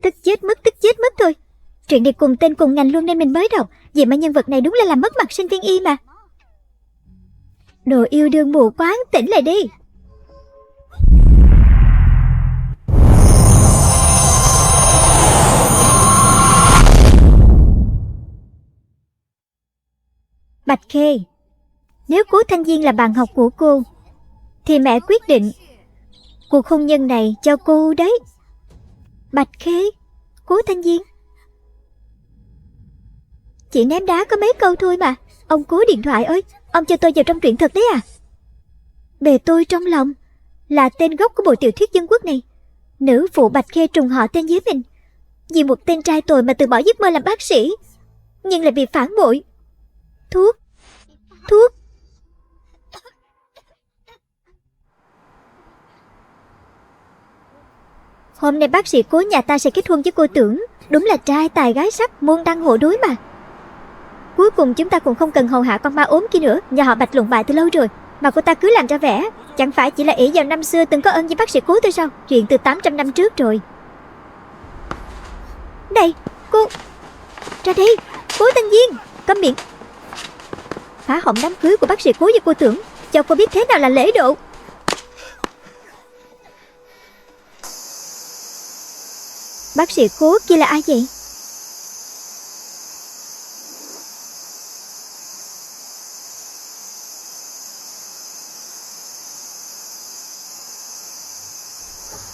Tức chết mất thôi. Chuyện này cùng tên cùng ngành luôn nên mình mới đọc. Vậy mà nhân vật này đúng là làm mất mặt sinh viên y mà. Đồ yêu đương mù quáng, tỉnh lại đi. Bạch Khê, nếu Cố Thanh Diên là bạn học của cô thì mẹ quyết định cuộc hôn nhân này cho cô đấy. Bạch Khê, Cố Thanh Diên. Chị ném đá có mấy câu thôi mà. Ông Cố điện thoại ơi, ông cho tôi vào trong truyện thật đấy à? Bề tôi trong lòng là tên gốc của bộ tiểu thuyết dân quốc này. Nữ phụ Bạch Khê trùng họ tên với mình. Vì một tên trai tồi mà từ bỏ giấc mơ làm bác sĩ, nhưng lại bị phản bội. Thuốc. Hôm nay bác sĩ Cố nhà ta sẽ kết hôn với cô Tưởng. Đúng là trai tài gái sắc, môn đăng hộ đối mà. Cuối cùng chúng ta cũng không cần hầu hạ con ma ốm kia nữa. Nhà họ Bạch lụng bại từ lâu rồi mà cô ta cứ làm ra vẻ. Chẳng phải chỉ là ỷ vào năm xưa từng có ơn với bác sĩ Cố thôi sao? Chuyện từ 800 năm trước rồi. Này, cô ra đây. Cố Thanh Diên, câm miệng. Phá hỏng đám cưới của bác sĩ Cố với cô Tưởng, cho cô biết thế nào là lễ độ. Bác sĩ Cố kia là ai vậy?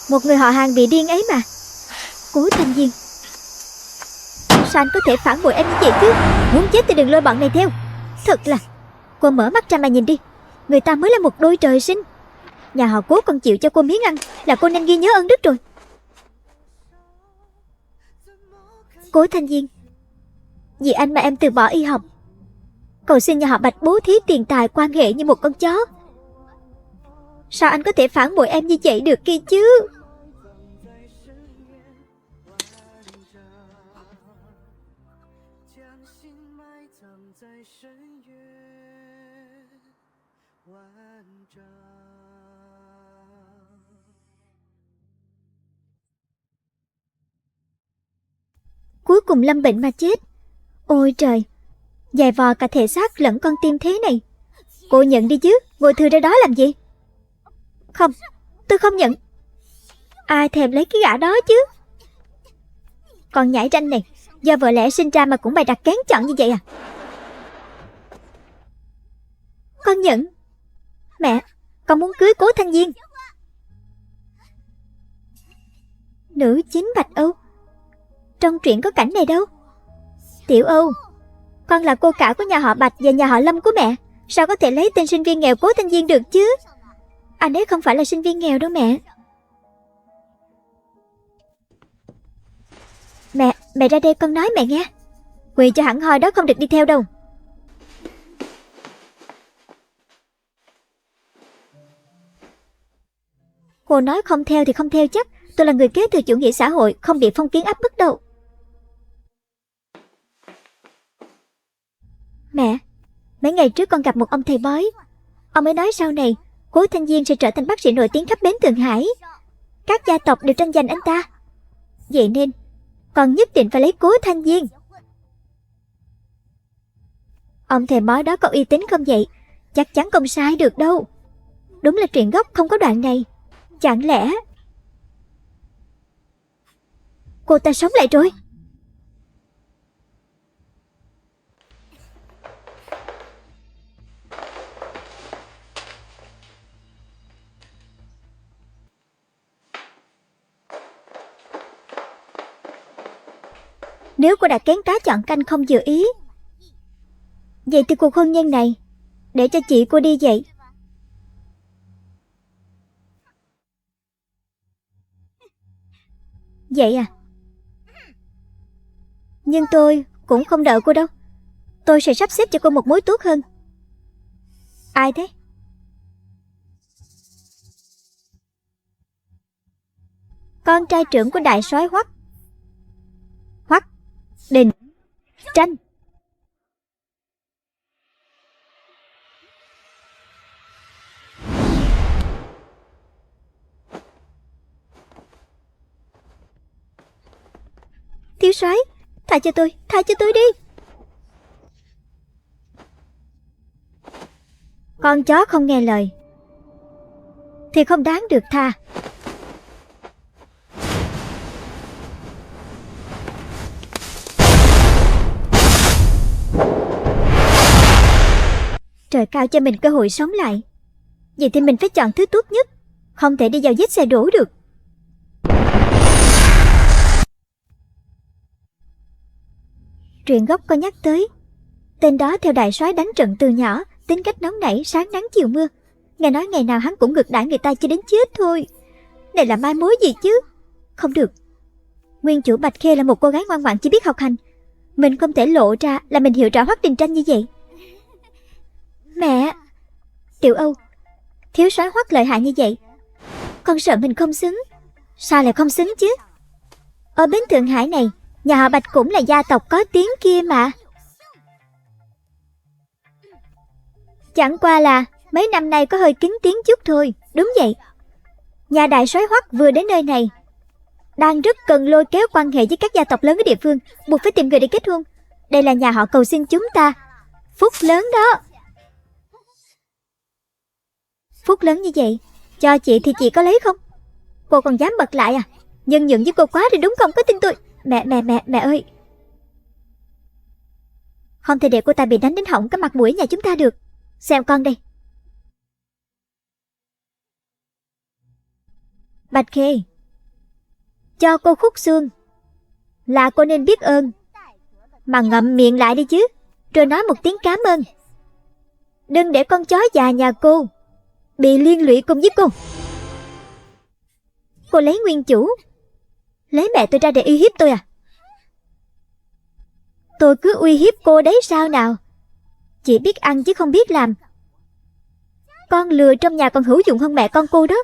Một người họ hàng bị điên ấy mà. Cố Thanh Diên, sao anh có thể phản bội em như vậy chứ? Muốn chết thì đừng lôi bọn này theo. Thật là, cô mở mắt ra mà nhìn đi. Người ta mới là một đôi trời sinh. Nhà họ Cố còn chịu cho cô miếng ăn là cô nên ghi nhớ ơn đức rồi. Cố Thanh Diên, vì anh mà em từ bỏ y học, cầu xin nhà họ Bạch bố thí tiền tài quan hệ như một con chó. Sao anh có thể phản bội em như vậy được kia chứ? Cuối cùng lâm bệnh mà chết. Ôi trời, dài vò cả thể xác lẫn con tim thế này. Cô nhận đi chứ, ngồi thừa ra đó làm gì? Không, tôi không nhận. Ai thèm lấy cái gã đó chứ? Còn nhãi ranh này, do vợ lẽ sinh ra mà cũng bày đặt kén chọn như vậy à? Con nhận. Mẹ, con muốn cưới Cố Thanh Diên. Nữ chính Bạch Âu. Trong truyện có cảnh này đâu. Tiểu Âu, con là cô cả của nhà họ Bạch và nhà họ Lâm của mẹ. Sao có thể lấy tên sinh viên nghèo Cố Thanh Diên được chứ? Anh ấy không phải là sinh viên nghèo đâu mẹ. Mẹ ra đây con nói mẹ nghe. Quỳ cho hẳn hoi đó, không được đi theo đâu. Cô nói không theo thì không theo chắc. Tôi là người kế thừa chủ nghĩa xã hội, không bị phong kiến áp bức đâu. Mẹ, mấy ngày trước con gặp một ông thầy bói. Ông ấy nói sau này Cố Thanh Diên sẽ trở thành bác sĩ nổi tiếng khắp bến Thượng Hải. Các gia tộc đều tranh giành anh ta. Vậy nên con nhất định phải lấy Cố Thanh Diên. Ông thầy bói đó có uy tín không vậy? Chắc chắn không sai được đâu. Đúng là truyện gốc không có đoạn này. Chẳng lẽ cô ta sống lại rồi? Nếu cô đã kén cá chọn canh không vừa ý, vậy thì cuộc hôn nhân này để cho chị cô đi vậy. Vậy à? Nhưng tôi cũng không đợi cô đâu. Tôi sẽ sắp xếp cho cô một mối tốt hơn. Ai thế? Con trai trưởng của đại soái Hoắc Đình Tranh. soái, tha cho tôi đi. Con chó không nghe lời thì không đáng được tha. Trời cao cho mình cơ hội sống lại, vậy thì mình phải chọn thứ tốt nhất, không thể đi vào vết xe đổ được. Truyện gốc có nhắc tới tên đó theo đại soái đánh trận từ nhỏ, tính cách nóng nảy, sáng nắng chiều mưa. Nghe nói ngày nào hắn cũng ngược đãi người ta cho đến chết thôi. Này là mai mối gì chứ? Không được. Nguyên chủ Bạch Khê là một cô gái ngoan ngoãn chỉ biết học hành, mình không thể lộ ra là mình hiểu rõ Hoắc Đình Tranh như vậy. Mẹ! Tiểu Âu, thiếu soái Hoắc lợi hại như vậy, con sợ mình không xứng. Sao lại không xứng chứ? Ở bến Thượng Hải này, nhà họ Bạch cũng là gia tộc có tiếng kia mà. Chẳng qua là mấy năm nay có hơi kín tiếng chút thôi. Đúng vậy. Nhà đại soái Hoắc vừa đến nơi này, đang rất cần lôi kéo quan hệ với các gia tộc lớn ở địa phương, buộc phải tìm người để kết hôn. Đây là nhà họ cầu xin chúng ta. Phúc lớn đó. Phúc lớn như vậy, cho chị thì chị có lấy không? Cô còn dám bật lại à? Nhân nhượng với cô quá rồi đúng không? Có tin tôi. Mẹ ơi. Không thể để cô ta bị đánh đến hỏng cái mặt mũi nhà chúng ta được. Xem con đây. Bạch Khê, cho cô khúc xương là cô nên biết ơn, mà ngậm miệng lại đi chứ, rồi nói một tiếng cảm ơn. Đừng để con chó già nhà cô bị liên lụy cùng với cô. Cô lấy nguyên chủ, lấy mẹ tôi ra để uy hiếp tôi à? Tôi cứ uy hiếp cô đấy sao nào? Chỉ biết ăn chứ không biết làm. Con lừa trong nhà còn hữu dụng hơn mẹ con cô đó.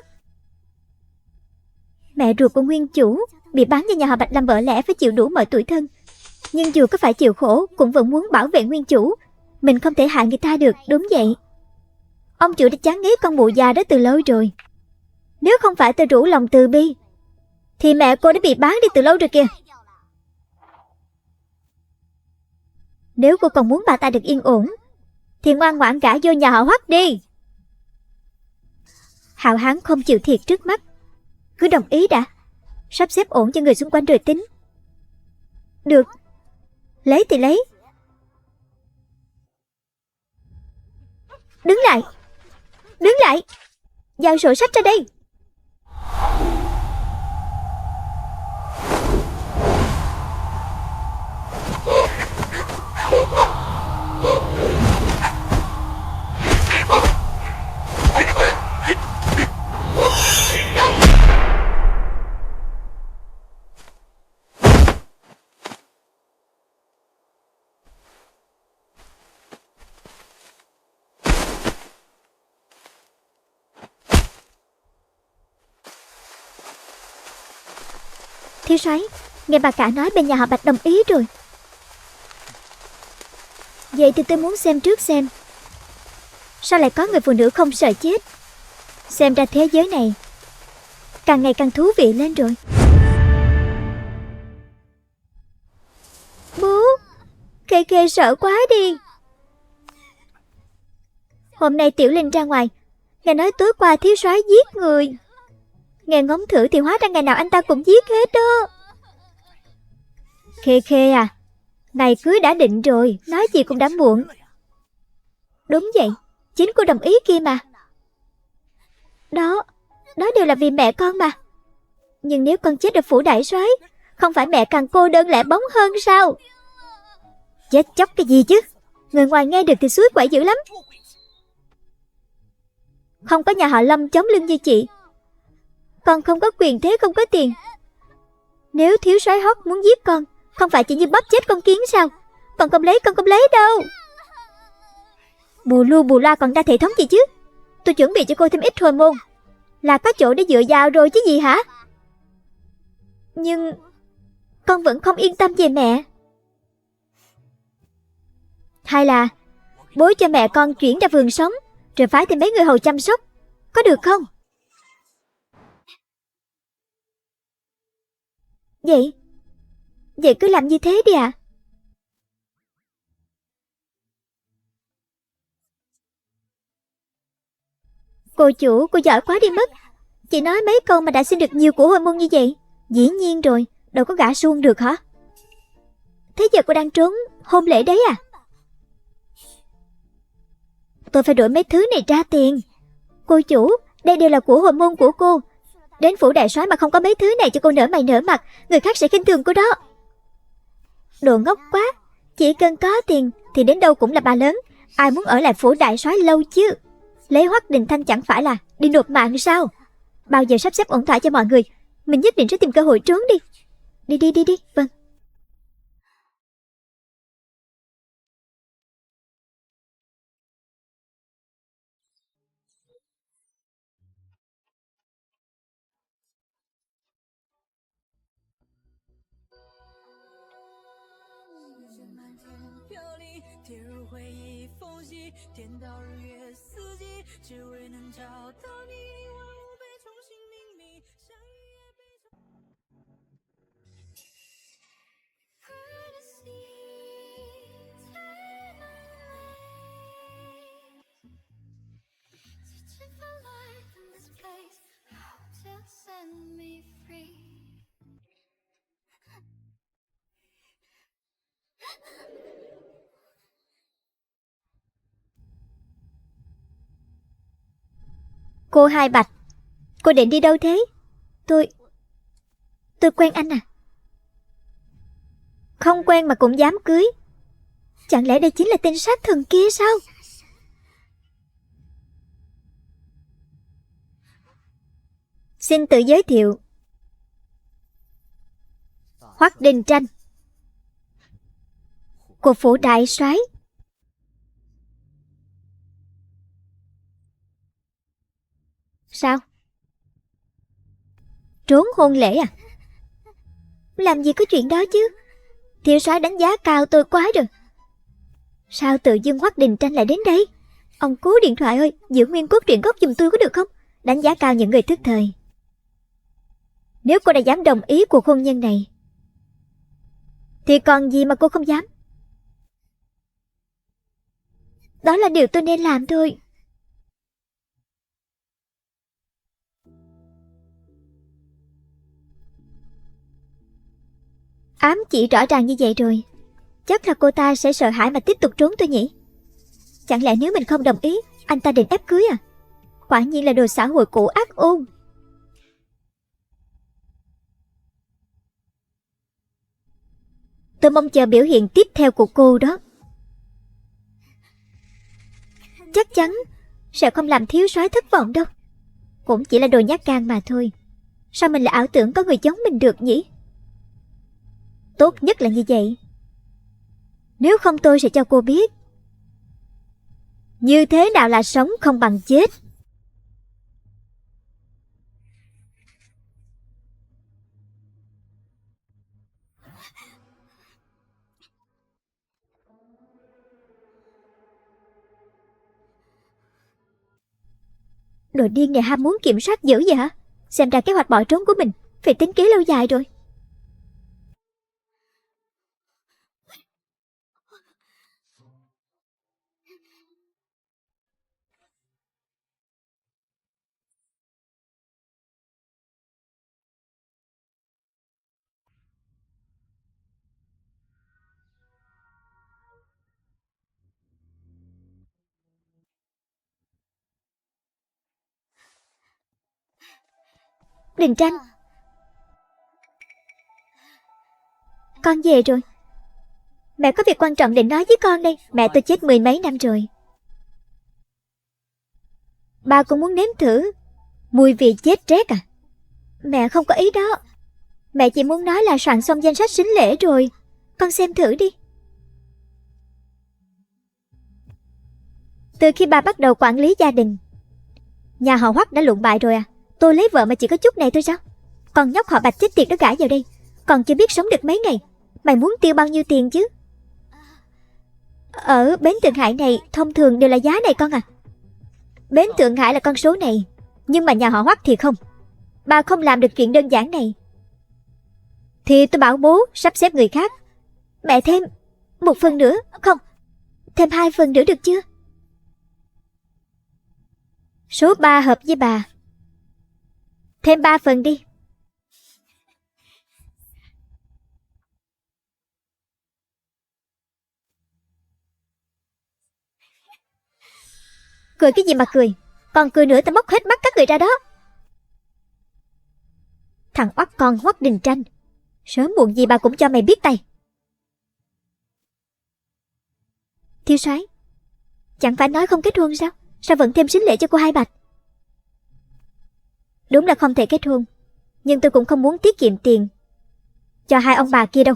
Mẹ ruột của nguyên chủ bị bán cho nhà họ Bạch làm vợ lẽ, phải chịu đủ mọi tủi thân. Nhưng dù có phải chịu khổ cũng vẫn muốn bảo vệ nguyên chủ. Mình không thể hại người ta được, đúng vậy. Ông chủ đã chán ngấy con mụ già đó từ lâu rồi. Nếu không phải tôi rủ lòng từ bi thì mẹ cô đã bị bán đi từ lâu rồi kìa. Nếu cô còn muốn bà ta được yên ổn thì ngoan ngoãn gả vô nhà họ Hoắc đi. Hạo Hán không chịu thiệt trước mắt, cứ đồng ý đã, sắp xếp ổn cho người xung quanh rồi tính. Được, lấy thì lấy. Đứng lại, đứng lại, giao sổ sách ra đây. Thiếu soái, nghe bà cả nói bên nhà họ Bạch đồng ý rồi. Vậy thì tôi muốn xem trước xem sao lại có người phụ nữ không sợ chết. Xem ra thế giới này càng ngày càng thú vị lên rồi. Bố, Khê Khê sợ quá đi. Hôm nay Tiểu Linh ra ngoài, nghe nói tối qua thiếu soái giết người. Nghe ngóng thử thì hóa ra ngày nào anh ta cũng giết hết đó. Khê Khê à, ngày cưới đã định rồi, nói gì cũng đã muộn. Đúng vậy, chính cô đồng ý kia mà. Đó đều là vì mẹ con mà. Nhưng nếu con chết ở phủ đại soái, không phải mẹ càng cô đơn lẻ bóng hơn sao? Chết chóc cái gì chứ, người ngoài nghe được thì suối quậy dữ lắm. Không có nhà họ Lâm chống lưng như chị, con không có quyền thế, không có tiền. Nếu thiếu soái Hoắc muốn giết con, không phải chỉ như bóp chết con kiến sao? Con không lấy đâu. Bù lu bù loa còn ra thể thống gì chứ? Tôi chuẩn bị cho cô thêm ít hormone là có chỗ để dựa vào rồi chứ gì hả? Nhưng con vẫn không yên tâm về mẹ. Hay là bố cho mẹ con chuyển ra vườn sống, rồi phái thêm mấy người hầu chăm sóc, có được không? Vậy cứ làm như thế đi ạ. Cô chủ, cô giỏi quá đi mất. Chỉ nói mấy câu mà đã xin được nhiều của hồi môn như vậy. Dĩ nhiên rồi, đâu có gả suông được hả? Thế giờ cô đang trốn hôn lễ đấy à? Tôi phải đổi mấy thứ này ra tiền. Cô chủ, đây đều là của hồi môn của cô. Đến phủ đại soái mà không có mấy thứ này cho cô nở mày nở mặt, người khác sẽ khinh thường cô đó. Đồ ngốc quá. Chỉ cần có tiền thì đến đâu cũng là bà lớn. Ai muốn ở lại phủ đại soái lâu chứ? Lấy Hoắc Đình Thanh chẳng phải là đi nộp mạng sao? Bao giờ sắp xếp ổn thỏa cho mọi người, mình nhất định sẽ tìm cơ hội trốn đi. Đi. Vâng. Cô Hai Bạch, cô định đi đâu thế? Tôi quen anh à? Không quen mà cũng dám cưới. Chẳng lẽ đây chính là tên sát thần kia sao? Xin tự giới thiệu. Hoắc Đình Tranh, của phủ đại soái. Sao? Trốn hôn lễ à? Làm gì có chuyện đó chứ. Thiếu soái đánh giá cao tôi quá rồi. Sao tự dưng Hoắc Đình Tranh lại đến đây? Ông cố điện thoại ơi, giữ nguyên cốt truyện gốc giùm tôi có được không? Đánh giá cao những người thức thời. Nếu cô đã dám đồng ý cuộc hôn nhân này thì còn gì mà cô không dám. Đó là điều tôi nên làm thôi. Ám chỉ rõ ràng như vậy rồi, chắc là cô ta sẽ sợ hãi mà tiếp tục trốn tôi nhỉ? Chẳng lẽ nếu mình không đồng ý, anh ta định ép cưới à? Quả nhiên là đồ xã hội cũ ác ôn. Tôi mong chờ biểu hiện tiếp theo của cô đó. Chắc chắn sẽ không làm thiếu soái thất vọng đâu. Cũng chỉ là đồ nhát gan mà thôi. Sao mình lại ảo tưởng có người giống mình được nhỉ? Tốt nhất là như vậy. Nếu không tôi sẽ cho cô biết như thế nào là sống không bằng chết. Đồ điên này ham muốn kiểm soát dữ vậy hả? Xem ra kế hoạch bỏ trốn của mình phải tính kế lâu dài rồi. Đình Tranh, con về rồi. Mẹ có việc quan trọng định nói với con đây. Mẹ tôi chết mười mấy năm rồi. Ba cũng muốn nếm thử mùi vị chết rét à? Mẹ không có ý đó. Mẹ chỉ muốn nói là soạn xong danh sách sính lễ rồi, con xem thử đi. Từ khi ba bắt đầu quản lý gia đình, nhà họ Hoắc đã lụn bại rồi à? Tôi lấy vợ mà chỉ có chút này thôi sao? Con nhóc họ Bạch chết tiệt đó gả vào đây, còn chưa biết sống được mấy ngày. Mày muốn tiêu bao nhiêu tiền chứ? Ở bến Thượng Hải này thông thường đều là giá này con à. Bến Thượng Hải là con số này, nhưng mà nhà họ Hoắc thì không. Bà không làm được chuyện đơn giản này thì tôi bảo bố sắp xếp người khác. Mẹ thêm 1 phần nữa, không, thêm 2 phần nữa được chưa? Số 3 hợp với bà. Thêm 3 phần đi. Cười cái gì mà cười, còn cười nữa ta móc hết mắt các người ra đó. Thằng oắt con Hoắc Đình Tranh, sớm muộn gì bà cũng cho mày biết tay. Thiếu soái, chẳng phải nói không kết hôn sao? Sao vẫn thêm sính lễ cho cô Hai Bạch? Đúng là không thể kết hôn, nhưng tôi cũng không muốn tiết kiệm tiền cho hai ông bà kia đâu.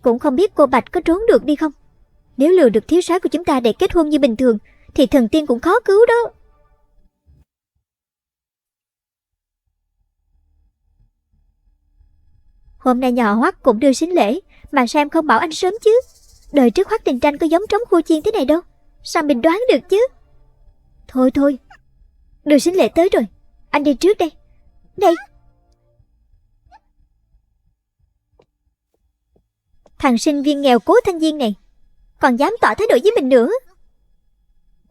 Cũng không biết cô Bạch có trốn được đi không. Nếu lừa được thiếu soái của chúng ta để kết hôn như bình thường thì thần tiên cũng khó cứu đó. Hôm nay nhà họ Hoắc cũng đưa sính lễ, mà sao em không bảo anh sớm chứ? Đời trước Hoắc Đình Tranh có giống trống khu chiên thế này đâu, sao mình đoán được chứ? Thôi thôi, đưa sính lễ tới rồi, anh đi trước đây. Đây. Thằng sinh viên nghèo Cố Thanh Viên này còn dám tỏ thái độ với mình nữa.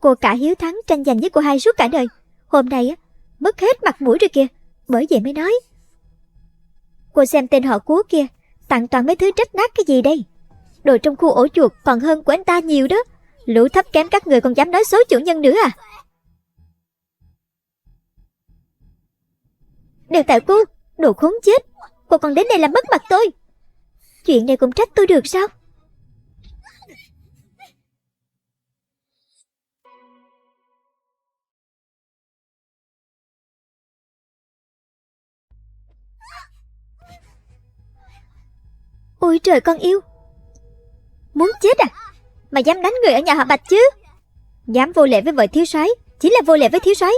Cô cả hiếu thắng tranh giành với cô hai suốt cả đời, hôm nay mất hết mặt mũi rồi kìa. Bởi vậy mới nói. Cô xem tên họ Cố kia, tặng toàn mấy thứ trách nát cái gì đây? Đồ trong khu ổ chuột còn hơn của anh ta nhiều đó. Lũ thấp kém các người còn dám nói xấu chủ nhân nữa à? Đều tại cô, đồ khốn chết. Cô còn đến đây làm mất mặt tôi. Chuyện này cũng trách tôi được sao? Ôi trời con yêu, muốn chết à? Mà dám đánh người ở nhà họ Bạch chứ? Dám vô lễ với vợ thiếu soái, chỉ là vô lễ với thiếu soái.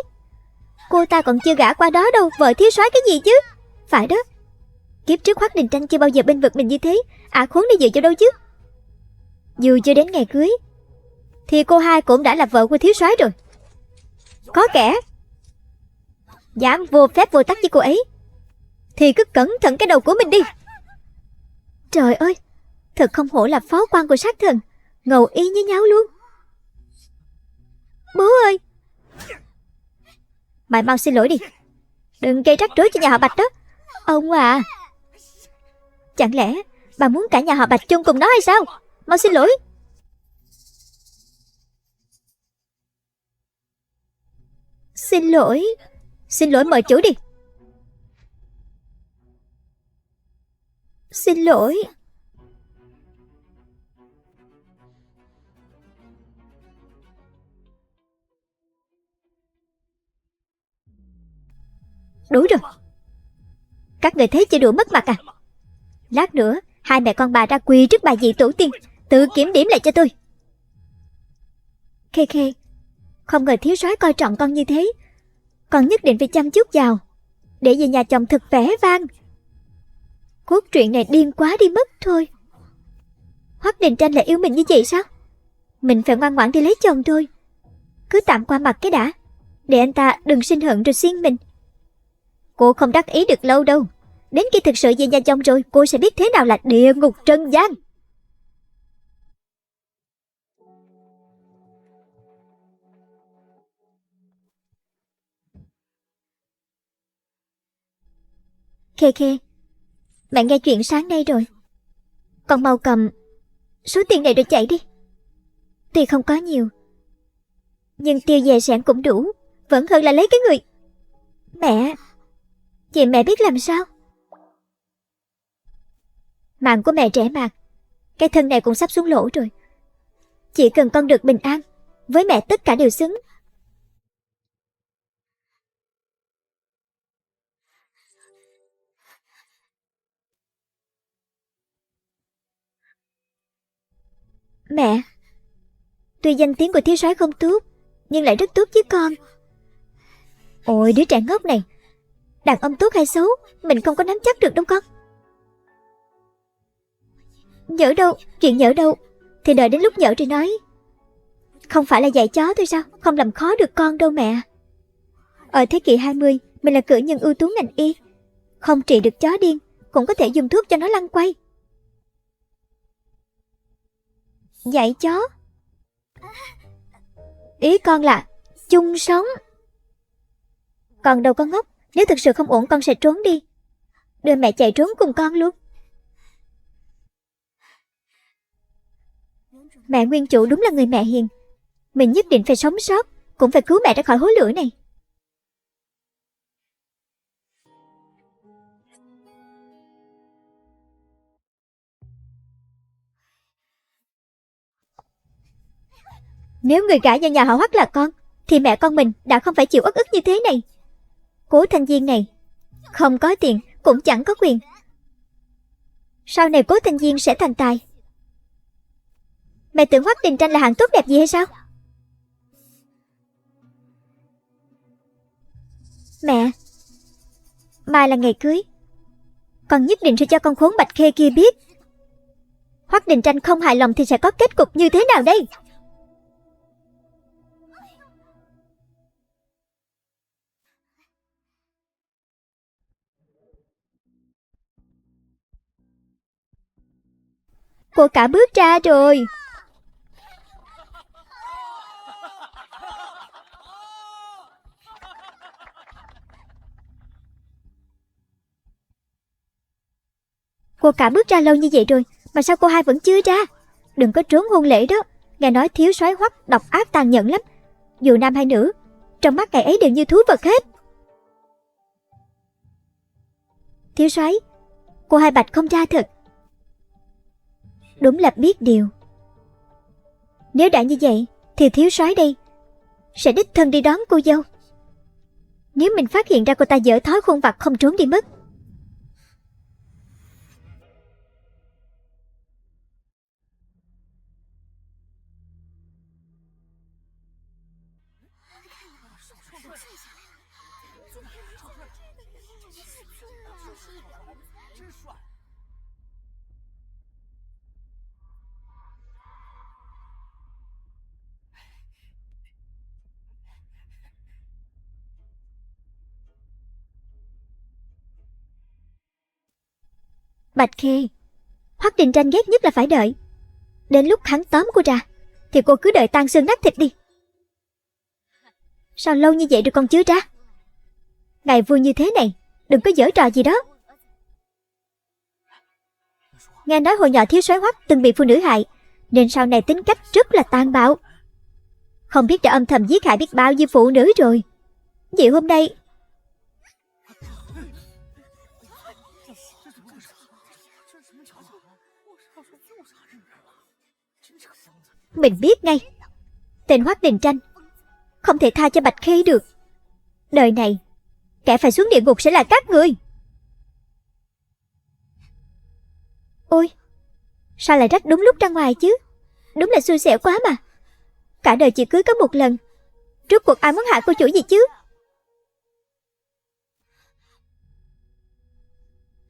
Cô ta còn chưa gả qua đó đâu, vợ thiếu soái cái gì chứ? Phải đó, kiếp trước Hoắc Đình Tranh chưa bao giờ bênh vực mình như thế. Khốn đi dự cho đâu chứ. Dù chưa đến ngày cưới thì cô hai cũng đã là vợ của thiếu soái rồi. Có kẻ dám vô phép vô tắc với cô ấy thì cứ cẩn thận cái đầu của mình đi. Trời ơi, thật không hổ là phó quan của sát thần, ngầu y như nhau luôn. Bố ơi, mày mau xin lỗi đi, đừng gây rắc rối cho nhà họ Bạch đó. Ông à, chẳng lẽ bà muốn cả nhà họ Bạch chung cùng nó hay sao? Mau xin lỗi. Xin lỗi mời chủ đi. Xin lỗi. Đủ rồi, các người thấy chơi đùa mất mặt à? Lát nữa hai mẹ con bà ra quỳ trước bà dì tổ tiên, tự kiểm điểm lại cho tôi. Khê Khê, không ngờ thiếu soái coi trọng con như thế. Con nhất định phải chăm chút vào, để về nhà chồng thật vẻ vang. Cốt truyện này điên quá đi mất thôi. Hoắc Đình Tranh lại yêu mình như vậy sao? Mình phải ngoan ngoãn đi lấy chồng thôi. Cứ tạm qua mặt cái đã, để anh ta đừng sinh hận rồi xiên mình. Cô không đắc ý được lâu đâu. Đến khi thực sự về nhà chồng rồi, cô sẽ biết thế nào là địa ngục trần gian. Khê Khê, mẹ nghe chuyện sáng nay rồi. Con mau cầm số tiền này rồi chạy đi. Tuy không có nhiều, nhưng tiêu về sẵn cũng đủ, vẫn hơn là lấy cái người. Mẹ, chị mẹ biết làm sao? Mạng của mẹ trẻ mạt, cái thân này cũng sắp xuống lỗ rồi. Chỉ cần con được bình an, với mẹ tất cả đều xứng. Mẹ, tuy danh tiếng của thiếu soái không tốt, nhưng lại rất tốt với con. Ôi đứa trẻ ngốc này, đàn ông tốt hay xấu mình không có nắm chắc được đâu con. Nhỡ đâu, chuyện nhỡ đâu thì đợi đến lúc nhỡ rồi nói. Không phải là dạy chó thôi sao? Không làm khó được con đâu mẹ. Ở thế kỷ 20, mình là cử nhân ưu tú ngành y. Không trị được chó điên, cũng có thể dùng thuốc cho nó lăn quay. Dạy chó? Ý con là chung sống. Con đâu có ngốc. Nếu thực sự không ổn con sẽ trốn đi. Đưa mẹ chạy trốn cùng con luôn. Mẹ nguyên chủ đúng là người mẹ hiền. Mình nhất định phải sống sót, cũng phải cứu mẹ ra khỏi hố lửa này. Nếu người gả vào nhà họ Hoắc là con, thì mẹ con mình đã không phải chịu uất ức như thế này. Cố Thanh Diên này không có tiền cũng chẳng có quyền. Sau này Cố Thanh Diên sẽ thành tài. Mẹ tưởng Hoắc Đình Tranh là hạng tốt đẹp gì hay sao? Mẹ, mai là ngày cưới. Con nhất định sẽ cho con khốn Bạch Khê kia biết Hoắc Đình Tranh không hài lòng thì sẽ có kết cục như thế nào đây. Cô cả bước ra rồi. Cô cả bước ra lâu như vậy rồi mà sao cô hai vẫn chưa ra? Đừng có trốn hôn lễ đó. Nghe nói thiếu soái Hoắc độc ác tàn nhẫn lắm. Dù nam hay nữ, trong mắt ngài ấy đều như thú vật hết. Thiếu soái, cô hai Bạch không ra thật. Đúng là biết điều. Nếu đã như vậy thì thiếu soái đây sẽ đích thân đi đón cô dâu. Nếu mình phát hiện ra cô ta dở thói khôn vặt không trốn đi mất. Bạch Khê, Hoắc Đình Tranh ghét nhất là phải đợi. Đến lúc hắn tóm cô ra thì cô cứ đợi tan xương nát thịt đi. Sao lâu như vậy rồi còn chưa ra? Ngày vui như thế này, đừng có giở trò gì đó. Nghe nói hồi nhỏ thiếu soái Hoắc từng bị phụ nữ hại, nên sau này tính cách rất là tàn bạo. Không biết đã âm thầm giết hại biết bao nhiêu phụ nữ rồi. Vậy hôm nay mình biết ngay, tên Hoắc Đình Tranh không thể tha cho Bạch Khê được. Đời này kẻ phải xuống địa ngục sẽ là các người. Ôi, sao lại rách đúng lúc ra ngoài chứ? Đúng là xui xẻo quá mà. Cả đời chỉ cưới có một lần, rốt cuộc ai muốn hại cô chủ gì chứ?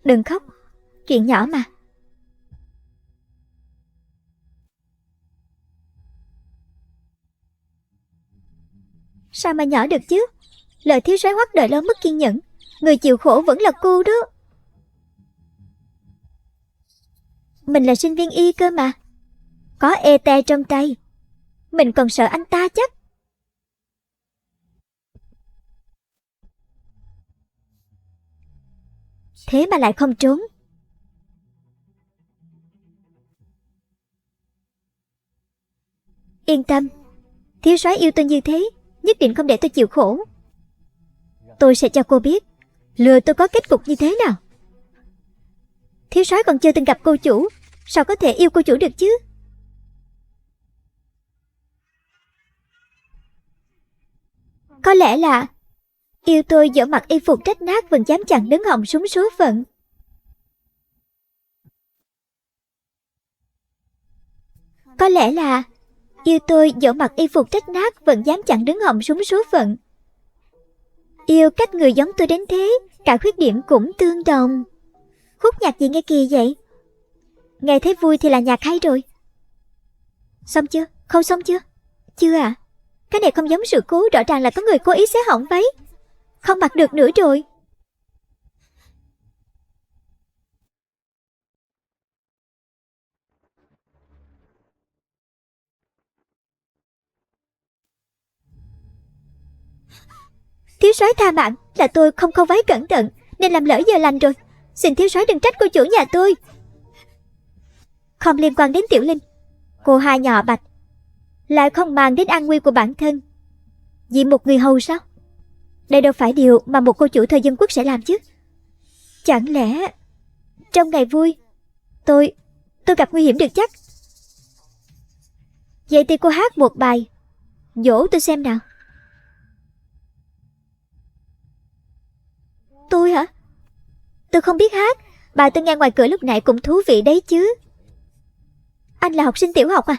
Đừng khóc, chuyện nhỏ mà. Sao mà nhỏ được chứ? Lời thiếu soái Hoắc đợi lâu mất kiên nhẫn. Người chịu khổ vẫn là cô đó. Mình là sinh viên y cơ mà. Có ET trong tay. Mình còn sợ anh ta chắc. Thế mà lại không trốn. Yên tâm, thiếu soái yêu tôi như thế, nhất định không để tôi chịu khổ. Tôi sẽ cho cô biết lừa tôi có kết cục như thế nào. Thiếu soái còn chưa từng gặp cô chủ, sao có thể yêu cô chủ được chứ? Có lẽ là yêu tôi dẫu mặc y phục rách nát vẫn dám chặn đứng họng súng số phận. Có lẽ là yêu tôi dẫu mặc y phục rách nát vẫn dám chặn đứng họng súng số phận. Yêu cách người giống tôi đến thế, cả khuyết điểm cũng tương đồng. Khúc nhạc gì nghe kỳ vậy? Nghe thấy vui thì là nhạc hay rồi. Xong chưa? Không xong chưa? chưa ạ? Cái này không giống sự cố, rõ ràng là có người cố ý xé hỏng váy. Không mặc được nữa rồi. Thiếu soái tha mạng, là tôi không khâu váy cẩn thận nên làm lỡ giờ lành rồi. Xin thiếu soái đừng trách cô chủ nhà tôi. Không liên quan đến Tiểu Linh. Cô hai nhỏ bạch, lại không màng đến an nguy của bản thân vì một người hầu sao? Đây đâu phải điều mà một cô chủ thời dân quốc sẽ làm chứ. Chẳng lẽ trong ngày vui tôi gặp nguy hiểm được chắc? Vậy thì cô hát một bài dỗ tôi xem nào. Tôi hả? Tôi không biết hát. Bài tôi nghe ngoài cửa lúc nãy cũng thú vị đấy chứ. Anh là học sinh tiểu học à?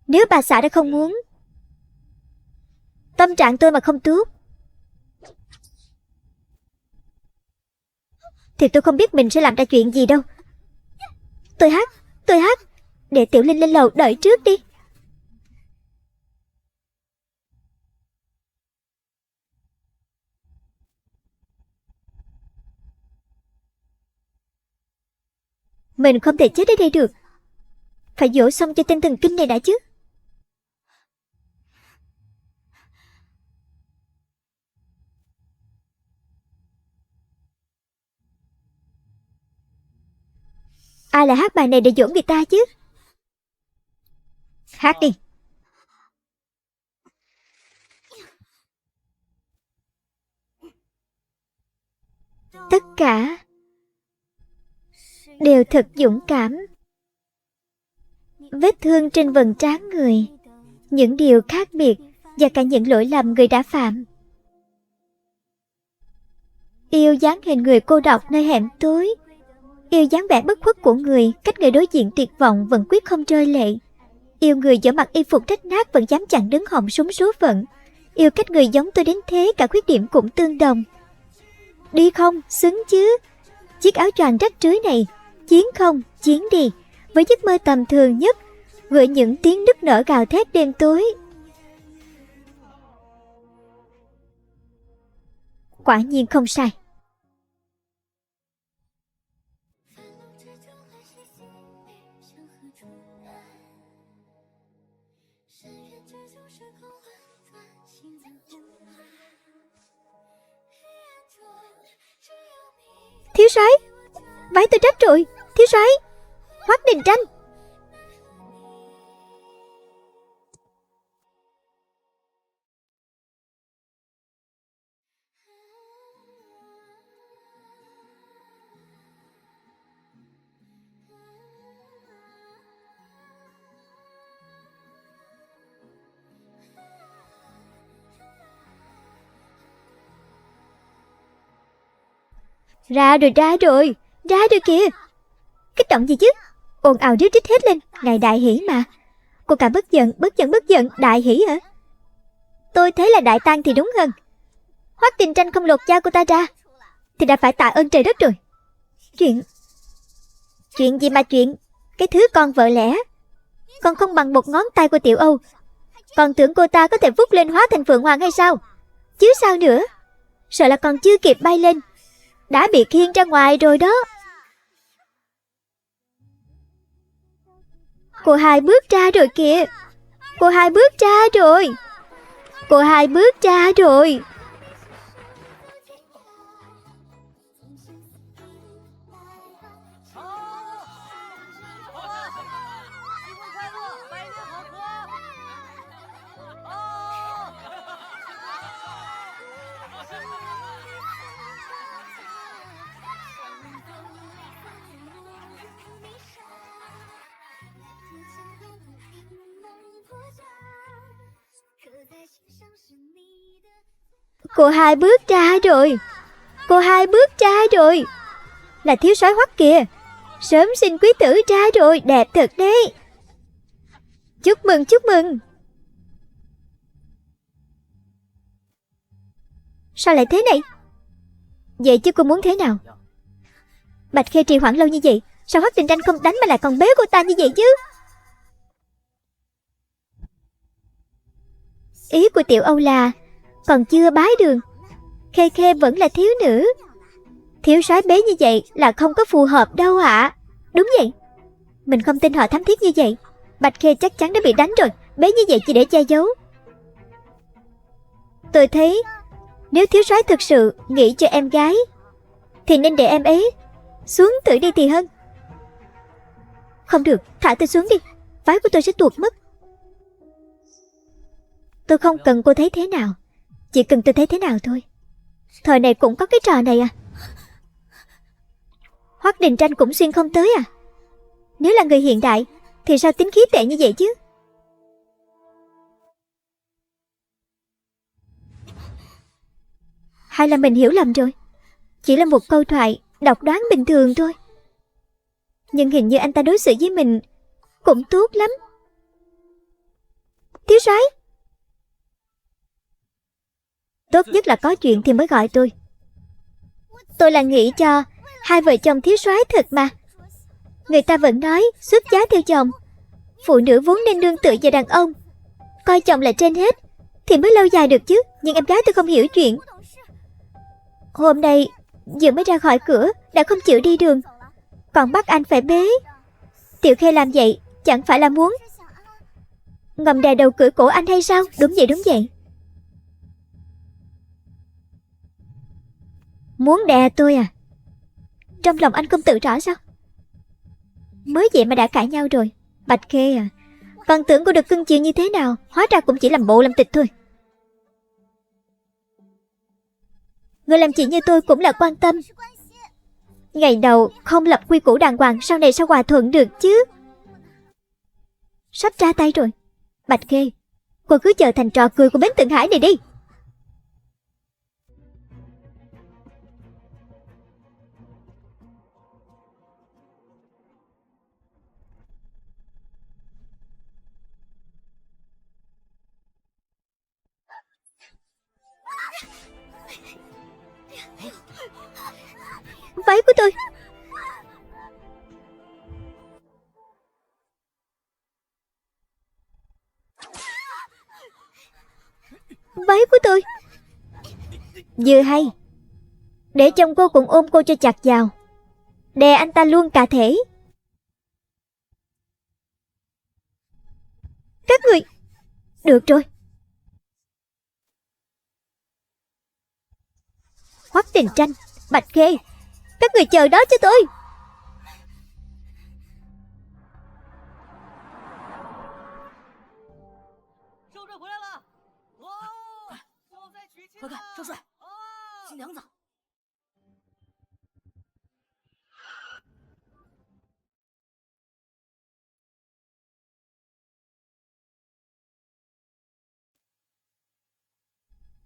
Nếu bà xã đã không muốn, tâm trạng tôi mà không tốt, thì tôi không biết mình sẽ làm ra chuyện gì đâu. Tôi hát. Để Tiểu Linh lên lầu đợi trước đi. Mình không thể chết ở đây được. Phải dỗ xong cho tên thần kinh này đã chứ. Ai lại hát bài này để dỗ người ta chứ? Hát đi. Tất cả đều thật dũng cảm. Vết thương trên vầng trán người, những điều khác biệt và cả những lỗi lầm người đã phạm. Yêu dáng hình người cô độc nơi hẻm tối, yêu dáng vẻ bất khuất của người cách người đối diện tuyệt vọng vẫn quyết không rơi lệ. Yêu người dở mặc y phục rách nát vẫn dám chặn đứng họng súng số phận. Yêu cách người giống tôi đến thế cả khuyết điểm cũng tương đồng. Đi không, xứng chứ. Chiếc áo choàng rách rưới này, chiến không, chiến đi. Với giấc mơ tầm thường nhất, gửi những tiếng nức nở gào thét đêm tối. Quả nhiên không sai. Thiếu soái, váy tôi rách rồi. Thiếu soái, Hoắc Đình Tranh. Ra rồi kìa. Kích động gì chứ? Ồn ào rít rít hết lên. Ngày đại hỷ mà. Cô cả bất giận. Đại hỷ hả? Tôi thấy là đại tang thì đúng hơn. Hoắc Đình Tranh không lột da cô ta ra thì đã phải tạ ơn trời đất rồi. Chuyện gì mà chuyện? Cái thứ con vợ lẽ còn không bằng một ngón tay của Tiểu Âu. Còn tưởng cô ta có thể vút lên hóa thành Phượng Hoàng hay sao? Chứ sao nữa. Sợ là còn chưa kịp bay lên đã bị khiêng ra ngoài rồi đó. Cô hai bước ra rồi kìa. Cô hai bước ra rồi. Cô hai bước ra rồi. Là thiếu soái Hoắc kìa. Sớm sinh quý tử ra rồi. Đẹp thật đấy. Chúc mừng. Sao lại thế này? Vậy chứ cô muốn thế nào? Bạch Khê trì hoãn lâu như vậy, sao Hoắc Đình Tranh không đánh mà lại còn bế cô ta như vậy chứ? Ý của Tiểu Âu là còn chưa bái đường, Khê Khê vẫn là thiếu nữ. Thiếu soái bế như vậy là không có phù hợp đâu ạ. Đúng vậy. Mình không tin họ thắm thiết như vậy. Bạch Khê chắc chắn đã bị đánh rồi, bế như vậy chỉ để che giấu. Tôi thấy nếu thiếu soái thực sự nghĩ cho em gái thì nên để em ấy xuống thử đi thì hơn. Không được, thả tôi xuống đi, phái của tôi sẽ tuột mất. Tôi không cần cô thấy thế nào, chỉ cần tôi thấy thế nào thôi. Thời này cũng có cái trò này à? Hoắc Đình Tranh cũng xuyên không tới à? Nếu là người hiện đại thì sao tính khí tệ như vậy chứ? Hay là mình hiểu lầm rồi? Chỉ là một câu thoại độc đoán bình thường thôi. Nhưng hình như anh ta đối xử với mình cũng tốt lắm. Thiếu soái, tốt nhất là có chuyện thì mới gọi tôi. Tôi là nghĩ cho hai vợ chồng thiếu soái thật mà. Người ta vẫn nói xuất giá theo chồng, phụ nữ vốn nên nương tựa vào đàn ông, coi chồng là trên hết thì mới lâu dài được chứ. Nhưng em gái tôi không hiểu chuyện. Hôm nay vừa mới ra khỏi cửa đã không chịu đi đường, còn bắt anh phải bế. Tiểu Khê làm vậy chẳng phải là muốn ngầm đè đầu cưỡi cổ anh hay sao? Đúng vậy, đúng vậy. Muốn đè tôi à? Trong lòng anh không tự rõ sao? Mới vậy mà đã cãi nhau rồi. Bạch Khê à, còn tưởng cô được cưng chiều như thế nào, hóa ra cũng chỉ làm bộ làm tịch thôi. Người làm chị như tôi cũng là quan tâm. Ngày đầu không lập quy củ đàng hoàng, sau này sao hòa thuận được chứ? Sắp ra tay rồi. Bạch Khê, cô cứ chờ thành trò cười của Bến Thượng Hải này đi. Váy của tôi. Váy của tôi. Vừa hay, để chồng cô cũng ôm cô cho chặt vào, đè anh ta luôn cả thể. Các người... Được rồi. Hoắc Đình Tranh, Bạch Khê, các người chờ đó cho tôi.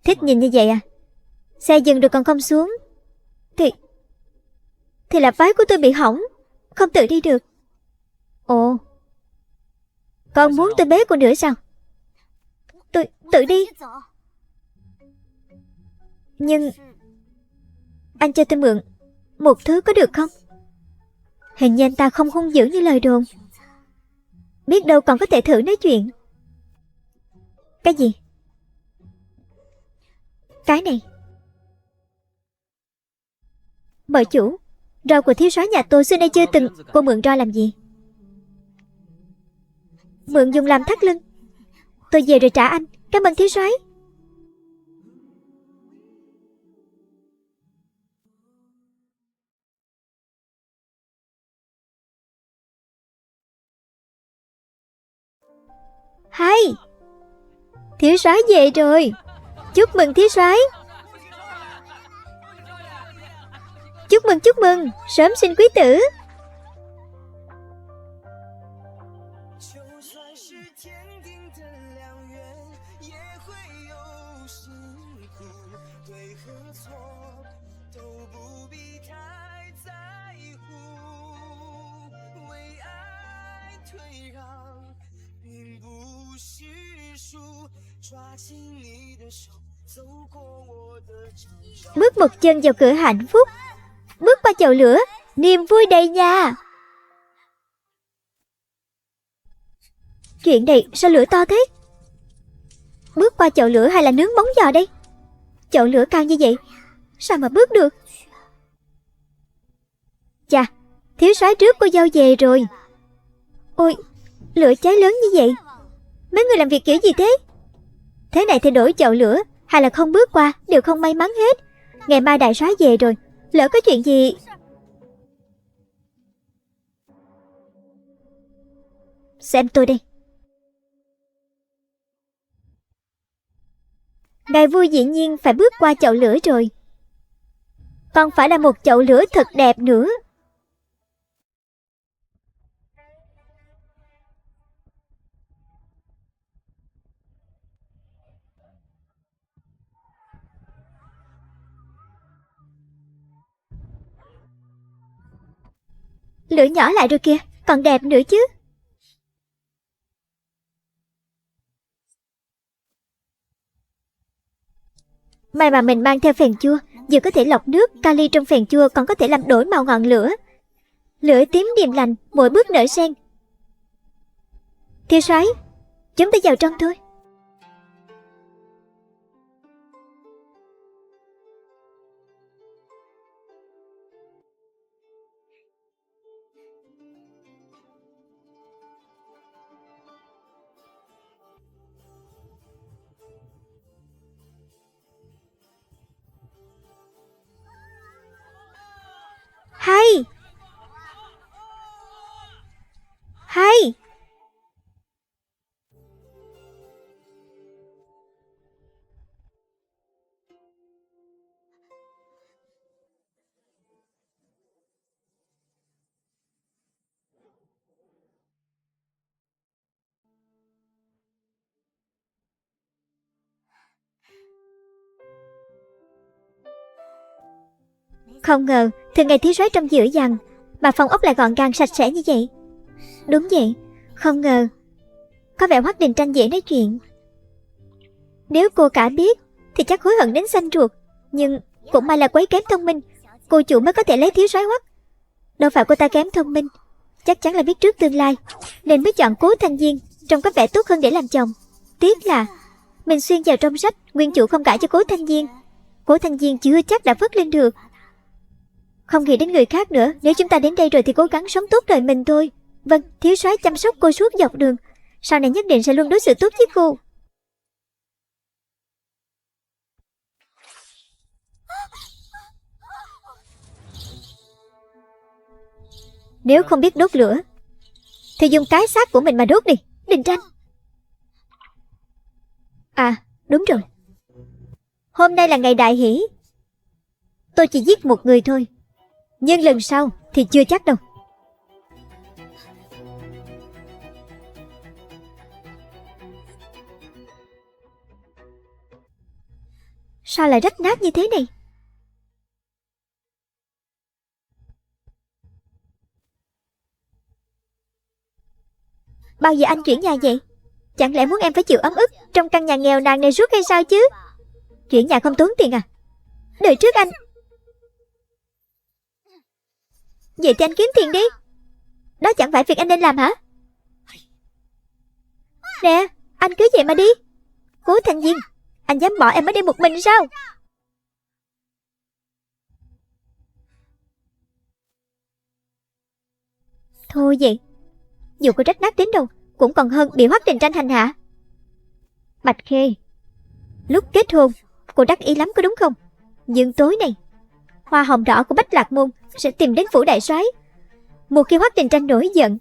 Thích nhìn như vậy à? Xe dừng rồi còn không xuống Thì là váy của tôi bị hỏng, không tự đi được. Ồ, còn muốn tôi bế cô nữa sao? Tôi tự đi. Nhưng anh cho tôi mượn một thứ có được không? Hình như anh ta không hung dữ như lời đồn. Biết đâu còn có thể thử nói chuyện. Cái gì? Cái này. Mời chủ, roi của thiếu soái nhà tôi xưa nay chưa từng. Cô mượn roi làm gì? Mượn dùng làm thắt lưng. Tôi về rồi trả anh. Cảm ơn thiếu soái. Hay, thiếu soái về rồi. Chúc mừng thiếu soái. Chúc mừng, sớm sinh quý tử. Bước một chân vào cửa hạnh phúc, bước qua chậu lửa, niềm vui đầy nhà. Chuyện này sao lửa to thế? Bước qua chậu lửa hay là nướng móng giò đây? Chậu lửa cao như vậy, sao mà bước được? Chà, thiếu soái trước cô dâu về rồi. Ôi, lửa cháy lớn như vậy, mấy người làm việc kiểu gì thế? Thế này thì đổi chậu lửa hay là không bước qua đều không may mắn hết. Ngày mai đại soái về rồi, lỡ có chuyện gì. Xem tôi đây. Ngài vui dĩ nhiên phải bước qua chậu lửa rồi. Còn phải là một chậu lửa thật đẹp nữa. Lửa nhỏ lại rồi kìa, còn đẹp nữa chứ. May mà mình mang theo phèn chua, vừa có thể lọc nước, kali trong phèn chua còn có thể làm đổi màu ngọn lửa. Lửa tím điềm lành, mỗi bước nở sen. Thiếu soái, chúng ta vào trong thôi. Hay! Hay! Không ngờ, thường ngày thiếu soái trong dữ dằn, mà phòng ốc lại gọn gàng sạch sẽ như vậy. Đúng vậy, không ngờ. Có vẻ Hoắc Đình Tranh dễ nói chuyện. Nếu cô cả biết thì chắc hối hận đến xanh ruột. Nhưng cũng may là cô ấy kém thông minh, cô chủ mới có thể lấy thiếu soái Hoắc. Đâu phải cô ta kém thông minh, chắc chắn là biết trước tương lai, nên mới chọn Cố Thanh Diên trông có vẻ tốt hơn để làm chồng. Tiếc là mình xuyên vào trong sách nguyên chủ không cãi cho Cố Thanh Diên. Cố Thanh Diên chưa chắc đã vớt lên được. Không nghĩ đến người khác nữa. Nếu chúng ta đến đây rồi thì cố gắng sống tốt đời mình thôi. Vâng, thiếu soái chăm sóc cô suốt dọc đường, sau này nhất định sẽ luôn đối xử tốt với cô. Nếu không biết đốt lửa thì dùng cái xác của mình mà đốt đi, Đình Tranh. À, đúng rồi, hôm nay là ngày đại hỷ. Tôi chỉ giết một người thôi, nhưng lần sau thì chưa chắc đâu. Sao lại rách nát như thế này? Bao giờ anh chuyển nhà vậy? Chẳng lẽ muốn em phải chịu ấm ức trong căn nhà nghèo nàn này suốt hay sao chứ? Chuyển nhà không tốn tiền à? Đời trước anh... Vậy thì anh kiếm tiền đi. Đó chẳng phải việc anh nên làm hả? Nè, anh cứ vậy mà đi. Cố Thanh Diên, anh dám bỏ em ở đây một mình sao? Thôi vậy, dù có rách nát đến đâu cũng còn hơn bị Hoắc Đình Tranh hành hạ. Bạch Khê, lúc kết hôn cô đắc ý lắm có đúng không? Nhưng tối nay hoa hồng đỏ của Bách Lạc Môn sẽ tìm đến phủ đại soái. Một khi Hoắc Đình Tranh nổi giận,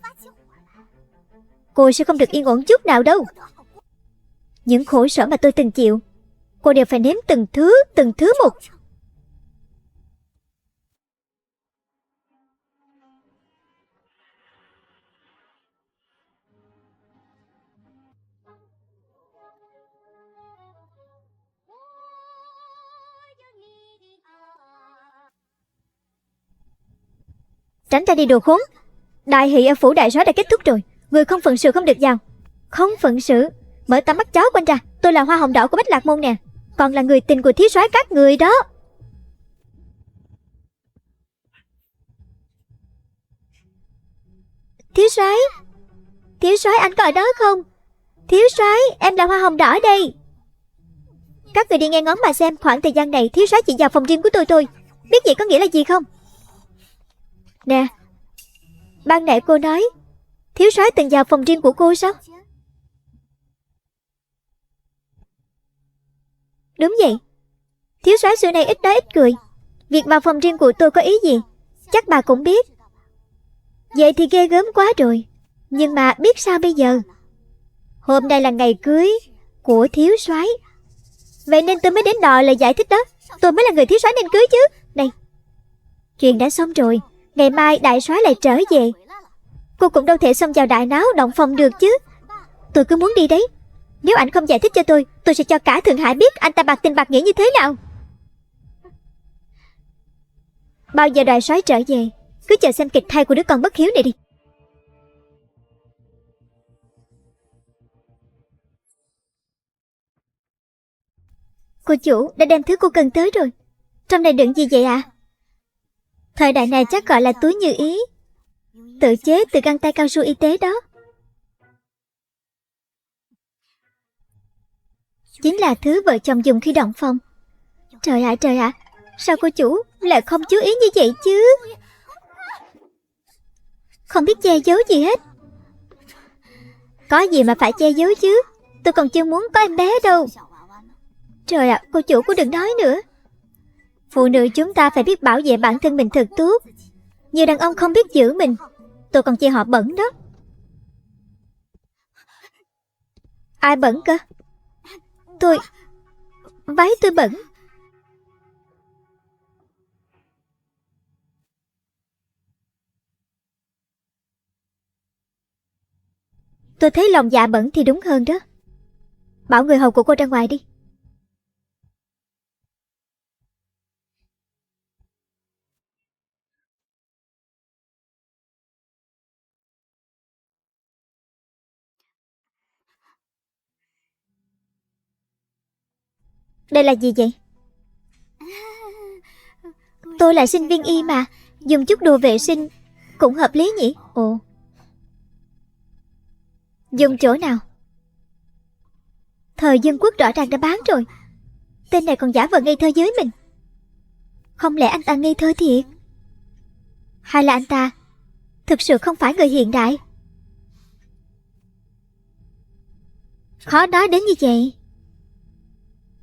cô sẽ không được yên ổn chút nào đâu. Những khổ sở mà tôi từng chịu, cô đều phải nếm từng thứ một. Tránh ra đi đồ khốn. Đại hỷ ở phủ đại soái đã kết thúc rồi, người không phận sự không được vào. Không phận sự? Mở tầm mắt chó quanh ra, tôi là hoa hồng đỏ của Bách Lạc Môn nè, còn là người tình của thiếu soái các người đó. Thiếu soái anh có ở đó không? Thiếu soái, em là hoa hồng đỏ đây. Các người đi nghe ngóng mà xem, khoảng thời gian này thiếu soái chỉ vào phòng riêng của tôi thôi. Biết vậy có nghĩa là gì không? Nè, ban nãy cô nói thiếu soái từng vào phòng riêng của cô sao? Đúng vậy. Thiếu soái xưa nay ít nói ít cười. Việc vào phòng riêng của tôi có ý gì chắc bà cũng biết. Vậy thì ghê gớm quá rồi. Nhưng mà biết sao bây giờ? Hôm nay là ngày cưới của thiếu soái, vậy nên tôi mới đến đòi lời giải thích đó. Tôi mới là người thiếu soái nên cưới chứ. Này, chuyện đã xong rồi. Ngày mai đại soái lại trở về. Cô cũng đâu thể xông vào đại náo động phòng được chứ. Tôi cứ muốn đi đấy. Nếu anh không giải thích cho tôi sẽ cho cả Thượng Hải biết anh ta bạc tình bạc nghĩa như thế nào. Bao giờ đại soái trở về, cứ chờ xem kịch hay của đứa con bất hiếu này đi. Cô chủ đã đem thứ cô cần tới rồi. Trong này đựng gì vậy ạ? Thời đại này chắc gọi là túi như ý, tự chế từ găng tay cao su y tế đó. Chính là thứ vợ chồng dùng khi động phòng. Trời ạ, sao cô chủ lại không chú ý như vậy chứ? Không biết che giấu gì hết. Có gì mà phải che giấu chứ. Tôi còn chưa muốn có em bé đâu. Trời ạ, cô chủ cô đừng nói nữa. Phụ nữ chúng ta phải biết bảo vệ bản thân mình thật tốt. Nhiều đàn ông không biết giữ mình. Tôi còn chê họ bẩn đó. Ai bẩn cơ? Váy tôi bẩn. Tôi thấy lòng dạ bẩn thì đúng hơn đó. Bảo người hầu của cô ra ngoài đi. Đây là gì vậy? Tôi là sinh viên y mà, dùng chút đồ vệ sinh cũng hợp lý nhỉ? Ồ, dùng chỗ nào? Thời Dân Quốc rõ ràng đã bán rồi. Tên này còn giả vờ ngây thơ với mình. Không lẽ anh ta ngây thơ thiệt? Hay là anh ta thực sự không phải người hiện đại? Khó nói đến như vậy.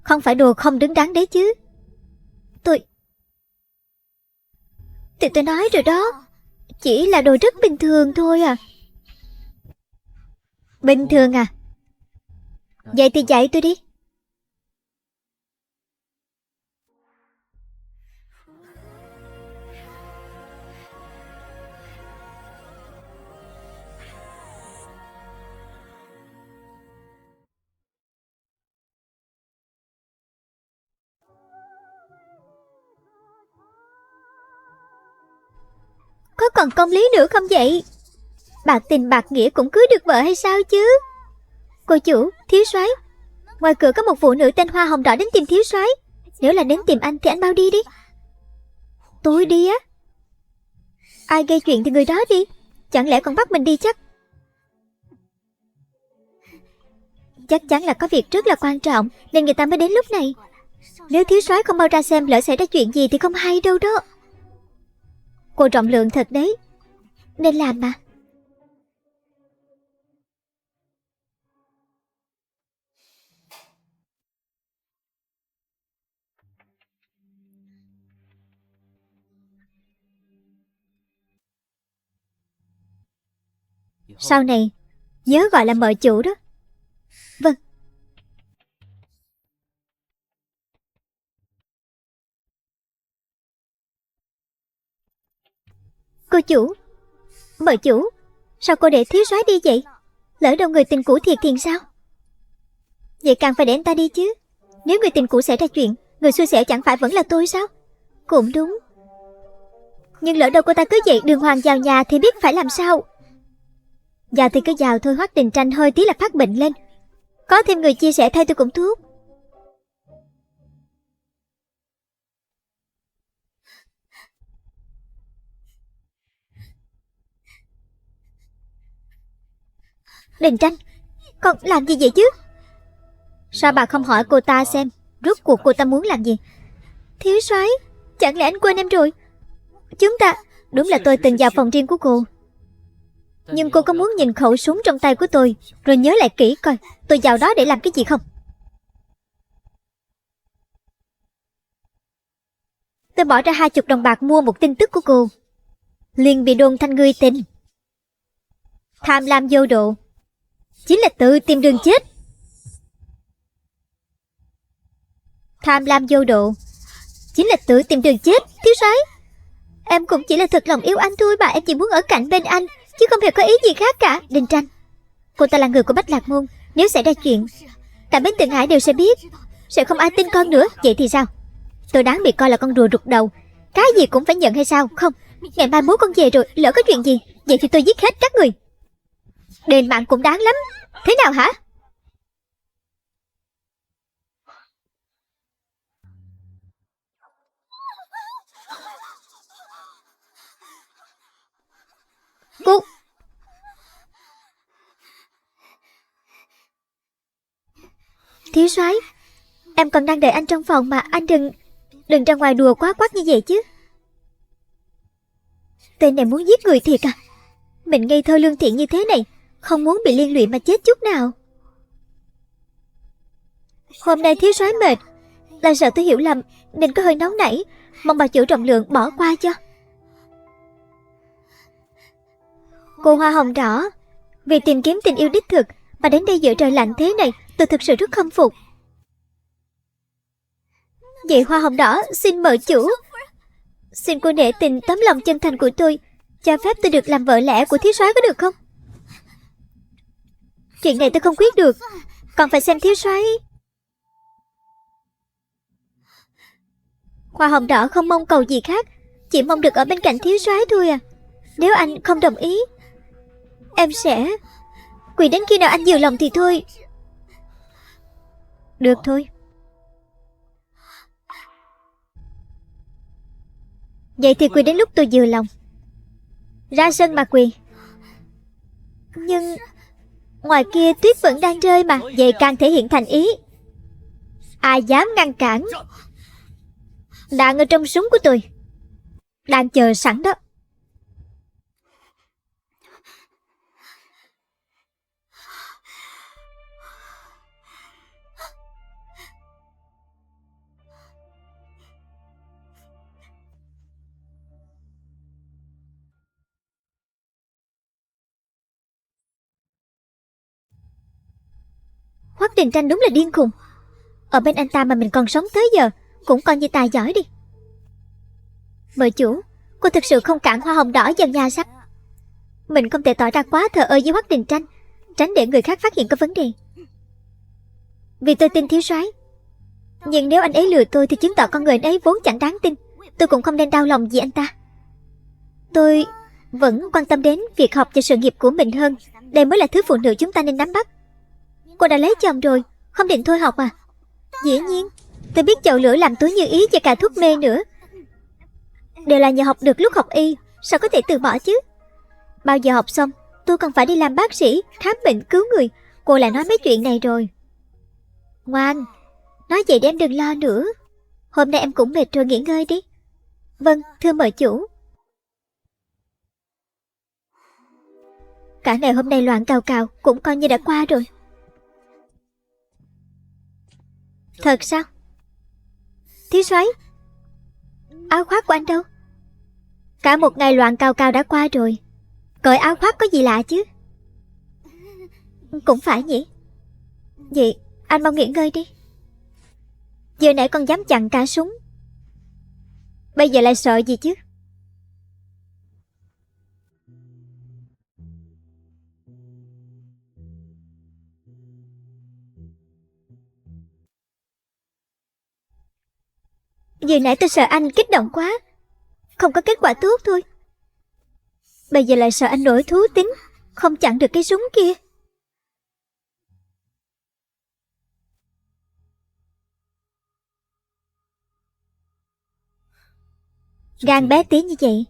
Không phải đồ không đứng đắn đấy chứ. Tôi nói rồi đó. Chỉ là đồ rất bình thường thôi à. Bình thường à? Vậy thì dạy tôi đi. Có còn công lý nữa không vậy? Bạc tình bạc nghĩa cũng cưới được vợ hay sao chứ? Cô chủ, thiếu soái, ngoài cửa có một phụ nữ tên Hoa Hồng Đỏ đến tìm thiếu soái. Nếu là đến tìm anh thì anh bao đi đi. Tôi đi á? Ai gây chuyện thì người đó đi. Chẳng lẽ còn bắt mình đi chắc? Chắc chắn là có việc rất là quan trọng nên người ta mới đến lúc này. Nếu thiếu soái không mau ra xem, lỡ xảy ra chuyện gì thì không hay đâu đó. Cô rộng lượng thật đấy. Nên làm mà. Sau này nhớ gọi là mợ chủ đó. Vâng. Cô chủ, mợ chủ, sao cô để thiếu soái đi vậy? Lỡ đâu người tình cũ thiệt thì sao? Vậy càng phải để anh ta đi chứ. Nếu người tình cũ xảy ra chuyện, người xui xẻo chẳng phải vẫn là tôi sao? Cũng đúng. Nhưng lỡ đâu cô ta cứ vậy đường hoàng vào nhà thì biết phải làm sao? Vào thì cứ vào thôi, Hoắc Đình Tranh hơi tí là phát bệnh lên. Có thêm người chia sẻ thay tôi cũng tốt. Đình Tranh, con làm gì vậy chứ? Sao bà không hỏi cô ta xem Rốt cuộc cô ta muốn làm gì? Thiếu soái, chẳng lẽ anh quên em rồi? Chúng ta... Đúng là tôi từng vào phòng riêng của cô. Nhưng cô có muốn nhìn khẩu súng trong tay của tôi, rồi nhớ lại kỹ coi tôi vào đó để làm cái gì không? Tôi bỏ ra 20 đồng bạc mua một tin tức của cô, liền bị đồn thành người tình. Tham lam vô độ chính là tự tìm đường chết. Tham lam vô độ chính là tự tìm đường chết, thiếu soái. Em cũng chỉ là thật lòng yêu anh thôi mà. Em chỉ muốn ở cạnh bên anh, chứ không hề có ý gì khác cả. Đình Tranh, cô ta là người của Bách Lạc Môn. Nếu xảy ra chuyện, cả bên Tịnh Hải đều sẽ biết. Sẽ không ai tin con nữa. Vậy thì sao? Tôi đáng bị coi là con rùa rụt đầu, cái gì cũng phải nhận hay sao? Không, ngày mai bố con về rồi, lỡ có chuyện gì, vậy thì tôi giết hết các người. Đền mạng cũng đáng lắm. Thế nào hả? Cô... Thiếu soái, em còn đang đợi anh trong phòng mà. Anh đừng ra ngoài đùa quá quắt như vậy chứ. Tên này muốn giết người thiệt à? Mình ngây thơ lương thiện như thế này, không muốn bị liên lụy mà chết chút nào. Hôm nay thiếu soái mệt, là sợ tôi hiểu lầm nên có hơi nóng nảy, mong bà chủ trọng lượng bỏ qua cho. Cô hoa hồng đỏ, vì tìm kiếm tình yêu đích thực mà đến đây giữa trời lạnh thế này, tôi thực sự rất khâm phục. Vậy hoa hồng đỏ, xin mợ chủ, xin cô nể tình tấm lòng chân thành của tôi, cho phép tôi được làm vợ lẽ của thiếu soái có được không? Chuyện này tôi không quyết được, còn phải xem thiếu soái. Hoa hồng đỏ không mong cầu gì khác, chỉ mong được ở bên cạnh thiếu soái thôi à. Nếu anh không đồng ý, em sẽ quỳ đến khi nào anh vừa lòng thì thôi. Được thôi. Vậy thì quỳ đến lúc tôi vừa lòng. Ra sân mà quỳ. Nhưng ngoài kia tuyết vẫn đang rơi mà. Vậy càng thể hiện thành ý. Ai dám ngăn cản? Đạn ở trong súng của tôi đang chờ sẵn đó. Hoắc Đình Tranh đúng là điên khùng. Ở bên anh ta mà mình còn sống tới giờ, cũng coi như tài giỏi đi. Mợ chủ, cô thực sự không cản hoa hồng đỏ dần nhà sắc. Mình không thể tỏ ra quá thờ ơ với Hoắc Đình Tranh, tránh để người khác phát hiện có vấn đề. Vì tôi tin thiếu soái. Nhưng nếu anh ấy lừa tôi thì chứng tỏ con người anh ấy vốn chẳng đáng tin. Tôi cũng không nên đau lòng vì anh ta. Tôi vẫn quan tâm đến việc học và sự nghiệp của mình hơn. Đây mới là thứ phụ nữ chúng ta nên nắm bắt. Cô đã lấy chồng rồi, không định thôi học à? Dĩ nhiên. Tôi biết chậu lửa làm túi như ý và cả thuốc mê nữa, đều là nhờ học được lúc học y. Sao có thể từ bỏ chứ? Bao giờ học xong, tôi còn phải đi làm bác sĩ, khám bệnh cứu người. Cô lại nói mấy chuyện này rồi. Ngoan, nói vậy để em đừng lo nữa. Hôm nay em cũng mệt rồi, nghỉ ngơi đi. Vâng, thưa mợ chủ. Cả ngày hôm nay loạn cào cào, cũng coi như đã qua rồi. Thật sao? Thiếu soái, áo khoác của anh đâu? Cả một ngày loạn cào cào đã qua rồi, cởi áo khoác có gì lạ chứ? Cũng phải nhỉ. Vậy anh mau nghỉ ngơi đi. Giờ nãy con dám chặn cả súng, bây giờ lại sợ gì chứ? Vừa nãy tôi sợ anh kích động quá, không có kết quả tốt thôi. Bây giờ lại sợ anh nổi thú tính, không chặn được cái súng kia. Gan bé tí như vậy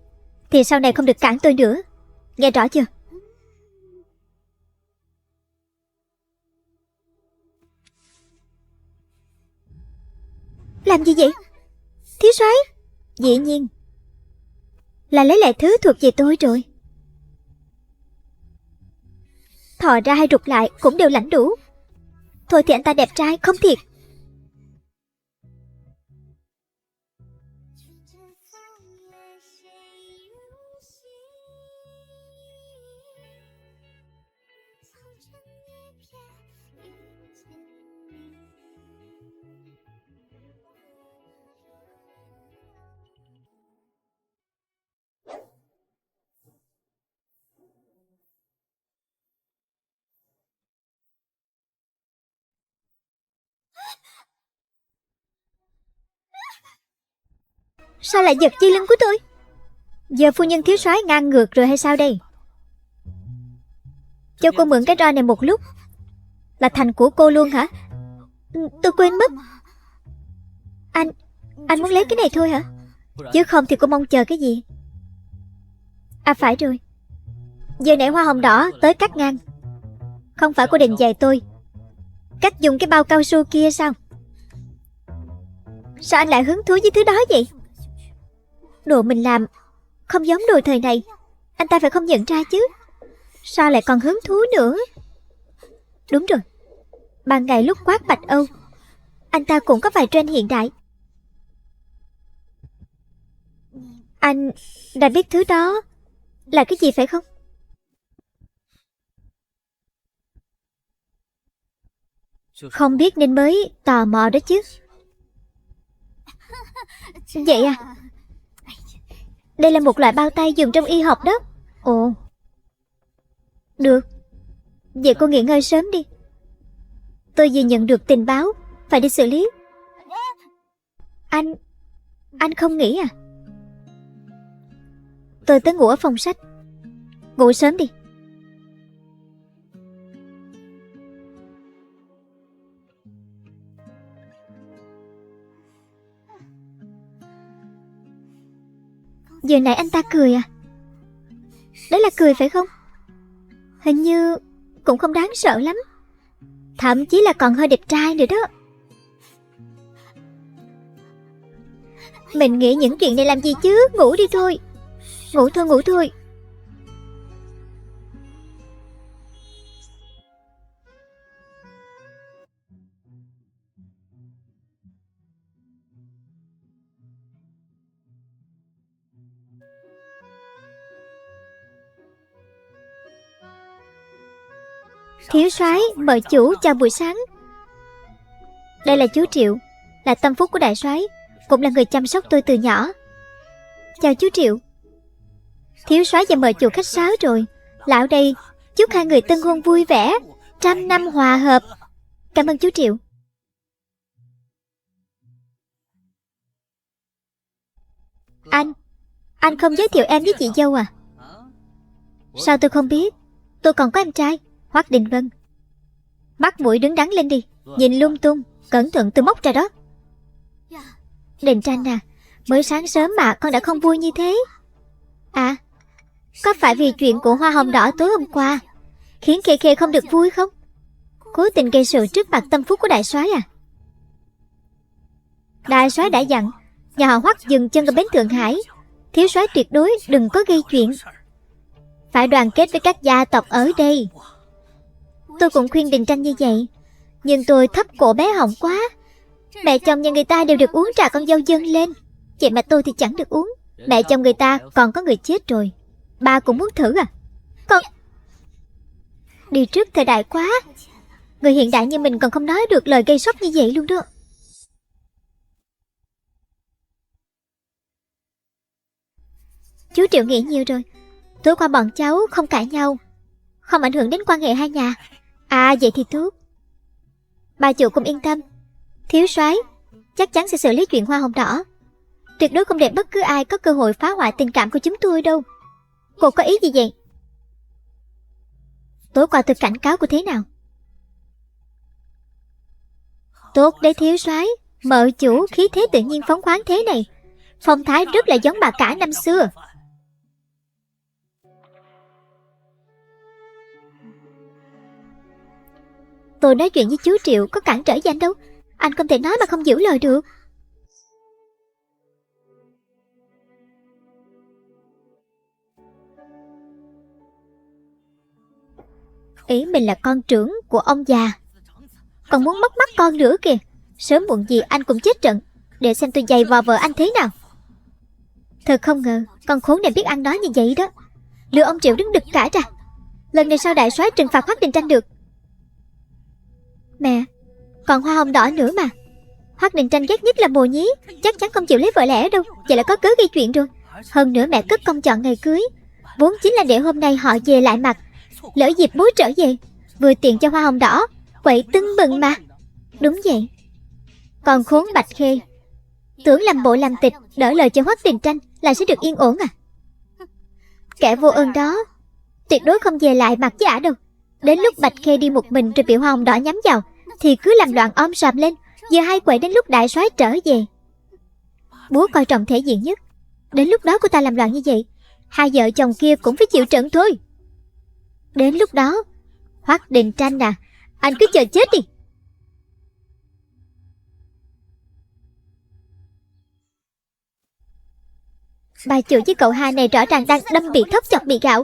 thì sau này không được cản tôi nữa, nghe rõ chưa? Làm gì vậy? Thiếu soái? Dĩ nhiên là lấy lại thứ thuộc về tôi rồi. Thò ra hay rụt lại cũng đều lãnh đủ. Thôi thì anh ta đẹp trai không thiệt. Sao lại giật dây lưng của tôi? Giờ phu nhân thiếu soái ngang ngược rồi hay sao đây? Cho cô mượn cái roi này một lúc là thành của cô luôn hả? Tôi quên mất. Anh muốn lấy cái này thôi hả? Chứ không thì cô mong chờ cái gì? À phải rồi, giờ nãy hoa hồng đỏ tới cắt ngang. Không phải cô định dạy tôi cách dùng cái bao cao su kia sao? Sao anh lại hứng thú với thứ đó vậy? Đồ mình làm không giống đồ thời này, anh ta phải không nhận ra chứ. Sao lại còn hứng thú nữa? Đúng rồi, ban ngày lúc khoác bạch âu, anh ta cũng có vài trend hiện đại. Anh đã biết thứ đó là cái gì phải không? Không biết nên mới tò mò đó chứ. Vậy à? Đây là một loại bao tay dùng trong y học đó. Ồ, được. Vậy cô nghỉ ngơi sớm đi. Tôi vừa nhận được tình báo, phải đi xử lý. Anh không nghỉ à? Tôi tới ngủ ở phòng sách. Ngủ sớm đi. Giờ nãy anh ta cười à? Đấy là cười phải không? Hình như cũng không đáng sợ lắm. Thậm chí là còn hơi đẹp trai nữa đó. Mình nghĩ những chuyện này làm gì chứ? Ngủ đi thôi. Ngủ thôi, ngủ thôi. Thiếu soái mời chủ chào buổi sáng. Đây là chú Triệu, là tâm phúc của đại soái, cũng là người chăm sóc tôi từ nhỏ. Chào chú Triệu. Thiếu soái và mời chủ khách sáo rồi. Lão đây chúc hai người tân hôn vui vẻ, trăm năm hòa hợp. Cảm ơn chú Triệu. Anh không giới thiệu em với chị dâu à? Sao tôi không biết? Tôi còn có em trai, Hoắc Đình Vân. Mắt mũi đứng đắn lên đi, nhìn lung tung, cẩn thận tôi móc ra đó. Đình Tranh à, mới sáng sớm mà con đã không vui như thế. À, có phải vì chuyện của hoa hồng đỏ tối hôm qua khiến Khê Khê không được vui không? Cố tình gây sự trước mặt tâm phúc của đại soái à? Đại soái đã dặn nhà họ Hoắc dừng chân ở bến Thượng Hải, thiếu soái tuyệt đối đừng có gây chuyện, phải đoàn kết với các gia tộc ở đây. Tôi cũng khuyên Đình Tranh như vậy, nhưng tôi thấp cổ bé họng quá. Mẹ chồng nhà người ta đều được uống trà con dâu dâng lên, vậy mà tôi thì chẳng được uống. Mẹ chồng người ta còn có người chết rồi, ba cũng muốn thử à? Con đi trước thời đại quá. Người hiện đại như mình còn không nói được lời gây sốc như vậy luôn đó. Chú Triệu nghĩ nhiều rồi. Tối qua bọn cháu không cãi nhau, không ảnh hưởng đến quan hệ hai nhà. À vậy thì tốt. Bà chủ cũng yên tâm. Thiếu soái chắc chắn sẽ xử lý chuyện hoa hồng đỏ, tuyệt đối không để bất cứ ai có cơ hội phá hoại tình cảm của chúng tôi đâu. Cô có ý gì vậy? Tối qua tôi cảnh cáo cô thế nào? Tốt đấy thiếu soái, mợ chủ khí thế tự nhiên phóng khoáng thế này, phong thái rất là giống bà cả năm xưa. Tôi nói chuyện với chú Triệu có cản trở gì anh đâu. Anh không thể nói mà không giữ lời được. Ý mình là con trưởng của ông già, còn muốn móc mắt con nữa kìa. Sớm muộn gì anh cũng chết trận. Để xem tôi giày vò vợ anh thế nào. Thật không ngờ con khốn này biết ăn nói như vậy đó. Lừa ông Triệu đứng đực cả ra. Lần này sao đại soái trừng phạt Hoắc Đình Tranh được? Mẹ, còn hoa hồng đỏ nữa mà. Hoắc Đình Tranh ghét nhất là bồ nhí, chắc chắn không chịu lấy vợ lẽ đâu. Vậy là có cớ gây chuyện rồi. Hơn nữa mẹ cất công chọn ngày cưới, vốn chính là để hôm nay họ về lại mặt. Lỡ dịp bố trở về, vừa tiện cho hoa hồng đỏ, quậy tưng bừng mà. Đúng vậy. Còn khốn Bạch Khê, tưởng làm bộ làm tịch đỡ lời cho Hoắc Đình Tranh là sẽ được yên ổn à? Kẻ vô ơn đó tuyệt đối không về lại mặt với ả đâu. Đến lúc Bạch Khê đi một mình rồi bị hoa hồng đỏ nhắm vào thì cứ làm loạn om sòm lên. Giờ hai quậy đến lúc đại soái trở về. Bố coi trọng thể diện nhất. Đến lúc đó cô ta làm loạn như vậy, hai vợ chồng kia cũng phải chịu trận thôi. Đến lúc đó Hoắc Đình Tranh à, anh cứ chờ chết đi. Bà chủ với cậu hai này rõ ràng đang đâm bị thóc chọc bị gạo.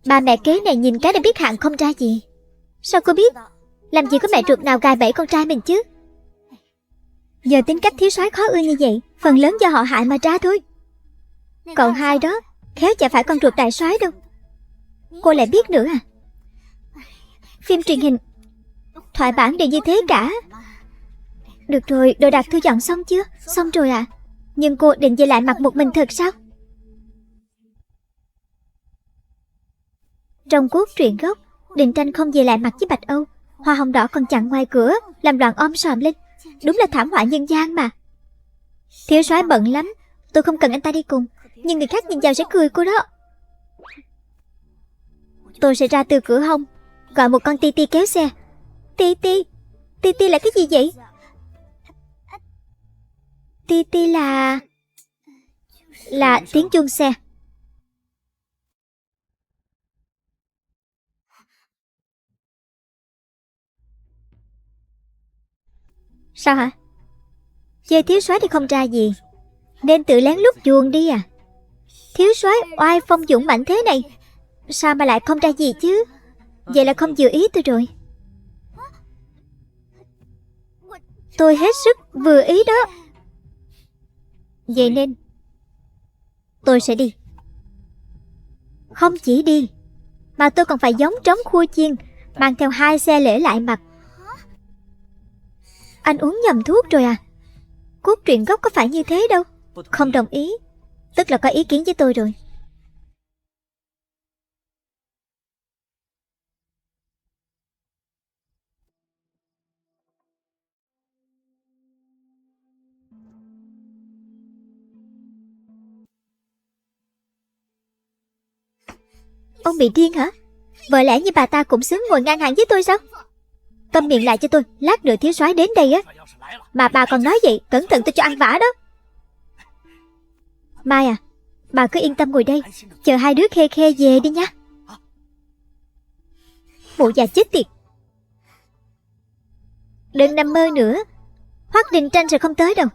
Bà mẹ kế này nhìn cái đã biết hạng không ra gì. Sao cô biết? Làm gì có mẹ ruột nào gài bẫy con trai mình chứ. Giờ tính cách thiếu soái khó ưa như vậy, phần lớn do họ hại mà ra thôi. Cậu hai đó khéo chả phải con ruột đại soái đâu. Cô lại biết nữa à? Phim truyền hình, thoại bản đều như thế cả. Được rồi, đồ đạc thu dọn xong chưa? Xong rồi ạ. Nhưng cô định về lại mặt một mình thật sao? Trong cốt truyện gốc, Đình Tranh không về lại mặt với Bạch Âu. Hoa hồng đỏ còn chặn ngoài cửa, làm loạn om sòm lên. Đúng là thảm họa nhân gian mà. Thiếu soái bận lắm, tôi không cần anh ta đi cùng, nhưng người khác nhìn vào sẽ cười cô đó. Tôi sẽ ra từ cửa hông, gọi một con Ti Ti kéo xe. Ti Ti? Ti Ti là cái gì vậy? Ti Ti là tiếng chuông xe. Sao hả? Chơi thiếu soái thì không ra gì, nên tự lén lút chuồng đi à? Thiếu soái oai phong dũng mãnh thế này, sao mà lại không ra gì chứ? Vậy là không vừa ý tôi rồi. Tôi hết sức vừa ý đó. Vậy nên tôi sẽ đi. Không chỉ đi, mà tôi còn phải giống trống khua chiên, mang theo 2 xe lễ lại mặt. Anh uống nhầm thuốc rồi à? Cốt truyện gốc có phải như thế đâu. Không đồng ý, tức là có ý kiến với tôi rồi. Ông bị điên hả? Vợ lẽ như bà ta cũng xứng ngồi ngang hàng với tôi sao? Câm miệng lại cho tôi, lát nữa thiếu soái đến đây á. Mà bà còn nói vậy, cẩn thận tôi cho ăn vả đó. Mai à, bà cứ yên tâm ngồi đây, chờ hai đứa Khê Khê về đi nha. Mụ già chết tiệt. Đừng nằm mơ nữa, Hoắc Đình Tranh sẽ không tới đâu.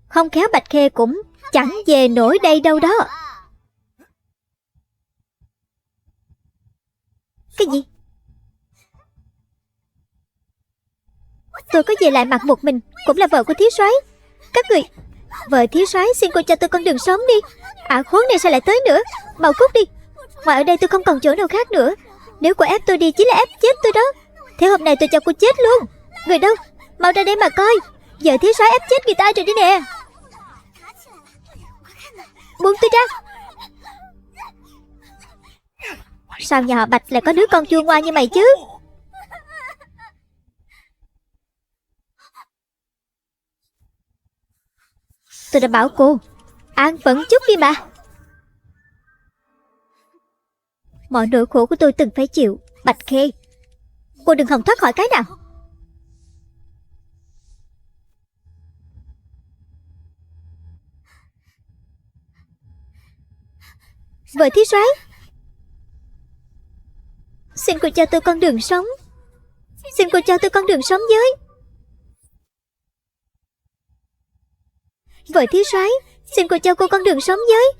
Không khéo Bạch Khê cũng chẳng về nổi đây đâu đó. Cái gì? Tôi có về lại mặt một mình, cũng là vợ của thiếu soái. Các người, vợ thiếu soái xin cô cho tôi con đường sống đi. Khốn này sao lại tới nữa? Mau cút đi. Ngoài ở đây tôi không còn chỗ nào khác nữa. Nếu cô ép tôi đi chính là ép chết tôi đó. Thế hôm nay tôi cho cô chết luôn. Người đâu? Mau ra đây mà coi. Vợ thiếu soái ép chết người ta rồi đi nè. Buông tôi ra. Sao nhà họ Bạch lại có đứa con chua ngoa như mày chứ? Tôi đã bảo cô an phận chút đi mà. Mọi nỗi khổ của tôi từng phải chịu. Bạch Khê, cô đừng hòng thoát khỏi cái nào. Vợ thiếu soái, xin cô cho tôi con đường sống. Xin cô cho tôi con đường sống với. Vợ thiếu soái, xin cô cho cô con đường sống với.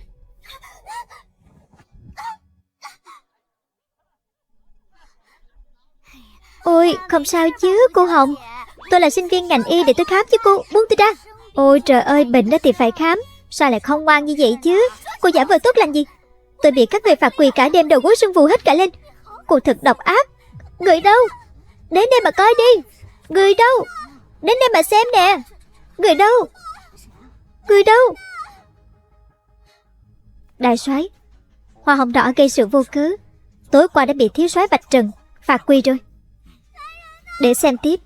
Ôi, không sao chứ, cô Hồng. Tôi là sinh viên ngành y để tôi khám chứ cô, buông tôi ra. Ôi trời ơi, bệnh đó thì phải khám. Sao lại không ngoan như vậy chứ? Cô giả vờ tốt làm gì? Tôi bị các người phạt quỳ cả đêm, đầu gối sưng vù hết cả lên. Cô thật độc ác. Người đâu? Đến đây mà coi đi. Người đâu? Đến đây mà xem nè. Người đâu? Người đâu? Đại soái, hoa hồng đỏ gây sự vô cớ, tối qua đã bị thiếu soái vạch trần, phạt quy rồi. Để xem tiếp.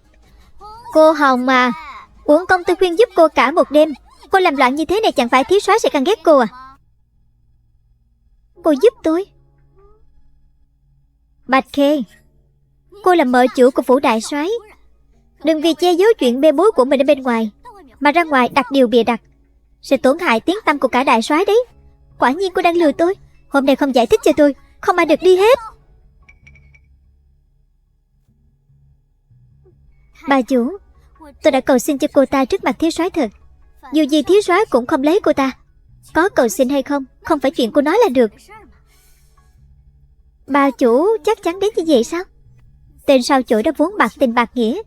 Cô Hồng mà, uổng công tôi khuyên giúp cô cả một đêm. Cô làm loạn như thế này chẳng phải thiếu soái sẽ càng ghét cô à? Cô giúp tôi? Bạch Khê, cô là mợ chủ của phủ đại soái, đừng vì che giấu chuyện bê bối của mình ở bên ngoài mà ra ngoài đặt điều bịa đặt, sẽ tổn hại tiếng tăm của cả đại soái đấy. Quả nhiên cô đang lừa tôi. Hôm nay không giải thích cho tôi, không ai được đi hết. Bà chủ, tôi đã cầu xin cho cô ta trước mặt thiếu soái thật. Dù gì thiếu soái cũng không lấy cô ta. Có cầu xin hay không, không phải chuyện cô nói là được. Bà chủ chắc chắn đến như vậy sao? Tên sao chổi đã vốn bạc tình bạc nghĩa,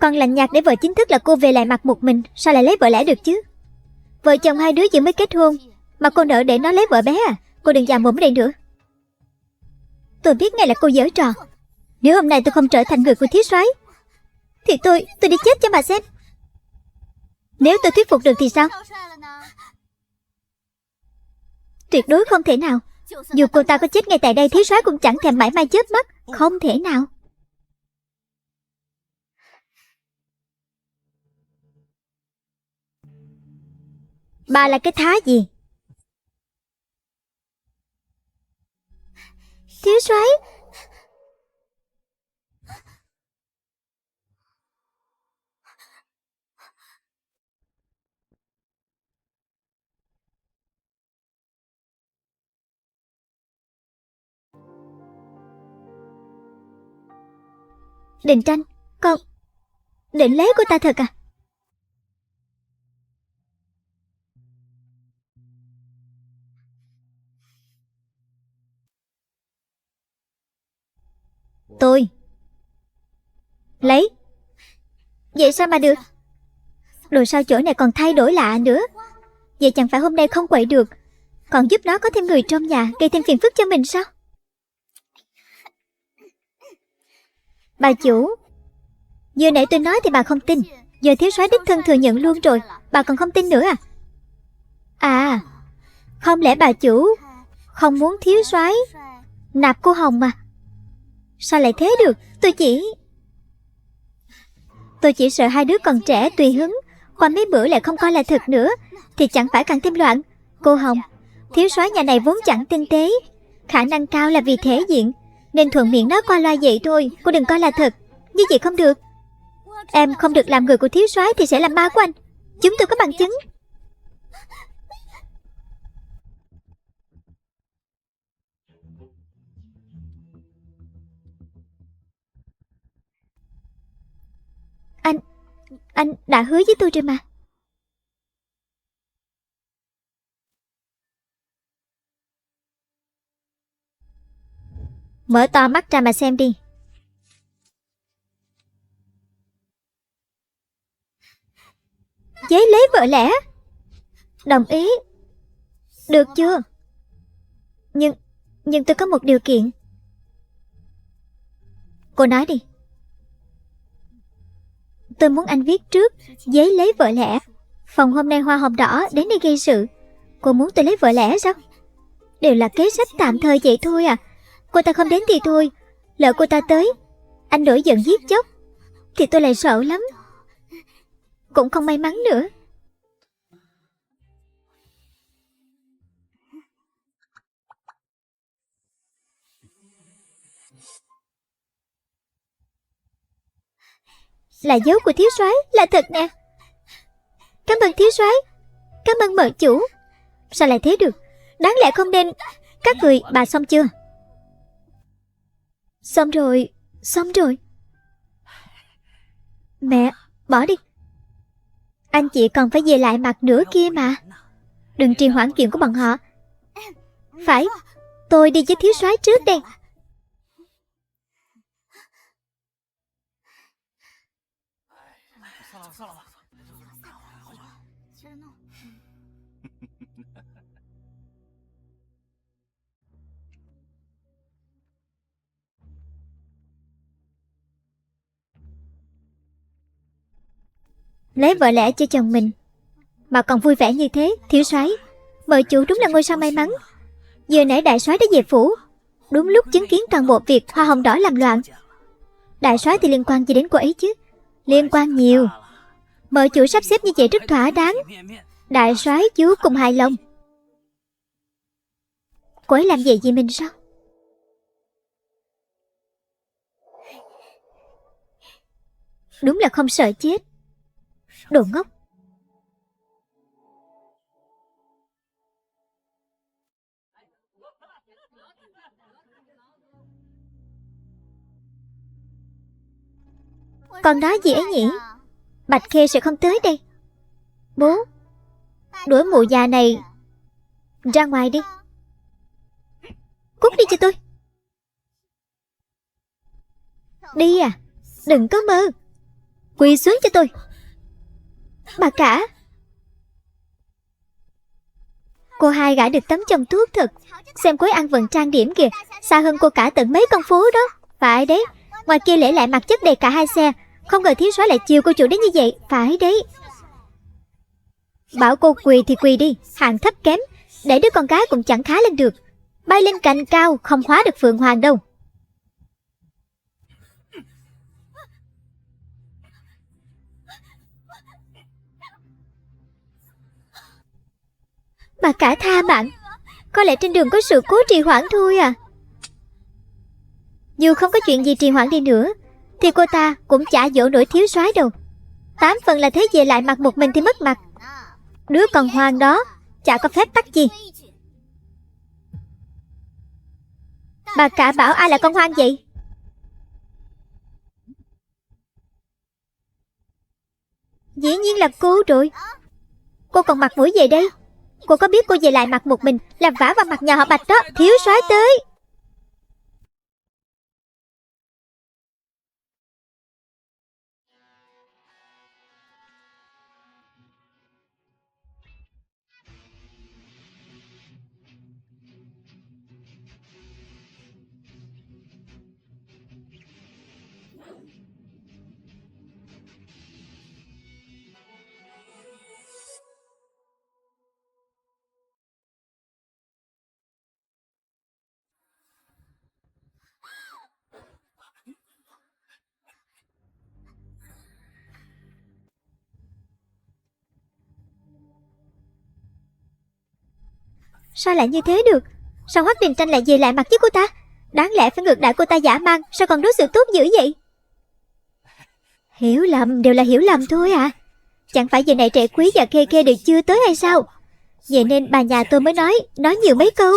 còn lạnh nhạt để vợ chính thức là cô về lại mặt một mình, sao lại lấy vợ lẽ được chứ? Vợ chồng hai đứa vừa mới kết hôn mà cô nỡ để nó lấy vợ bé à? Cô đừng già mồm ở đây nữa. Tôi biết ngay là cô giở trò. Nếu hôm nay tôi không trở thành người của thiếu soái thì tôi đi chết cho mà xem. Nếu tôi thuyết phục được thì sao? Tuyệt đối không thể nào. Dù cô ta có chết ngay tại đây, thiếu soái cũng chẳng thèm mãi mai chớp mắt. Không thể nào. Bà là cái thá gì? Thiếu soái. Đình Tranh, con định lấy cô ta thật à? Tôi lấy. Vậy sao mà được? Đồ sao chỗ này còn thay đổi lạ nữa. Vậy chẳng phải hôm nay không quậy được, còn giúp nó có thêm người trong nhà, gây thêm phiền phức cho mình sao? Bà chủ, vừa nãy tôi nói thì bà không tin, giờ thiếu soái đích thân thừa nhận luôn rồi, bà còn không tin nữa à? À, không lẽ bà chủ không muốn thiếu soái nạp cô Hồng mà? Sao lại thế được? Tôi chỉ sợ hai đứa còn trẻ tùy hứng, qua mấy bữa lại không coi là thật nữa, thì chẳng phải càng thêm loạn. Cô Hồng, thiếu soái nhà này vốn chẳng tinh tế, khả năng cao là vì thể diện, nên thuận miệng nói qua loa vậy thôi. Cô đừng coi là thật. Như vậy không được. Em không được làm người của thiếu soái thì sẽ làm ma của anh. Chúng tôi có bằng chứng. Anh đã hứa với tôi rồi mà. Mở to mắt ra mà xem đi. Giấy lấy vợ lẽ. Đồng ý. Được chưa? Nhưng tôi có một điều kiện. Cô nói đi. Tôi muốn anh viết trước giấy lấy vợ lẽ. Phòng hôm nay hoa hồng đỏ đến đây gây sự. Cô muốn tôi lấy vợ lẽ sao? Đều là kế sách tạm thời vậy thôi à. Cô ta không đến thì thôi, lỡ cô ta tới, anh nổi giận giết chóc thì tôi lại sợ lắm. Cũng không may mắn nữa. Là dấu của thiếu soái, là thật nè. Cảm ơn thiếu soái, cảm ơn mợ chủ. Sao lại thế được? Đáng lẽ không nên. Các người, bà xong chưa? Xong rồi, xong rồi. Mẹ, bỏ đi. Anh chị còn phải về lại mặt nữa kia mà. Đừng trì hoãn chuyện của bọn họ. Phải, tôi đi với thiếu soái trước đây. Lấy vợ lẽ cho chồng mình mà còn vui vẻ như thế. Thiếu soái, mời chủ đúng là ngôi sao may mắn. Vừa nãy đại soái đã về phủ, đúng lúc chứng kiến toàn bộ việc hoa hồng đỏ làm loạn. Đại soái thì liên quan gì đến cô ấy chứ? Liên quan nhiều. Mời chủ sắp xếp như vậy rất thỏa đáng. Đại soái chú cùng hài lòng. Cô ấy làm gì vì mình sao? Đúng là không sợ chết. Đồ ngốc. Con nói gì ấy nhỉ? Bạch Khê sẽ không tới đây. Bố, đuổi mụ già này ra ngoài đi. Cút đi cho tôi. Đi à? Đừng có mơ. Quỳ xuống cho tôi. Bà cả. Cô hai gả được tấm chồng tốt thật. Xem cô ấy ăn vận trang điểm kìa, xa hơn cô cả tận mấy con phố đó. Phải đấy. Ngoài kia lễ lại mặc chất đầy cả hai xe. Không ngờ thiếu soái lại chiều cô chủ đến như vậy. Phải đấy. Bảo cô quỳ thì quỳ đi, hạng thấp kém, để đứa con gái cũng chẳng khá lên được. Bay lên cành cao không hóa được phượng hoàng đâu. Bà cả tha mạng. Có lẽ trên đường có sự cố trì hoãn thôi à. Dù không có chuyện gì trì hoãn đi nữa thì cô ta cũng chả dỗ nổi thiếu soái đâu. 8 phần là thế về lại mặt một mình thì mất mặt. Đứa con hoang đó chả có phép tắc gì. Bà cả bảo ai là con hoang vậy? Dĩ nhiên là cô rồi. Cô còn mặt mũi về đây? Cô có biết cô về lại mặt một mình làm vả vào mặt nhà họ Bạch đó. Thiếu soái tới. Sao lại như thế được? Sao Hoắc Đình Tranh lại về lại mặt với cô ta? Đáng lẽ phải ngược đãi cô ta dã man. Sao còn đối xử tốt dữ vậy? Hiểu lầm, đều là hiểu lầm thôi à. Chẳng phải giờ này Trệ Quý và Khê Khê đều chưa tới hay sao? Vậy nên bà nhà tôi mới nói nhiều mấy câu.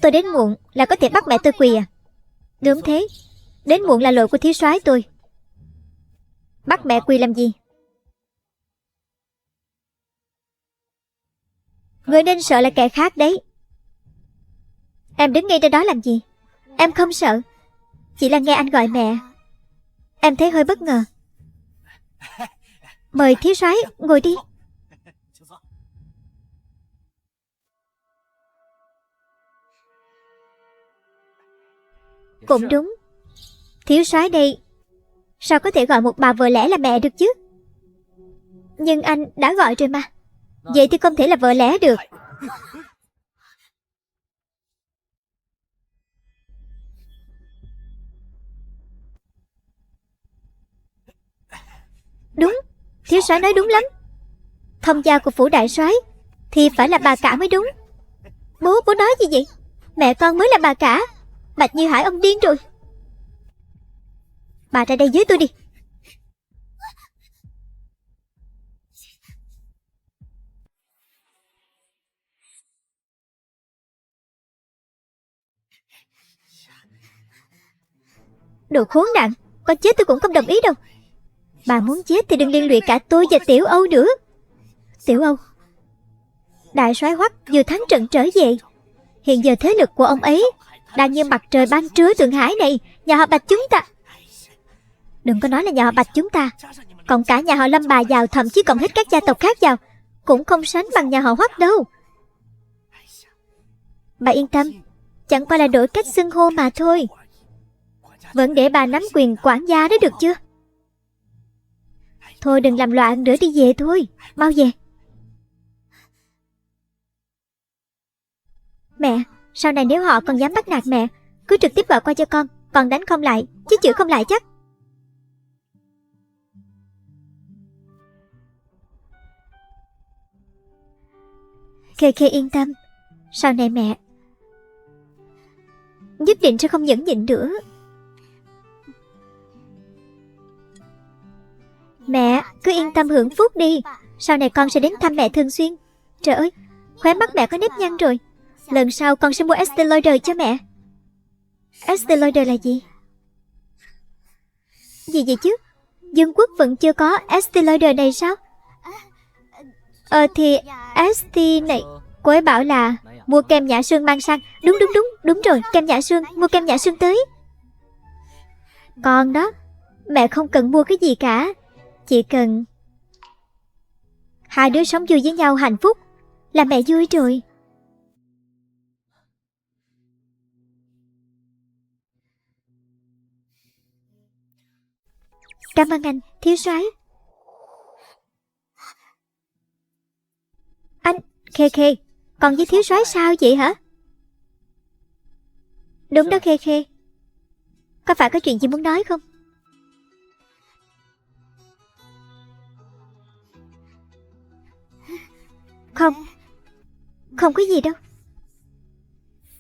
Tôi đến muộn là có thể bắt mẹ tôi quỳ à? Đúng thế, đến muộn là lỗi của thiếu soái tôi. Bắt mẹ quỳ làm gì? Người nên sợ là kẻ khác đấy. Em đứng ngay ra đó làm gì? Em không sợ. Chỉ là nghe anh gọi mẹ, em thấy hơi bất ngờ. Mời thiếu soái ngồi đi. Cũng đúng. Thiếu soái đây sao có thể gọi một bà vợ lẽ là mẹ được chứ? Nhưng anh đã gọi rồi mà. Vậy thì không thể là vợ lẽ được. Đúng, thiếu soái nói đúng lắm. Thông gia của phủ đại soái thì phải là bà cả mới đúng. Bố nói gì vậy? Mẹ con mới là bà cả. Bạch Như Hải ông điên rồi. Bà ra đây với tôi đi. Đồ khốn nạn, con chết tôi cũng không đồng ý đâu. Bà muốn chết thì đừng liên lụy cả tôi và Tiểu Âu nữa. Tiểu Âu, đại soái Hoắc vừa thắng trận trở về. Hiện giờ thế lực của ông ấy đang như mặt trời ban trưa Thượng Hải này. Nhà họ Bạch chúng ta. Đừng có nói là nhà họ Bạch chúng ta, cộng cả nhà họ Lâm bà vào, thậm chí cộng hết các gia tộc khác vào, cũng không sánh bằng nhà họ Hoắc đâu. Bà yên tâm, chẳng qua là đổi cách xưng hô mà thôi. Vẫn để bà nắm quyền quản gia đó được chưa? Thôi đừng làm loạn nữa, đi về thôi. Mau về. Mẹ, sau này nếu họ còn dám bắt nạt mẹ, cứ trực tiếp gọi qua cho con. Còn đánh không lại, chứ chửi không lại chắc. Khê Khê yên tâm, sau này mẹ nhất định sẽ không nhẫn nhịn nữa. Mẹ, cứ yên tâm hưởng phúc đi. Sau này con sẽ đến thăm mẹ thường xuyên. Trời ơi, khóe mắt mẹ có nếp nhăn rồi. Lần sau con sẽ mua Estée Lauder cho mẹ. Estée Lauder là gì? Gì vậy chứ? Dương Quốc vẫn chưa có Estée Lauder này sao? Thì Estée này, cô ấy bảo là mua kem Nhã Sương mang sang. Đúng rồi, kem Nhã Sương, mua kem Nhã Sương tới. Con đó, mẹ không cần mua cái gì cả. Chỉ cần hai đứa sống vui với nhau hạnh phúc là mẹ vui rồi. Cảm ơn anh, thiếu soái. Anh, Khê Khê, còn với thiếu soái sao vậy hả? Đúng đó Khê Khê. Có phải có chuyện gì muốn nói không? Không có gì đâu.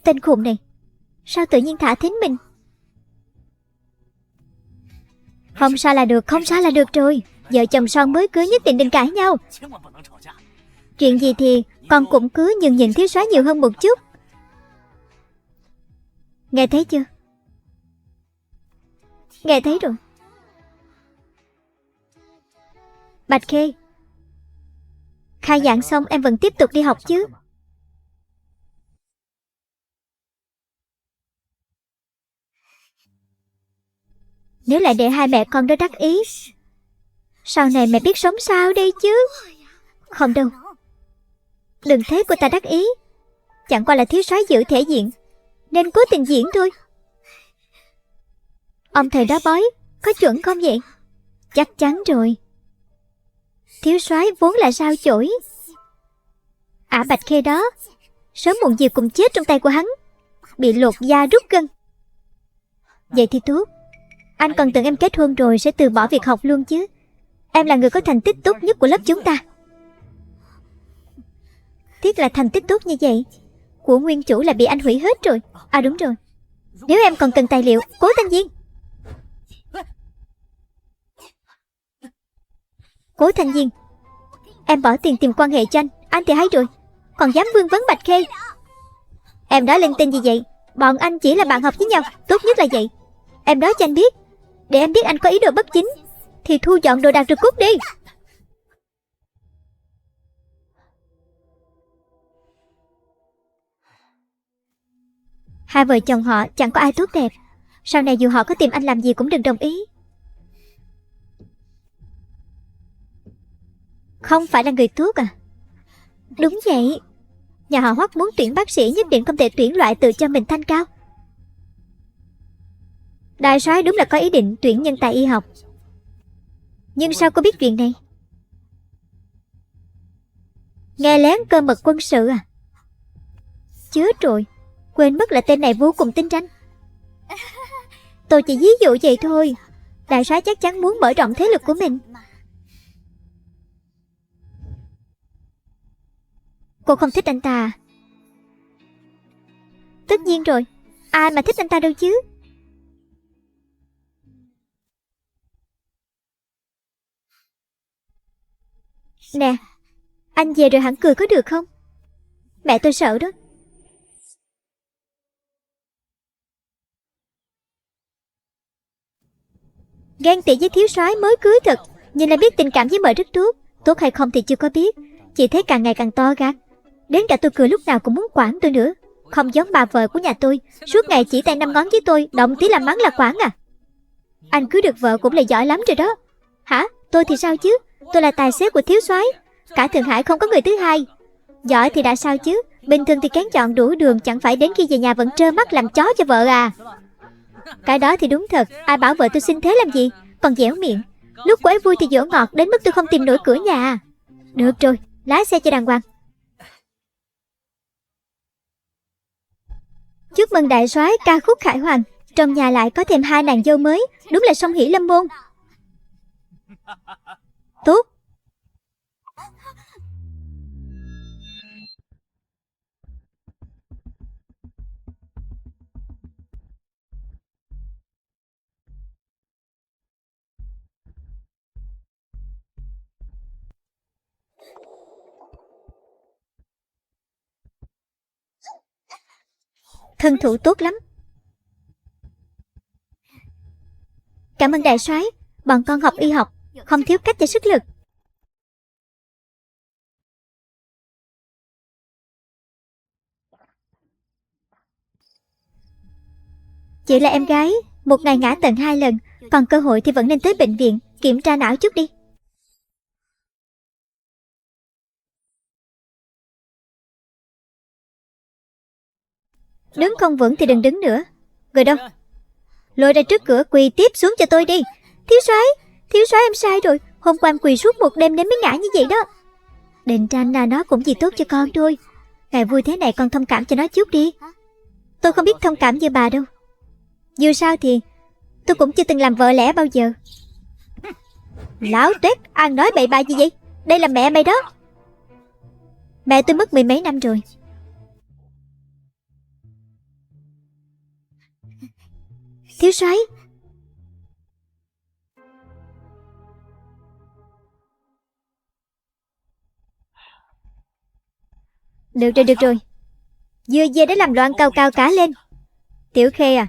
Tên khùng này, sao tự nhiên thả thính mình? Không sao là được rồi. Vợ chồng son mới cưới nhất định đừng cãi nhau. Chuyện gì thì con cũng cứ nhường nhịn thiếu soái nhiều hơn một chút. Nghe thấy chưa? Nghe thấy rồi. Bạch Khê, khai giảng xong em vẫn tiếp tục đi học chứ? Nếu lại để hai mẹ con đó đắc ý, sau này mẹ biết sống sao đây chứ? Không đâu, đừng thấy cô ta đắc ý. Chẳng qua là thiếu soái giữ thể diện nên cố tình diễn thôi. Ông thầy đó bói có chuẩn không vậy? Chắc chắn rồi. Thiếu soái vốn là sao chổi. Bạch Khê đó sớm muộn gì cũng chết trong tay của hắn, bị lột da rút gân. Vậy thì tốt, anh còn tưởng em kết hôn rồi sẽ từ bỏ việc học luôn chứ. Em là người có thành tích tốt nhất của lớp chúng ta. Tiếc là thành tích tốt như vậy của nguyên chủ là bị anh hủy hết rồi. Đúng rồi, nếu em còn cần tài liệu, Cố Thanh Viên. Cố Thanh Viên, em bỏ tiền tìm quan hệ cho anh thì hay rồi, còn dám vương vấn Bạch Khê. Em nói linh tinh gì vậy? Bọn anh chỉ là bạn học với nhau, tốt nhất là vậy. Em nói cho anh biết, để em biết anh có ý đồ bất chính thì thu dọn đồ đạc rồi cút đi. Hai vợ chồng họ chẳng có ai tốt đẹp. Sau này dù họ có tìm anh làm gì cũng đừng đồng ý. Không phải là người tốt à? Đúng vậy. Nhà họ Hoắc muốn tuyển bác sĩ nhất định không thể tuyển loại tự cho mình thanh cao. Đại soái đúng là có ý định tuyển nhân tài y học. Nhưng sao cô biết chuyện này? Nghe lén cơ mật quân sự à? Chết rồi, quên mất là tên này vô cùng tinh ranh. Tôi chỉ ví dụ vậy thôi. Đại soái chắc chắn muốn mở rộng thế lực của mình. Cô không thích anh ta à? Tất nhiên rồi, ai mà thích anh ta đâu chứ. Nè, anh về rồi hẳn cười có được không? Mẹ tôi sợ đó. Ghen tị với thiếu soái mới cưới thật, nhưng lại biết tình cảm với mợ rất tốt. Tốt hay không thì chưa có biết, chỉ thấy càng ngày càng to gan. Đến cả tôi cười lúc nào cũng muốn quản tôi nữa. Không giống bà vợ của nhà tôi, suốt ngày chỉ tay năm ngón với tôi, động tí làm mắng là quản à. Anh cưới được vợ cũng là giỏi lắm rồi đó. Hả? Tôi thì sao chứ? Tôi là tài xế của thiếu soái, cả Thượng Hải không có người thứ hai. Giỏi thì đã sao chứ? Bình thường thì kén chọn đũa đường, chẳng phải đến khi về nhà vẫn trơ mắt làm chó cho vợ à? Cái đó thì đúng thật. Ai bảo vợ tôi xin thế làm gì? Còn dẻo miệng. Lúc cô ấy vui thì dỗ ngọt đến mức tôi không tìm nổi cửa nhà. Được rồi, lái xe cho đàng hoàng. Chúc mừng đại soái ca khúc khải hoàn. Trong nhà lại có thêm 2 nàng dâu mới, đúng là song hỷ lâm môn. Tốt. Thân thủ tốt lắm. Cảm ơn đại soái. Bọn con học y học, không thiếu cách và sức lực. Chị là em gái, một ngày ngã tận 2 lần, còn cơ hội thì vẫn nên tới bệnh viện kiểm tra não chút đi. Đứng không vững thì đừng đứng nữa. Người đâu? Lôi ra trước cửa, quỳ tiếp xuống cho tôi đi. Thiếu soái em sai rồi. Hôm qua em quỳ suốt một đêm nên mới ngã như vậy đó. Định Tranh là nó cũng chỉ tốt cho con thôi. Ngày vui thế này con thông cảm cho nó chút đi. Tôi không biết thông cảm như bà đâu. Dù sao thì tôi cũng chưa từng làm vợ lẽ bao giờ. Lão Tuyết, ăn nói bậy bạ gì vậy? Đây là mẹ mày đó. Mẹ tôi mất 10 mấy năm rồi. Thiếu soái. Được rồi. Dưa dê đã làm loạn cao cao cả lên. Tiểu Khê à,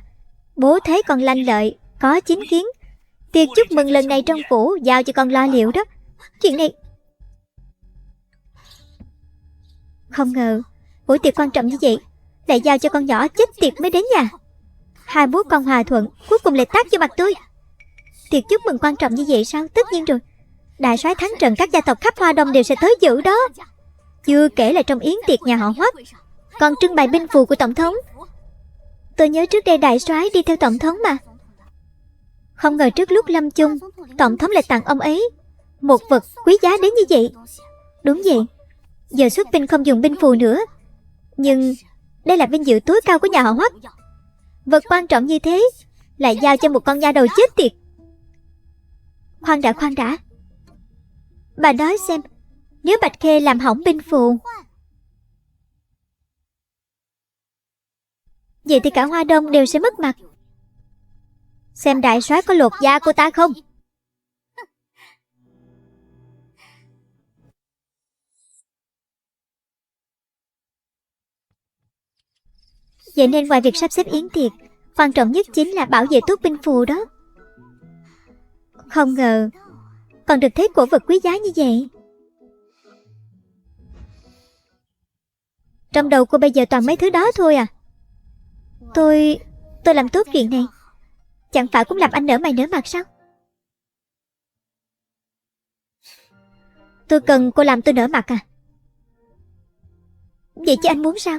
bố thấy con lanh lợi, có chính kiến. Tiệc chúc mừng lần này trong phủ giao cho con lo liệu đó. Chuyện này không ngờ buổi tiệc quan trọng như vậy lại giao cho con nhỏ chết tiệt mới đến nhà. Hai bố con hòa thuận, cuối cùng lại tát vô mặt tôi. Tiệc chúc mừng quan trọng như vậy sao? Tất nhiên rồi. Đại soái thắng trận, các gia tộc khắp Hoa Đông đều sẽ tới dự đó. Chưa kể là trong yến tiệc nhà họ Hoắc còn trưng bày binh phù của tổng thống. Tôi nhớ trước đây đại soái đi theo tổng thống mà. Không ngờ trước lúc lâm chung, tổng thống lại tặng ông ấy một vật quý giá đến như vậy. Đúng vậy, giờ xuất binh không dùng binh phù nữa, nhưng đây là vinh dự tối cao của nhà họ Hoắc. Vật quan trọng như thế lại giao cho một con nha đầu chết tiệt. Khoan đã. Bà nói xem, nếu Bạch Khê làm hỏng binh phù, vậy thì cả Hoa Đông đều sẽ mất mặt. Xem đại soái có lột da cô ta không. Vậy nên ngoài việc sắp xếp yến tiệc, quan trọng nhất chính là bảo vệ tốt binh phù đó. Không ngờ còn được thấy cổ vật quý giá như vậy. Trong đầu cô bây giờ toàn mấy thứ đó thôi à? Tôi làm tốt chuyện này, chẳng phải cũng làm anh nở mày nở mặt sao? Tôi cần cô làm tôi nở mặt à? Vậy chứ anh muốn sao?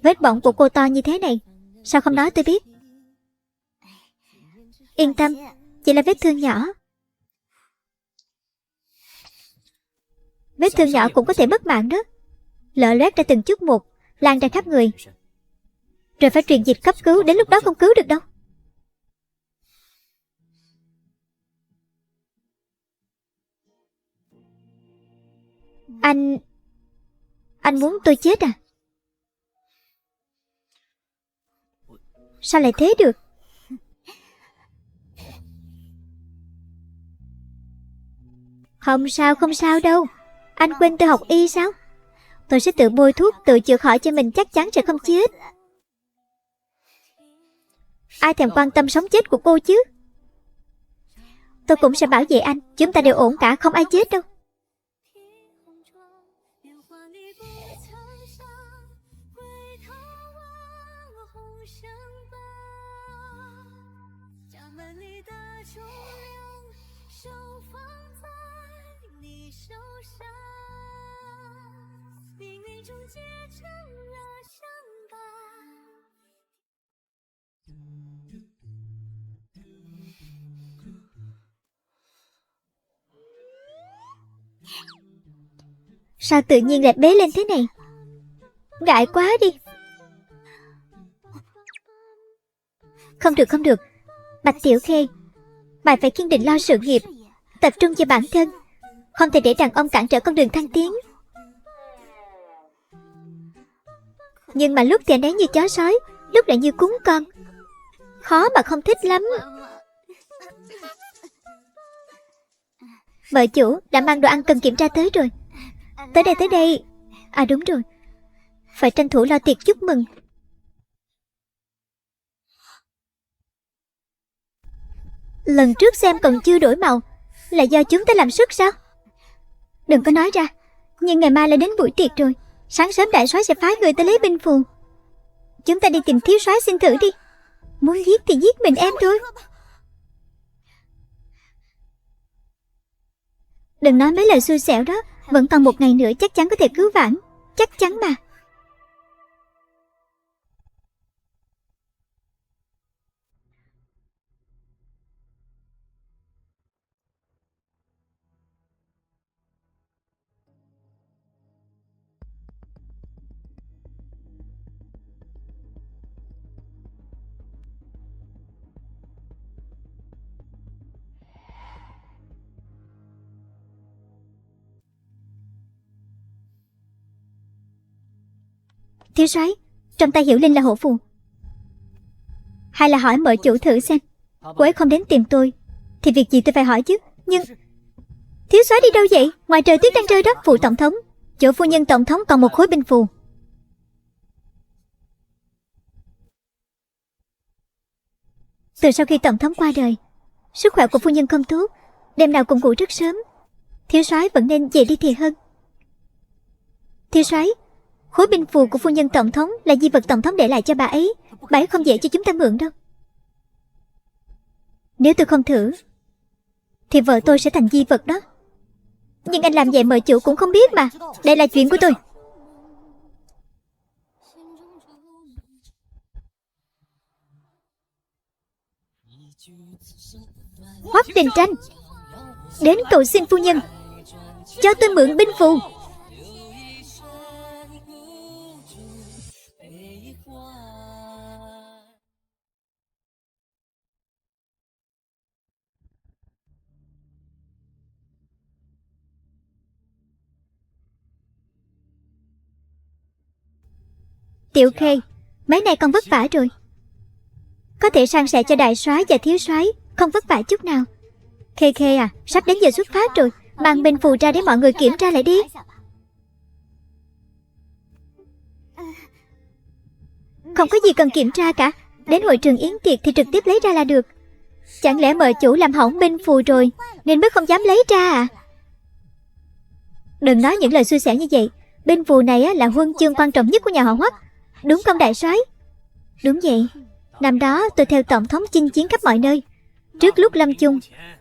Vết bỏng của cô to như thế này, sao không nói tôi biết? Yên tâm, chỉ là vết thương nhỏ. Vết thương nhỏ cũng có thể mất mạng đó. Lở loét ra từng chút một, lan ra khắp người, rồi phải truyền dịch cấp cứu, đến lúc đó không cứu được đâu. Anh muốn tôi chết à? Sao lại thế được? Không sao đâu. Anh quên tôi học y sao? Tôi sẽ tự bôi thuốc, tự chữa khỏi cho mình, chắc chắn sẽ không chết. Ai thèm quan tâm sống chết của cô chứ? Tôi cũng sẽ bảo vệ anh. Chúng ta đều ổn cả, không ai chết đâu. Sao tự nhiên lại bế lên thế này? Ngại quá đi. Không được, không được. Bạch Tiểu Khê, bạn phải kiên định lo sự nghiệp, tập trung vào bản thân. Không thể để đàn ông cản trở con đường thăng tiến. Nhưng mà lúc thì anh ấy như chó sói, lúc lại như cún con. Khó mà không thích lắm. Vợ chủ đã mang đồ ăn cần kiểm tra tới rồi. Tới đây, tới đây. À đúng rồi, phải tranh thủ lo tiệc chúc mừng. Lần trước xem còn chưa đổi màu, là do chúng ta làm sức sao? Đừng có nói ra. Nhưng ngày mai là đến buổi tiệc rồi. Sáng sớm đại soái sẽ phái người tới lấy binh phù. Chúng ta đi tìm thiếu soái xin thử đi. Muốn giết thì giết mình em thôi. Đừng nói mấy lời xui xẻo đó. Vẫn còn một ngày nữa chắc chắn có thể cứu vãn. Chắc chắn mà. Thiếu soái, trong tay Hiểu Linh là hộ phù. Hay là hỏi mợ chủ thử xem. Cô ấy không đến tìm tôi thì việc gì tôi phải hỏi chứ. Nhưng thiếu soái đi đâu vậy? Ngoài trời tuyết đang rơi đó. Phụ tổng thống, chỗ phu nhân tổng thống còn một khối binh phù. Từ sau khi tổng thống qua đời, sức khỏe của phu nhân không tốt, đêm nào cũng ngủ rất sớm. Thiếu soái vẫn nên về đi thì hơn. Thiếu soái, khối binh phù của phu nhân tổng thống là di vật tổng thống để lại cho bà ấy. Bà ấy không dễ cho chúng ta mượn đâu. Nếu tôi không thử thì vợ tôi sẽ thành di vật đó. Nhưng anh làm vậy mợ chủ cũng không biết mà. Đây là chuyện của tôi. Hoắc Đình Tranh đến cầu xin phu nhân cho tôi mượn binh phù. Tiểu Khê, mấy này con vất vả rồi. Có thể san sẻ cho đại soái và thiếu soái, không vất vả chút nào. Khê Khê à, sắp đến giờ xuất phát rồi. Mang binh phù ra để mọi người kiểm tra lại đi. Không có gì cần kiểm tra cả. Đến hội trường yến tiệc thì trực tiếp lấy ra là được. Chẳng lẽ mợ chủ làm hỏng binh phù rồi nên mới không dám lấy ra à? Đừng nói những lời xui xẻo như vậy. Binh phù này là huân chương quan trọng nhất của nhà họ Hoắc. Đúng không đại soái? Đúng vậy. Năm đó tôi theo tổng thống chinh chiến khắp mọi nơi. Trước lúc lâm chung,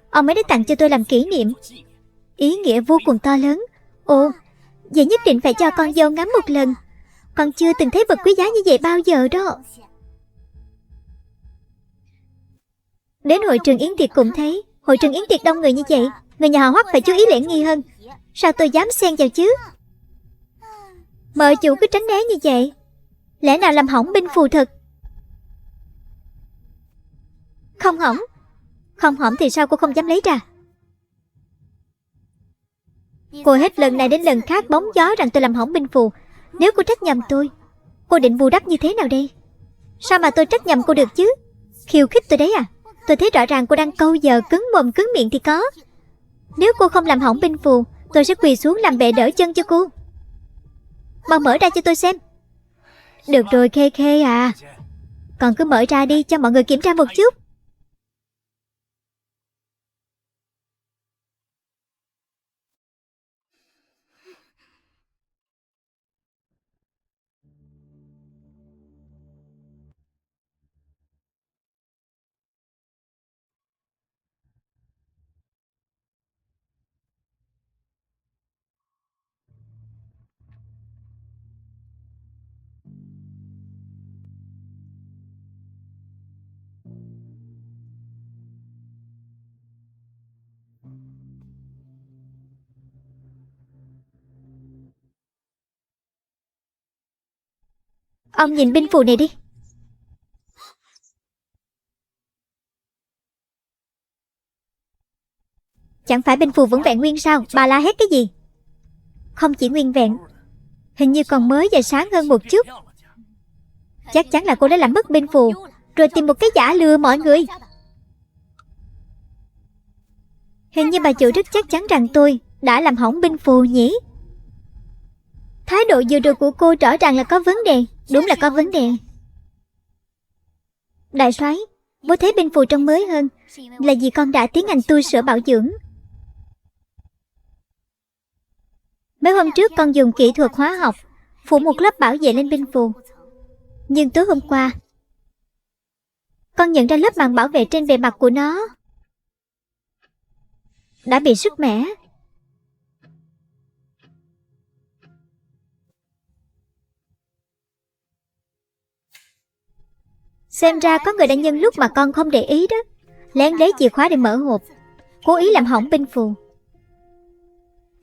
ông ấy đã tặng cho tôi làm kỷ niệm. Ý nghĩa vô cùng to lớn. Ồ, vậy nhất định phải cho con dâu ngắm một lần. Con chưa từng thấy vật quý giá như vậy bao giờ đó. Đến hội trường yến tiệc cũng thấy. Hội trường yến tiệc đông người như vậy, người nhà họ Hoắc phải chú ý lễ nghi hơn. Sao tôi dám xen vào chứ? Mợ chủ cứ tránh né như vậy, lẽ nào làm hỏng binh phù thật? Không hỏng. Không hỏng thì sao cô không dám lấy ra? Cô hết lần này đến lần khác bóng gió rằng tôi làm hỏng binh phù. Nếu cô trách nhầm tôi, cô định bù đắp như thế nào đây? Sao mà tôi trách nhầm cô được chứ? Khiêu khích tôi đấy à? Tôi thấy rõ ràng cô đang câu giờ cứng mồm cứng miệng thì có. Nếu cô không làm hỏng binh phù, tôi sẽ quỳ xuống làm bệ đỡ chân cho cô. Mau mở ra cho tôi xem. Được rồi Khê Khê à, còn cứ mở ra đi cho mọi người kiểm tra một chút. Ông nhìn binh phù này đi. Chẳng phải binh phù vẫn vẹn nguyên sao? Bà la hét cái gì? Không chỉ nguyên vẹn, hình như còn mới và sáng hơn một chút. Chắc chắn là cô đã làm mất binh phù, rồi tìm một cái giả lừa mọi người. Hình như bà chủ rất chắc chắn rằng tôi đã làm hỏng binh phù nhỉ? Thái độ vừa rồi của cô rõ ràng là có vấn đề. Đúng là có vấn đề. Đại soái, bố thấy binh phù trông mới hơn là vì con đã tiến hành tu sửa bảo dưỡng. Mấy hôm trước con dùng kỹ thuật hóa học phủ một lớp bảo vệ lên binh phù. Nhưng tối hôm qua con nhận ra lớp màng bảo vệ trên bề mặt của nó đã bị sứt mẻ. Xem ra có người đã nhân lúc mà con không để ý đó, lén lấy chìa khóa để mở hộp, cố ý làm hỏng binh phù.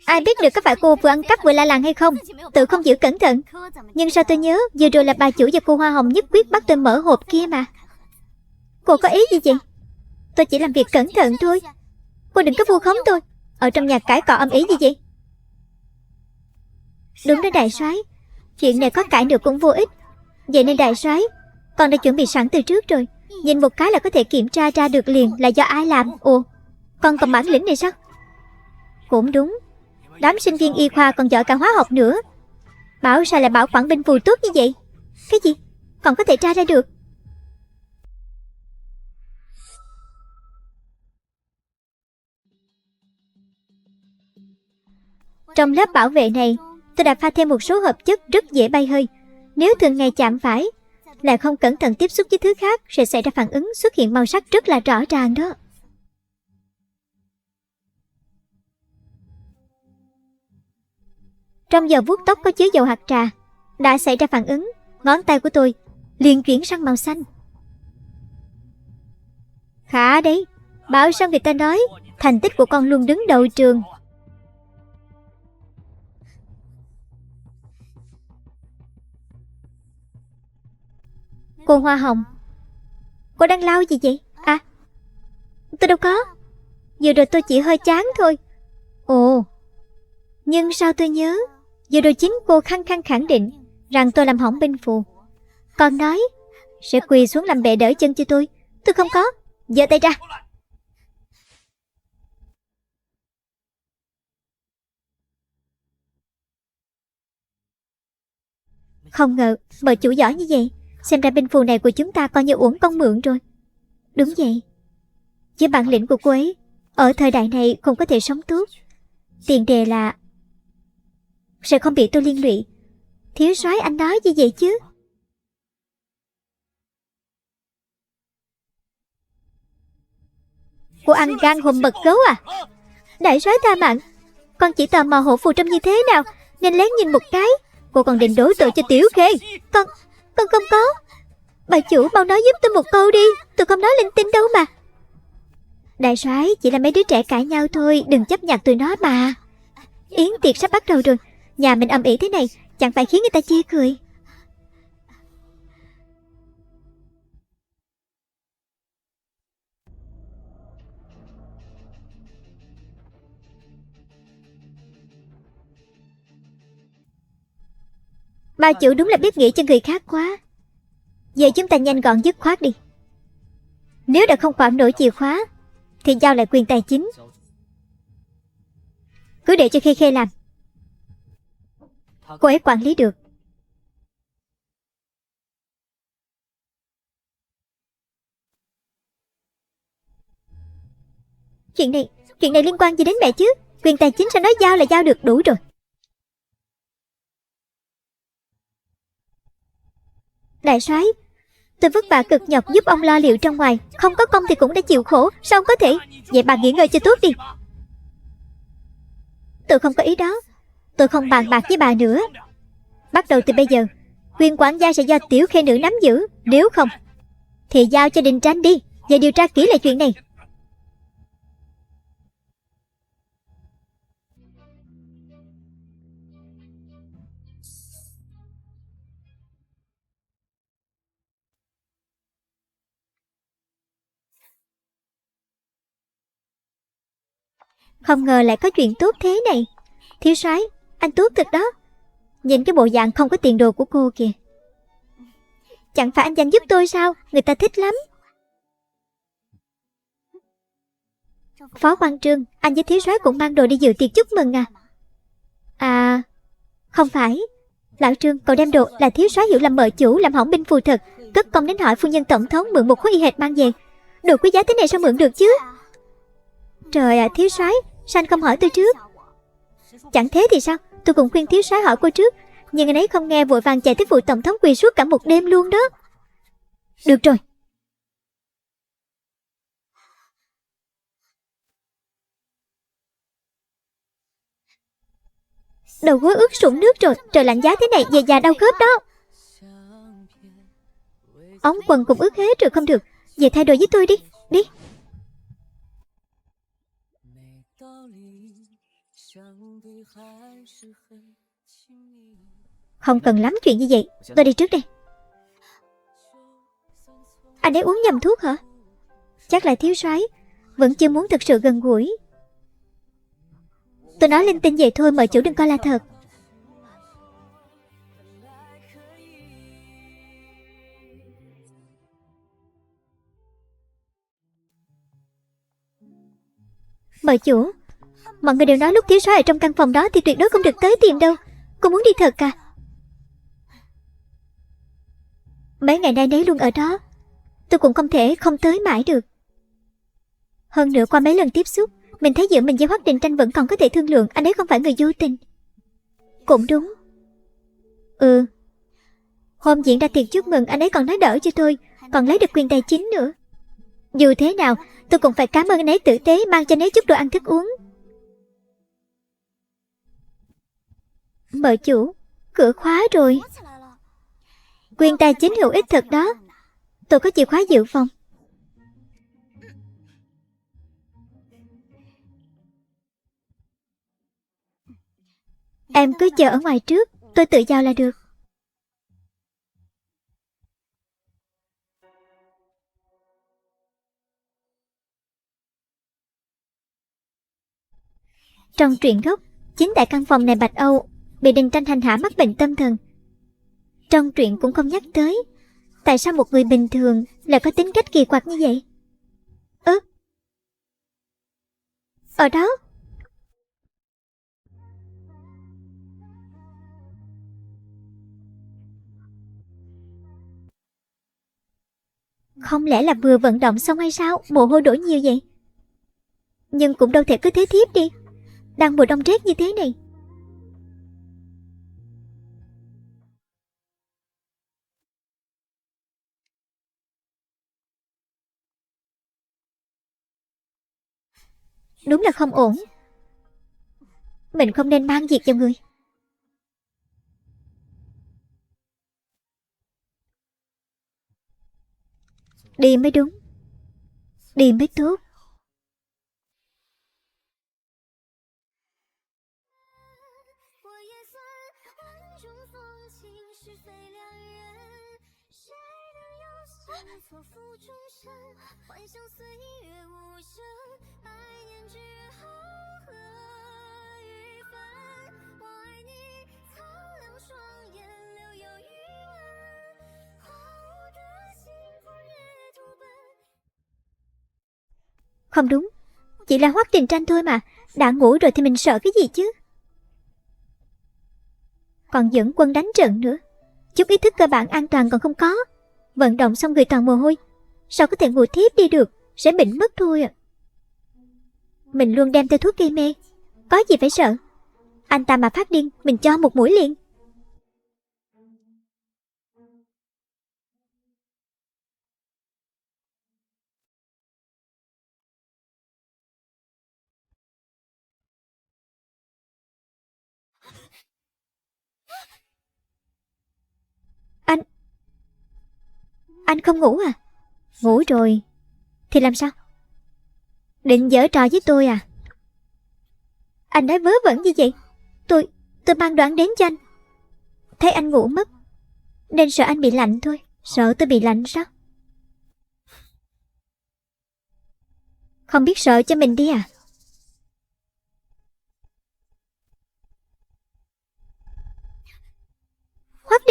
Ai biết được có phải cô vừa ăn cắp vừa la làng hay không, tự không giữ cẩn thận. Nhưng sao tôi nhớ vừa rồi là bà chủ và cô Hoa Hồng nhất quyết bắt tôi mở hộp kia mà. Cô có ý gì vậy? Tôi chỉ làm việc cẩn thận thôi. Cô đừng có vu khống tôi. Ở trong nhà cãi cọ âm ý gì vậy? Đúng đó đại soái, chuyện này có cãi được cũng vô ích. Vậy nên đại soái, con đã chuẩn bị sẵn từ trước rồi. Nhìn một cái là có thể kiểm tra ra được liền là do ai làm. Ồ, con còn bản lĩnh này sao? Cũng đúng, đám sinh viên y khoa còn giỏi cả hóa học nữa. Bảo sao lại bảo quản binh phù tốt như vậy? Cái gì? Còn có thể tra ra được? Trong lớp bảo vệ này, tôi đã pha thêm một số hợp chất rất dễ bay hơi. Nếu thường ngày chạm phải, lại không cẩn thận tiếp xúc với thứ khác, sẽ xảy ra phản ứng xuất hiện màu sắc rất là rõ ràng đó. Trong giờ vuốt tóc có chứa dầu hạt trà, đã xảy ra phản ứng, ngón tay của tôi liền chuyển sang màu xanh. Khá đấy, bảo sao người ta nói thành tích của con luôn đứng đầu trường. Cô Hoa Hồng, cô đang lau gì vậy? À, tôi đâu có. Vừa rồi tôi chỉ hơi chán thôi. Ồ, nhưng sao tôi nhớ vừa rồi chính cô khăng khăng khẳng định rằng tôi làm hỏng binh phù. Còn nói sẽ quỳ xuống làm bệ đỡ chân cho tôi. Tôi không có. Giơ tay ra. Không ngờ bà chủ giỏi như vậy. Xem ra binh phù này của chúng ta coi như uổng công mượn rồi. Đúng vậy, với bản lĩnh của cô ấy, ở thời đại này không có thể sống tốt. Tiền đề là sẽ không bị tôi liên lụy. Thiếu soái anh nói gì vậy chứ? Cô ăn gan hùm mật gấu à? Đại soái tha mạng, con chỉ tò mò hộ phù trông như thế nào nên lén nhìn một cái. Cô còn định đổ tội cho Tiểu Khê. Con không có. Bà chủ mau nói giúp tôi một câu đi. Tôi không nói linh tinh đâu mà. Đại soái, chỉ là mấy đứa trẻ cãi nhau thôi, đừng chấp nhặt tụi nó mà. Yến tiệc sắp bắt đầu rồi, nhà mình ầm ĩ thế này chẳng phải khiến người ta chê cười. Bà chủ đúng là biết nghĩ cho người khác quá. Giờ chúng ta nhanh gọn dứt khoát đi. Nếu đã không quản nổi chìa khóa thì giao lại quyền tài chính. Cứ để cho Khê Khê làm. Cô ấy quản lý được. Chuyện này liên quan gì đến mẹ chứ? Quyền tài chính sao nói giao là giao được, đủ rồi. Đại soái, tôi vất vả cực nhọc giúp ông lo liệu trong ngoài, không có công thì cũng đã chịu khổ, sao không có thể? Vậy bà nghỉ ngơi cho tốt đi. Tôi không có ý đó. Tôi không bàn bạc với bà nữa. Bắt đầu từ bây giờ, quyền quản gia sẽ do Tiểu Khê nữ nắm giữ. Nếu không thì giao cho Đình Tranh đi, và điều tra kỹ lại chuyện này. Không ngờ lại có chuyện tốt thế này. Thiếu soái, anh tốt thật đó. Nhìn cái bộ dạng không có tiền đồ của cô kìa. Chẳng phải anh dành giúp tôi sao? Người ta thích lắm. Phó quan Trương, anh với thiếu soái cũng mang đồ đi dự tiệc chúc mừng à? À, không phải. Lão Trương, cậu đem đồ là thiếu soái hiểu lầm mợ chủ, làm hỏng binh phù thực, cất công đến hỏi phu nhân tổng thống mượn một khối y hệt mang về. Đồ quý giá thế này sao mượn được chứ? Trời ạ, thiếu soái, sao anh không hỏi tôi trước? Chẳng thế thì sao? Tôi cũng khuyên thiếu soái hỏi cô trước, nhưng anh ấy không nghe, vội vàng chạy tới phụ tổng thống quỳ suốt cả một đêm luôn đó. Được rồi. Đầu gối ướt sũng nước rồi, trời lạnh giá thế này về già đau khớp đó. Ống quần cũng ướt hết rồi, không được. Về thay đồ với tôi đi, đi. Không cần lắm chuyện như vậy, tôi đi trước đây. Anh ấy uống nhầm thuốc hả? Chắc là thiếu soái vẫn chưa muốn thực sự gần gũi. Tôi nói linh tinh vậy thôi, mời chủ đừng coi là thật. Mời chủ, mọi người đều nói lúc thiếu soái ở trong căn phòng đó thì tuyệt đối không được tới tìm đâu. Cô muốn đi thật à? Mấy ngày nay nấy luôn ở đó, tôi cũng không thể không tới mãi được. Hơn nữa qua mấy lần tiếp xúc, mình thấy giữa mình với Hoắc Đình Tranh vẫn còn có thể thương lượng. Anh ấy không phải người vô tình. Cũng đúng. Hôm diễn ra tiệc chúc mừng, anh ấy còn nói đỡ cho tôi, còn lấy được quyền tài chính nữa. Dù thế nào, tôi cũng phải cảm ơn anh ấy tử tế mang cho anh ấy chút đồ ăn thức uống. Mợ chủ, cửa khóa rồi. Quyền tài chính hữu ích thật đó. Tôi có chìa khóa dự phòng. Em cứ chờ ở ngoài trước, tôi tự vào là được. Trong truyện gốc, chính tại căn phòng này Bạch Âu bị Đình Tranh hành hạ mắc bệnh tâm thần. Trong truyện cũng không nhắc tới tại sao một người bình thường lại có tính cách kỳ quặc như vậy. Ở đó. Không lẽ là vừa vận động xong hay sao? Mồ hôi đổ nhiều vậy. Nhưng cũng đâu thể cứ thế thiếp đi, đang mùa đông rét như thế này. Đúng là không ổn. Mình không nên mang việc vào người. Đi mới đúng, đi mới tốt. Không đúng, chỉ là Hoắc Trình Tranh thôi mà. Đã ngủ rồi thì mình sợ cái gì chứ. Còn dẫn quân đánh trận nữa, chút ý thức cơ bản an toàn còn không có. Vận động xong người toàn mồ hôi, sao có thể ngủ thiếp đi được, sẽ bệnh mất thôi à. Mình luôn đem theo thuốc gây mê, có gì phải sợ. Anh ta mà phát điên, mình cho một mũi liền. Anh không ngủ à? Ngủ rồi thì làm sao? Định giở trò với tôi à? Anh nói vớ vẩn như vậy. Tôi mang đoán đến cho anh. Thấy anh ngủ mất nên sợ anh bị lạnh thôi. Sợ tôi bị lạnh sao? Không biết sợ cho mình đi à?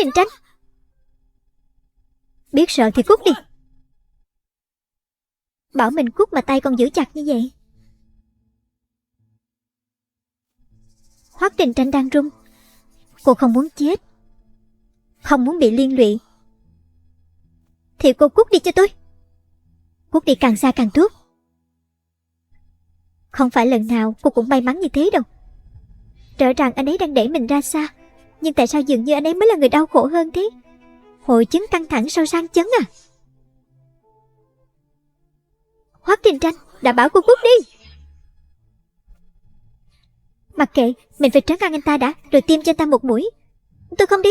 Đình Tranh, biết sợ thì cút đi. Bảo mình cút mà tay còn giữ chặt như vậy. Hoắc Đình Tranh đang run. Cô không muốn chết, không muốn bị liên lụy. Thì cô cút đi cho tôi. Cút đi càng xa càng tốt. Không phải lần nào cô cũng may mắn như thế đâu. Rõ ràng anh ấy đang đẩy mình ra xa, nhưng tại sao dường như anh ấy mới là người đau khổ hơn thế? Hội chứng căng thẳng sau sang chấn à? Hoắc Đình Tranh, đã bảo cô cút đi. Mặc kệ, mình phải trấn an anh ta đã, rồi tiêm cho anh ta một mũi. Tôi không đi.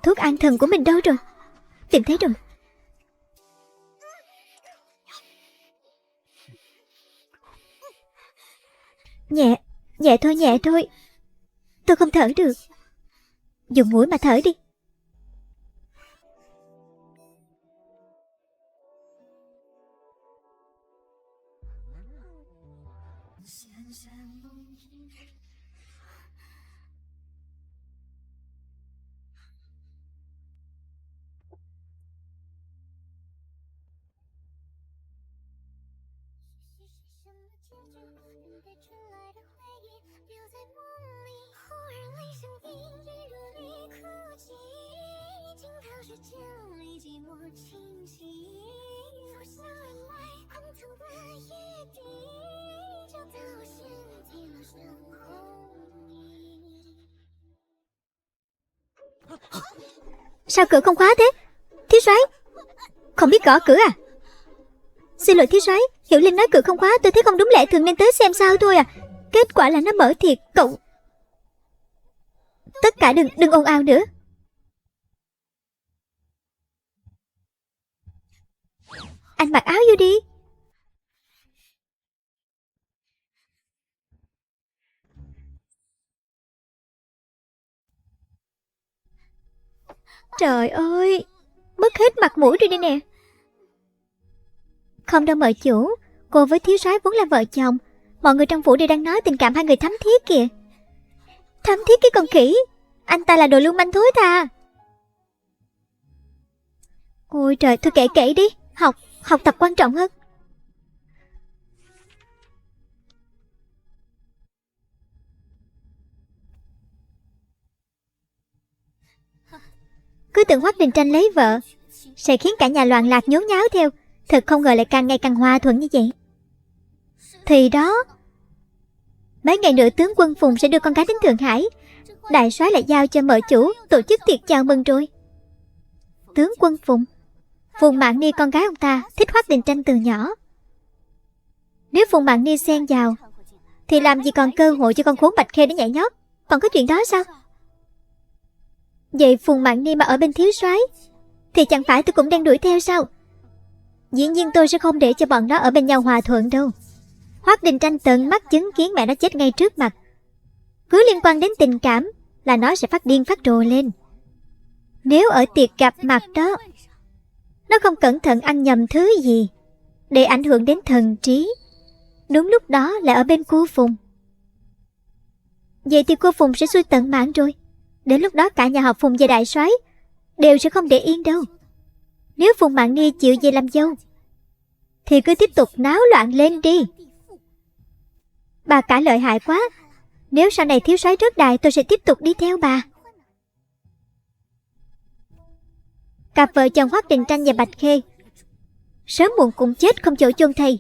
Thuốc an thần của mình đâu rồi? Tìm thấy rồi. Nhẹ, nhẹ thôi. Tôi không thở được. Dùng mũi mà thở đi. Sao cửa không khóa thế? Thiếu soái, không biết gõ cửa à? Xin lỗi thiếu soái, Hiểu Linh nói cửa không khóa, tôi thấy không đúng lẽ thường nên tới xem sao thôi à. Kết quả là nó mở thiệt. Cậu tất cả đừng ồn ào nữa. Anh mặc áo vô đi. Trời ơi, mất hết mặt mũi rồi đây nè. Không đâu mợ chủ, cô với thiếu soái vốn là vợ chồng. Mọi người trong phủ đều đang nói tình cảm hai người thắm thiết kìa. Thắm thiết cái con khỉ. Anh ta là đồ lưu manh thối tha. Ôi trời, thôi kệ đi. Học tập quan trọng hơn. Cứ tưởng Hoắc Đình Tranh lấy vợ sẽ khiến cả nhà loạn lạc nhốn nháo theo. Thật không ngờ lại càng ngày càng hòa thuận như vậy. Thì đó, mấy ngày nữa tướng quân Phùng sẽ đưa con gái đến Thượng Hải. Đại soái lại giao cho mợ chủ tổ chức tiệc chào mừng rồi. Tướng quân Phùng, Phùng Mạn Ni con gái ông ta thích Hoắc Đình Tranh từ nhỏ. Nếu Phùng Mạn Ni xen vào thì làm gì còn cơ hội cho con khốn Bạch Khê để nhảy nhót. Còn có chuyện đó sao? Vậy Phùng Mạn Ni mà ở bên thiếu soái thì chẳng phải tôi cũng đang đuổi theo sao? Dĩ nhiên tôi sẽ không để cho bọn nó ở bên nhau hòa thuận đâu. Hoắc Đình Tranh tận mắt chứng kiến mẹ nó chết ngay trước mặt. Cứ liên quan đến tình cảm là nó sẽ phát điên phát rồ lên. Nếu ở tiệc gặp mặt đó nó không cẩn thận ăn nhầm thứ gì để ảnh hưởng đến thần trí, đúng lúc đó là ở bên cô Phùng. Vậy thì cô Phùng sẽ xui tận mạng rồi. Đến lúc đó cả nhà họ Phùng và đại soái đều sẽ không để yên đâu. Nếu Phùng Mạn Ni chịu về làm dâu thì cứ tiếp tục náo loạn lên đi. Bà cả lợi hại quá. Nếu sau này thiếu soái rớt đài tôi sẽ tiếp tục đi theo bà. Cặp vợ chồng Hoắc Đình Tranh và Bạch Khê sớm muộn cũng chết không chỗ chôn thây.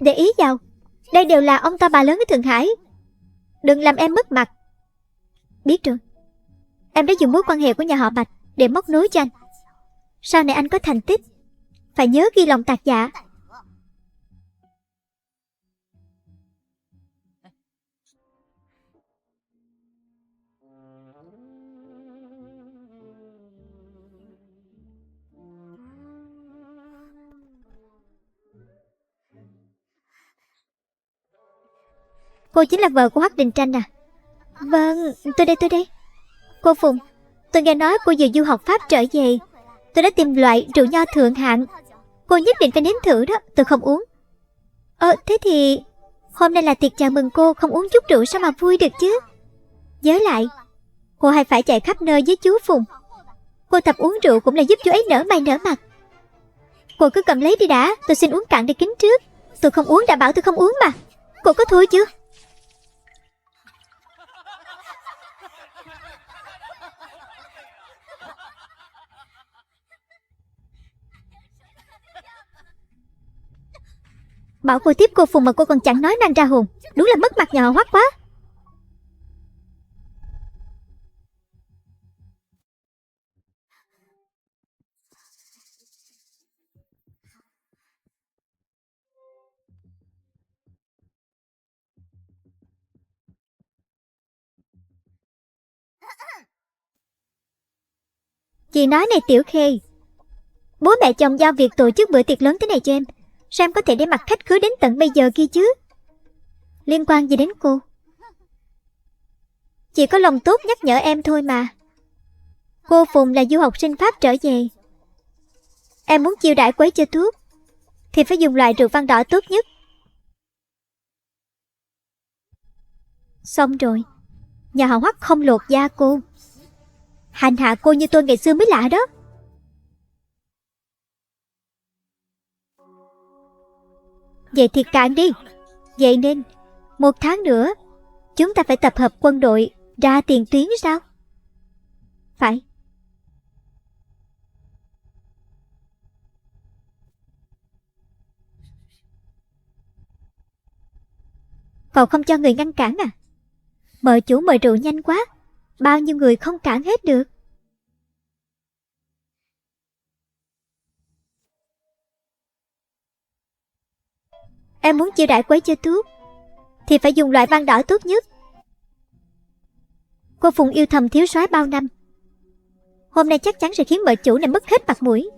Để ý vào, đây đều là ông ta bà lớn ở Thượng Hải. Đừng làm em mất mặt. Biết rồi. Em đã dùng mối quan hệ của nhà họ Bạch để móc nối cho anh. Sau này anh có thành tích phải nhớ ghi lòng tạc dạ. Cô chính là vợ của Hoắc Đình Tranh à? Vâng, tôi đây. Cô Phùng, tôi nghe nói cô vừa du học Pháp trở về. Tôi đã tìm loại rượu nho thượng hạng. Cô nhất định phải nếm thử đó, tôi không uống. Thế thì hôm nay là tiệc chào mừng cô, không uống chút rượu sao mà vui được chứ? Với lại, cô hay phải chạy khắp nơi với chú Phùng. Cô tập uống rượu cũng là giúp chú ấy nở mày nở mặt. Cô cứ cầm lấy đi đã, tôi xin uống cạn để kính trước. Tôi không uống, đã bảo tôi không uống mà. Cô có thôi chưa? Bảo cô tiếp cô Phùng mà cô còn chẳng nói năng ra hồn. Đúng là mất mặt nhà họ Hoắc quá. Chị nói này Tiểu Khê, bố mẹ chồng giao việc tổ chức bữa tiệc lớn thế này cho em, sao em có thể để mặc khách khứa đến tận bây giờ kia chứ? Liên quan gì đến cô? Chị có lòng tốt nhắc nhở em thôi mà. Cô Phùng là du học sinh Pháp trở về. Em muốn chiêu đãi quấy cho thuốc thì phải dùng loại rượu vang đỏ tốt nhất. Xong rồi, nhà họ Hoắc không lột da cô, hành hạ cô như tôi ngày xưa mới lạ đó. Vậy thì cạn đi. Vậy nên 1 tháng nữa chúng ta phải tập hợp quân đội ra tiền tuyến sao? Phải. Cậu không cho người ngăn cản à? Mời chủ mời rượu nhanh quá, bao nhiêu người không cản hết được. Em muốn chiêu đãi quấy chơi thuốc thì phải dùng loại vang đỏ tốt nhất. Cô Phùng yêu thầm thiếu soái bao năm, hôm nay chắc chắn sẽ khiến mợ chủ này mất hết mặt mũi.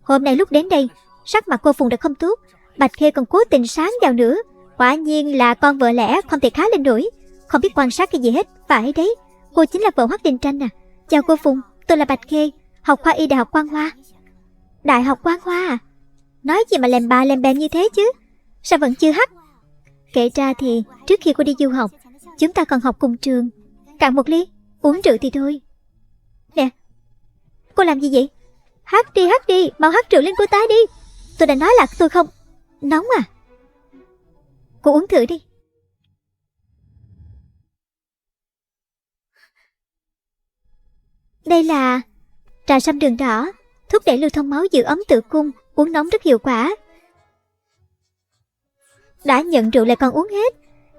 Hôm nay lúc đến đây, sắc mặt cô Phùng đã không tốt, Bạch Khê còn cố tình sáng vào nữa. Quả nhiên là con vợ lẽ không thể khá lên nổi, không biết quan sát cái gì hết. Phải đấy, cô chính là vợ Hoắc Đình Tranh à? Chào cô Phùng, tôi là Bạch Khê, học khoa y Đại học Quan Hoa. Đại học Quan Hoa à? Nói gì mà lèm bà lèm bèm như thế chứ? Sao vẫn chưa hắt? Kể ra thì trước khi cô đi du học, chúng ta còn học cùng trường. Cạn một ly, uống rượu thì thôi. Nè, cô làm gì vậy? Hát đi, mau hát rượu lên cô ta đi. Tôi đã nói là tôi không. Nóng à? Cô uống thử đi. Đây là trà sâm đường đỏ, thúc đẩy lưu thông máu, giữ ấm tử cung, uống nóng rất hiệu quả. Đã nhận rượu lại còn uống hết,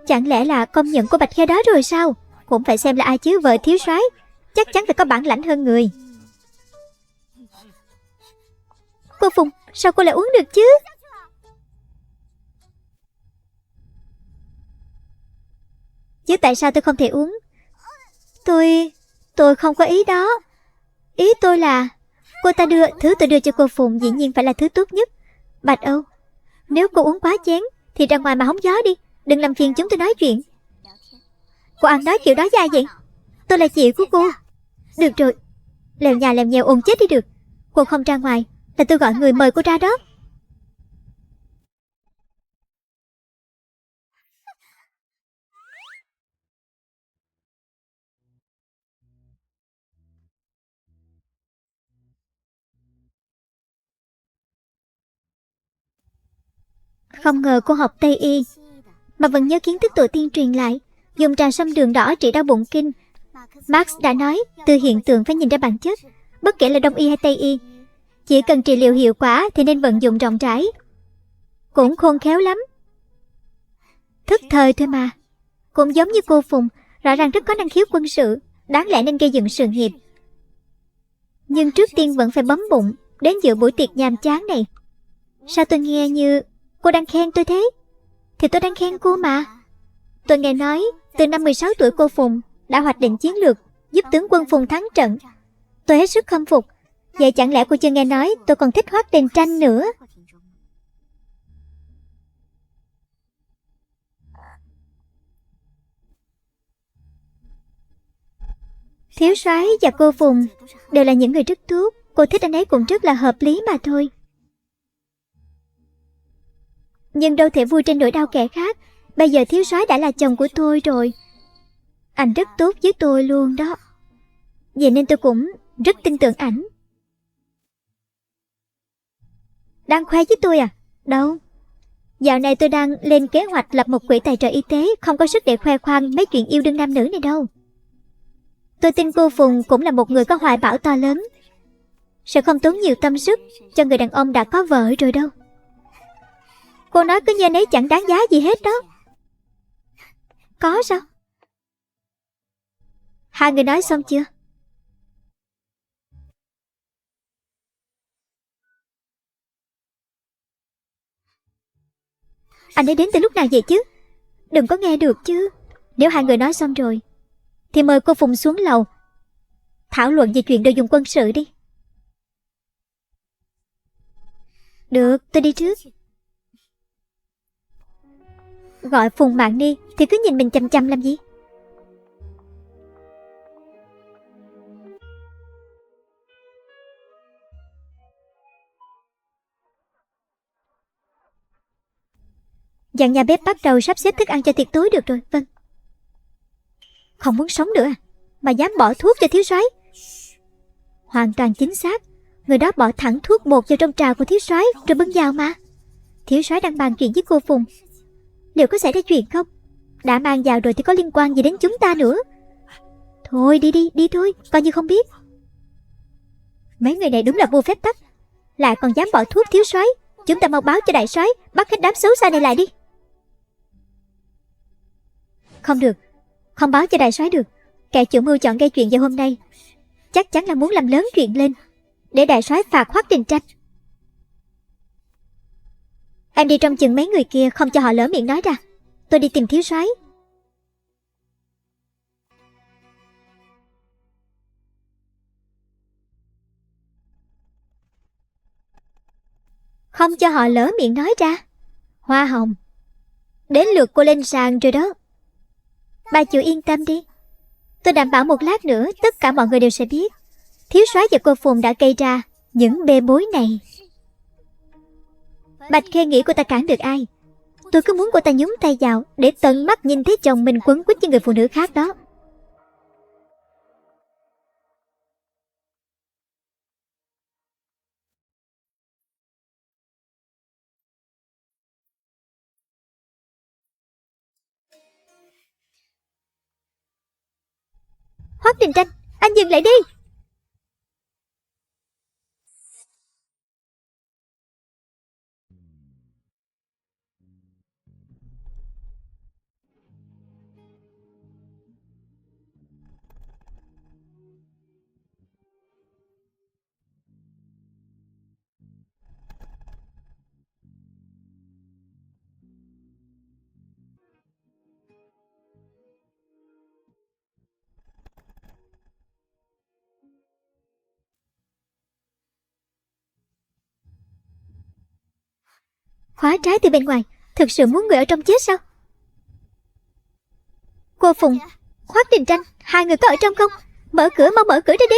chẳng lẽ là công nhận của Bạch Khê đó rồi sao? Cũng phải xem là ai chứ, vợ thiếu soái chắc chắn phải có bản lãnh hơn người. Cô Phùng, sao cô lại uống được chứ? Chứ tại sao tôi không thể uống? Tôi không có ý đó. Ý tôi là cô ta đưa thứ tôi đưa cho cô Phùng dĩ nhiên phải là thứ tốt nhất. Bạch Âu, nếu cô uống quá chén thì ra ngoài mà hóng gió đi, đừng làm phiền chúng tôi nói chuyện. Cô ăn nói kiểu đó với ai vậy? Tôi là chị của cô. Được rồi, lèo nhà lèo nhèo ồn chết đi được. Cô không ra ngoài là tôi gọi người mời cô ra đó. Không ngờ cô học Tây Y mà vẫn nhớ kiến thức tổ tiên truyền lại. Dùng trà sâm đường đỏ trị đau bụng kinh. Marx đã nói từ hiện tượng phải nhìn ra bản chất. Bất kể là Đông Y hay Tây Y, chỉ cần trị liệu hiệu quả thì nên vận dụng rộng rãi. Cũng khôn khéo lắm. Thức thời thôi mà. Cũng giống như cô Phùng, rõ ràng rất có năng khiếu quân sự, đáng lẽ nên gây dựng sự nghiệp. Nhưng trước tiên vẫn phải bấm bụng đến dự buổi tiệc nhàm chán này. Sao tôi nghe như cô đang khen tôi thế? Thì tôi đang khen cô mà. Tôi nghe nói từ năm 16 tuổi cô Phùng đã hoạch định chiến lược giúp tướng quân Phùng thắng trận. Tôi hết sức khâm phục. Vậy chẳng lẽ cô chưa nghe nói tôi còn thích Hoắc Đình Tranh nữa? Thiếu soái và cô Phùng đều là những người rất tốt. Cô thích anh ấy cũng rất là hợp lý mà thôi. Nhưng đâu thể vui trên nỗi đau kẻ khác. Bây giờ thiếu soái đã là chồng của tôi rồi. Anh rất tốt với tôi luôn đó. Vậy nên tôi cũng rất tin tưởng ảnh. Đang khoe với tôi à? Đâu. Dạo này tôi đang lên kế hoạch lập một quỹ tài trợ y tế, không có sức để khoe khoang mấy chuyện yêu đương nam nữ này đâu. Tôi tin cô Phùng cũng là một người có hoài bão to lớn, sẽ không tốn nhiều tâm sức cho người đàn ông đã có vợ rồi đâu. Cô nói cứ như anh ấy chẳng đáng giá gì hết đó. Có sao? Hai người nói xong chưa? Anh ấy đến từ lúc nào vậy chứ? Đừng có nghe được chứ. Nếu hai người nói xong rồi thì mời cô Phùng xuống lầu thảo luận về chuyện đồ dùng quân sự đi. Được, tôi đi trước. Gọi Phùng Mạn đi thì cứ nhìn mình chằm chằm làm gì? Dàn nhà bếp bắt đầu sắp xếp thức ăn cho tiệc tối được rồi. Vâng. Không muốn sống nữa à? Mà dám bỏ thuốc cho thiếu soái. Hoàn toàn chính xác. Người đó bỏ thẳng thuốc bột vào trong trà của thiếu soái rồi bưng vào mà. Thiếu soái đang bàn chuyện với cô Phùng. Liệu có xảy ra chuyện không? Đã mang vào rồi thì có liên quan gì đến chúng ta nữa. Thôi đi thôi, coi như không biết. Mấy người này đúng là vô phép tắc, lại còn dám bỏ thuốc thiếu soái. Chúng ta mau báo cho đại soái, bắt hết đám xấu xa này lại đi. Không được, không báo cho đại soái được. Kẻ chủ mưu chọn gây chuyện vào hôm nay chắc chắn là muốn làm lớn chuyện lên, để đại soái phạt Hoắc Đình Tranh. Em đi trông chừng mấy người kia, không cho họ lỡ miệng nói ra. Tôi đi tìm thiếu soái. Không cho họ lỡ miệng nói ra. Hoa Hồng, đến lượt cô lên sàn rồi đó. Bà chủ yên tâm đi. Tôi đảm bảo một lát nữa tất cả mọi người đều sẽ biết thiếu soái và cô Phùng đã gây ra những bê bối này. Bạch Khê nghĩ cô ta cản được ai? Tôi cứ muốn cô ta nhúng tay vào để tận mắt nhìn thấy chồng mình quấn quýt với người phụ nữ khác đó. Hoắc Đình Tranh, anh dừng lại đi. Khóa trái từ bên ngoài, thực sự muốn người ở trong chết sao? Cô Phùng, Hoắc Đình Tranh, hai người có ở trong không? Mở cửa, mau mở cửa ra đi.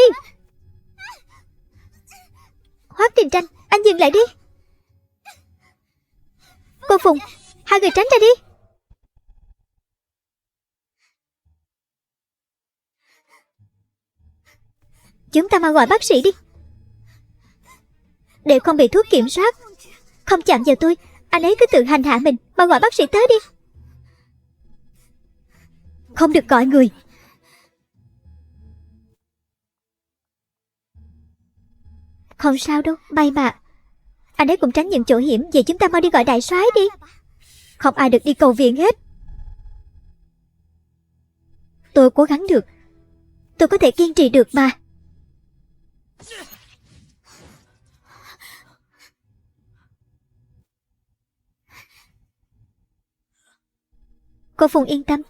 Hoắc Đình Tranh, anh dừng lại đi. Cô Phùng, hai người tránh ra đi. Chúng ta mau gọi bác sĩ đi. Để không bị thuốc kiểm soát. Không chạm vào tôi, anh ấy cứ tự hành hạ mình. Mau gọi bác sĩ tới đi. Không được gọi người. Không sao đâu, may mà. Anh ấy cũng tránh những chỗ hiểm. Vậy chúng ta mau đi gọi đại soái đi. Không ai được đi cầu viện hết. Tôi cố gắng được. Tôi có thể kiên trì được mà. Cô Phùng yên tâm,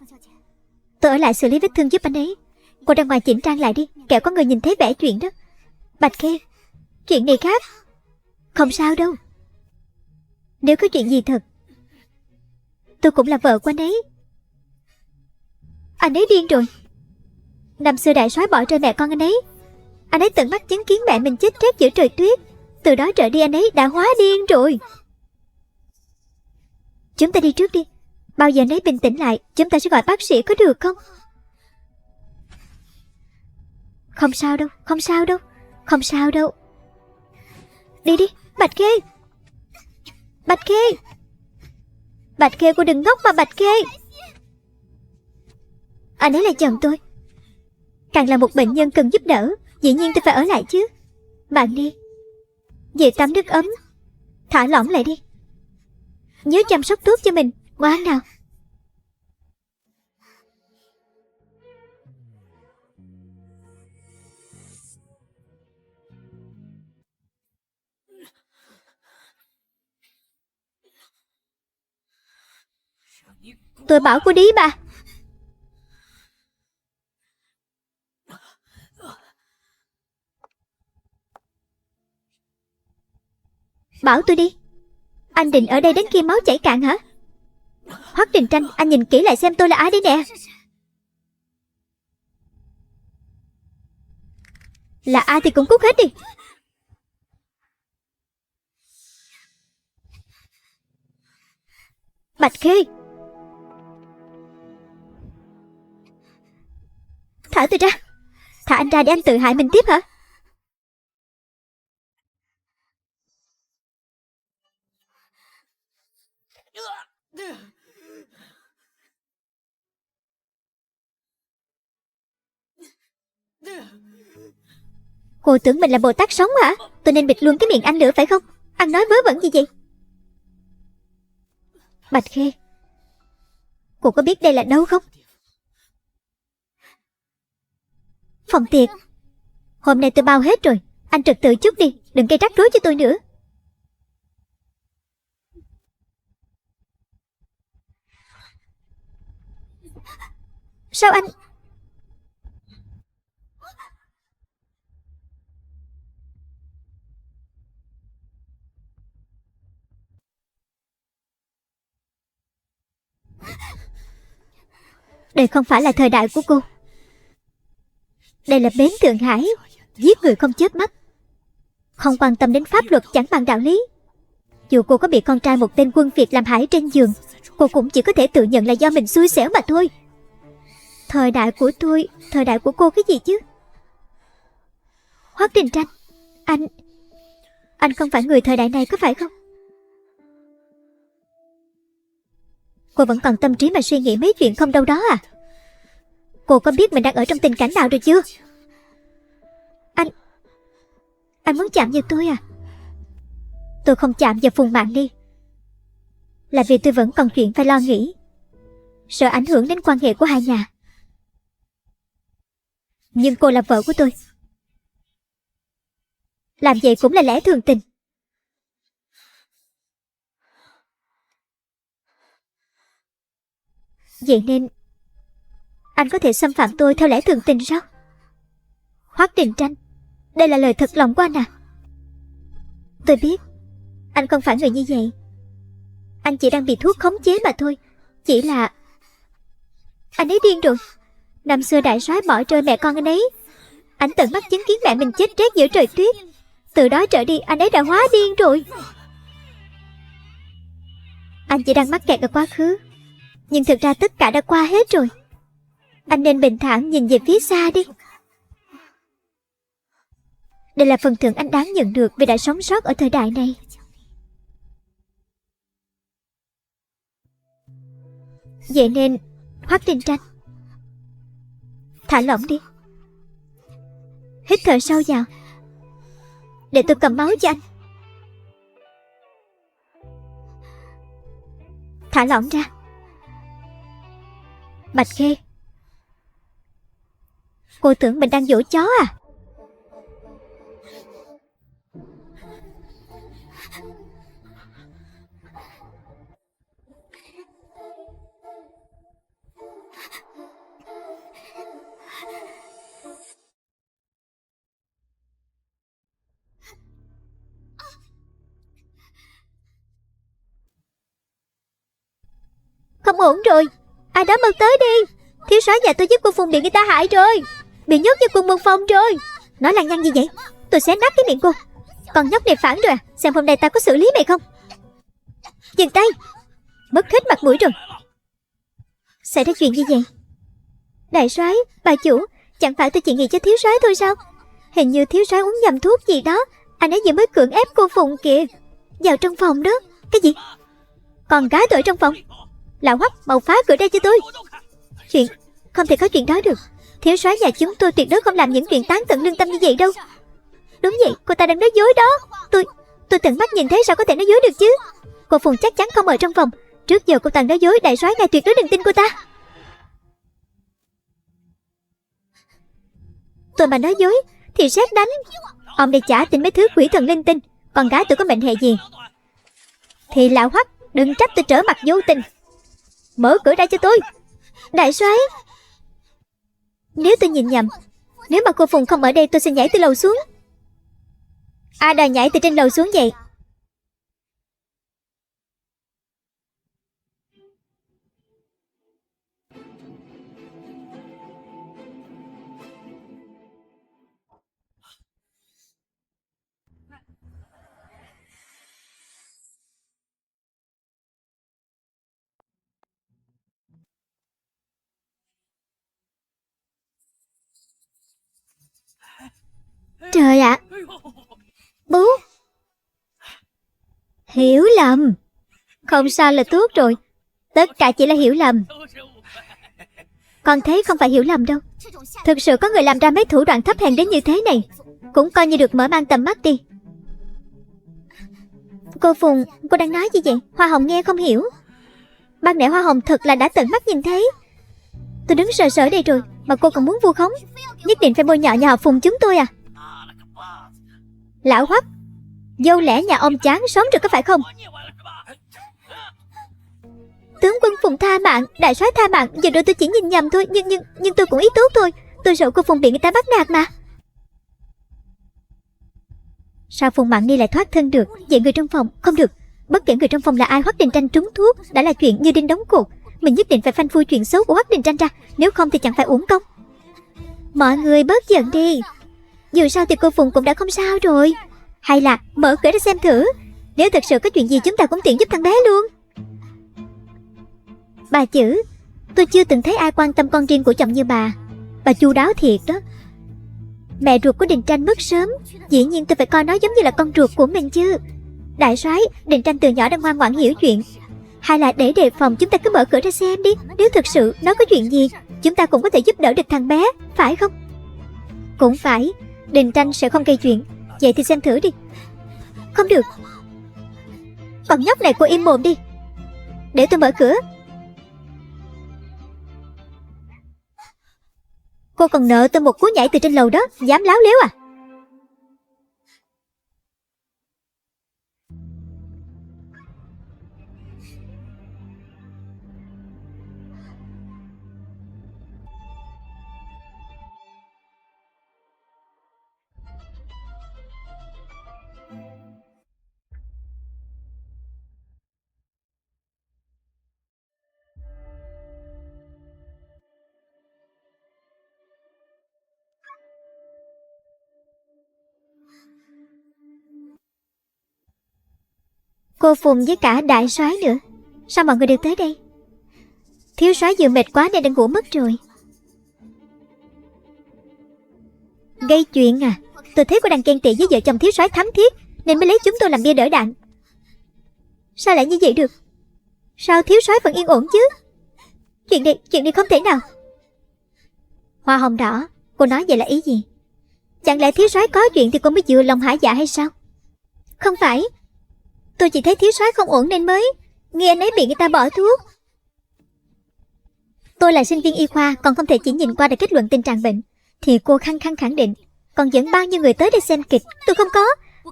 tôi ở lại xử lý vết thương giúp anh ấy. Cô ra ngoài chỉnh trang lại đi, kẻo có người nhìn thấy bẻ chuyện đó. Bạch Khê, chuyện này khác. Không sao đâu. Nếu có chuyện gì thật, tôi cũng là vợ của anh ấy. Anh ấy điên rồi. Năm xưa đại soái bỏ rơi mẹ con anh ấy tận mắt chứng kiến mẹ mình chết rét giữa trời tuyết. Từ đó trở đi anh ấy đã hóa điên rồi. Chúng ta đi trước đi. Bao giờ anh ấy bình tĩnh lại, chúng ta sẽ gọi bác sĩ, có được không? Không sao đâu, không sao đâu, không sao đâu. Đi đi, Bạch Khê. Bạch Khê. Bạch Khê, cô đừng ngốc mà Bạch Khê. Anh ấy là chồng tôi. Càng là một bệnh nhân cần giúp đỡ, dĩ nhiên tôi phải ở lại chứ. Bạn đi, về tắm nước ấm, thả lỏng lại đi. Nhớ chăm sóc tốt cho mình, ngoan nào. Tôi bảo cô đi bà. Bảo tôi đi. Anh định ở đây đến khi máu chảy cạn hả? Hoắc Đình Tranh, anh nhìn kỹ lại xem tôi là ai đi nè. Là ai thì cũng cút hết đi. Bạch Khê, thả tôi ra. Thả anh ra để anh tự hại mình tiếp hả? Cô tưởng mình là Bồ Tát sống hả? Tôi nên bịt luôn cái miệng anh nữa phải không? Anh nói vớ vẩn gì vậy? Bạch Khê, cô có biết đây là đâu không? Phòng tiệc. Hôm nay tôi bao hết rồi. Anh trật tự chút đi, đừng gây rắc rối cho tôi nữa. Sao anh... Đây không phải là thời đại của cô. Đây là bến Thượng Hải. Giết người không chớp mắt, không quan tâm đến pháp luật, chẳng bằng đạo lý. Dù cô có bị con trai một tên quân Việt làm hại trên giường, cô cũng chỉ có thể tự nhận là do mình xui xẻo mà thôi. Thời đại của tôi, thời đại của cô cái gì chứ? Hoắc Đình Tranh, anh không phải người thời đại này có phải không? Cô vẫn còn tâm trí mà suy nghĩ mấy chuyện không đâu đó à? Cô có biết mình đang ở trong tình cảnh nào rồi chưa? Anh muốn chạm vào tôi à? Tôi không chạm vào Phùng Mạn Ly là vì tôi vẫn còn chuyện phải lo nghĩ, sợ ảnh hưởng đến quan hệ của hai nhà. Nhưng cô là vợ của tôi, làm vậy cũng là lẽ thường tình. Vậy nên anh có thể xâm phạm tôi theo lẽ thường tình sao? Hoắc Đình Tranh, đây là lời thật lòng của anh à? Tôi biết anh không phải người như vậy. Anh chỉ đang bị thuốc khống chế mà thôi. Chỉ là anh ấy điên rồi. Năm xưa đại soái bỏ rơi mẹ con anh ấy, anh tận mắt chứng kiến mẹ mình chết rét giữa trời tuyết. Từ đó trở đi anh ấy đã hóa điên rồi. Anh chỉ đang mắc kẹt ở quá khứ, nhưng thực ra tất cả đã qua hết rồi. Anh nên bình thản nhìn về phía xa đi. Đây là phần thưởng anh đáng nhận được vì đã sống sót ở thời đại này. Vậy nên Hoắc Đình Tranh, thả lỏng đi. Hít thở sâu vào, để tôi cầm máu cho anh. Thả lỏng ra. Bạch Khê, cô tưởng mình đang dỗ chó à? Không ổn rồi. Ai đó mau tới đi. Thiếu soái nhà tôi giúp cô Phùng bị người ta hại rồi. bị nhốt như cùng một phòng rồi. Nói lăng nhăng gì vậy? Tôi xé nát cái miệng cô. Con nhóc này phản rồi à? Xem hôm nay ta có xử lý mày không. Dừng tay. Mất hết mặt mũi rồi. Xảy ra chuyện gì vậy? Đại soái, bà chủ, chẳng phải tôi chỉ nghĩ cho thiếu soái thôi sao? Hình như thiếu soái uống nhầm thuốc gì đó. Anh ấy vừa mới cưỡng ép cô Phụng kìa. Vào trong phòng đó. Cái gì? Con gái tôi ở trong phòng? Lão Hoắc, mau phá cửa ra cho tôi. Chuyện, không thể có chuyện đó được. Thiếu soái nhà chúng tôi tuyệt đối không làm những chuyện tán tận lương tâm như vậy đâu. Đúng vậy, cô ta đang nói dối đó. Tôi tận mắt nhìn thấy, sao có thể nói dối được chứ? Cô Phùng chắc chắn không ở trong phòng. Trước giờ cô ta nói dối, đại soái ngài tuyệt đối đừng tin cô ta. Tôi mà nói dối thì sét đánh. Ông đây chả tin mấy thứ quỷ thần linh tinh. Con gái tôi có mệnh hệ gì thì lão Hoắc đừng trách tôi trở mặt vô tình. Mở cửa ra cho tôi. Đại soái, nếu tôi nhìn nhầm, nếu mà cô Phùng không ở đây, tôi sẽ nhảy từ lầu xuống. Ai đòi nhảy từ trên lầu xuống vậy? Trời ạ. Bố. Hiểu lầm. Không sao là tốt rồi. Tất cả chỉ là hiểu lầm. Con thấy không phải hiểu lầm đâu. Thực sự có người làm ra mấy thủ đoạn thấp hèn đến như thế này, cũng coi như được mở mang tầm mắt đi. Cô Phùng, cô đang nói gì vậy? Hoa Hồng nghe không hiểu. Ban nãy Hoa Hồng thật là đã tận mắt nhìn thấy. Tôi đứng sờ sờ đây rồi mà cô còn muốn vu khống. Nhất định phải bôi nhọ nhà họ Phùng chúng tôi à? Lão Hoắc, dâu lẽ nhà ông chán sống rồi có phải không? Tướng quân Phùng tha mạng, đại soái tha mạng. Giờ rồi tôi chỉ nhìn nhầm thôi, nhưng tôi cũng ý tốt thôi. Tôi sợ cô Phùng bị người ta bắt nạt mà. Sao Phùng Mạn Ni lại thoát thân được? Vậy người trong phòng không được. Bất kể người trong phòng là ai, Hoắc Đình Tranh trúng thuốc đã là chuyện như đinh đóng cột. Mình nhất định phải phanh phui chuyện xấu của Hoắc Đình Tranh ra, nếu không thì chẳng phải uổng công. Mọi người bớt giận đi. Dù sao thì cô Phùng cũng đã không sao rồi. Hay là mở cửa ra xem thử. Nếu thật sự có chuyện gì chúng ta cũng tiện giúp thằng bé luôn. Bà chữ, tôi chưa từng thấy ai quan tâm con riêng của chồng như bà. Bà chu đáo thiệt đó. Mẹ ruột của Đình Tranh mất sớm, dĩ nhiên tôi phải coi nó giống như là con ruột của mình chứ. Đại soái, Đình Tranh từ nhỏ đã ngoan ngoãn hiểu chuyện. Hay là để đề phòng chúng ta cứ mở cửa ra xem đi. Nếu thực sự nó có chuyện gì, chúng ta cũng có thể giúp đỡ được thằng bé, phải không? Cũng phải, Đình Tranh sẽ không gây chuyện. Vậy thì xem thử đi. Không được. Con nhóc này cô im mồm đi. Để tôi mở cửa. Cô còn nợ tôi một cú nhảy từ trên lầu đó. Dám láo léo à? Cô Phùng với cả đại soái nữa. Sao mọi người đều tới đây? Thiếu soái vừa mệt quá nên đã ngủ mất rồi. Gây chuyện à? Tôi thấy cô đang ghen tị với vợ chồng thiếu soái thắm thiết nên mới lấy chúng tôi làm bia đỡ đạn. Sao lại như vậy được? Sao thiếu soái vẫn yên ổn chứ? Chuyện này không thể nào. Hoa hồng đỏ, cô nói vậy là ý gì? Chẳng lẽ thiếu soái có chuyện thì cô mới vừa lòng hả dạ hay sao? Không phải. Tôi chỉ thấy thiếu soái không ổn nên mới nghe anh ấy bị người ta bỏ thuốc. Tôi là sinh viên y khoa, còn không thể chỉ nhìn qua để kết luận tình trạng bệnh. Thì cô khăng khẳng định. Còn dẫn bao nhiêu người tới để xem kịch. Tôi không có.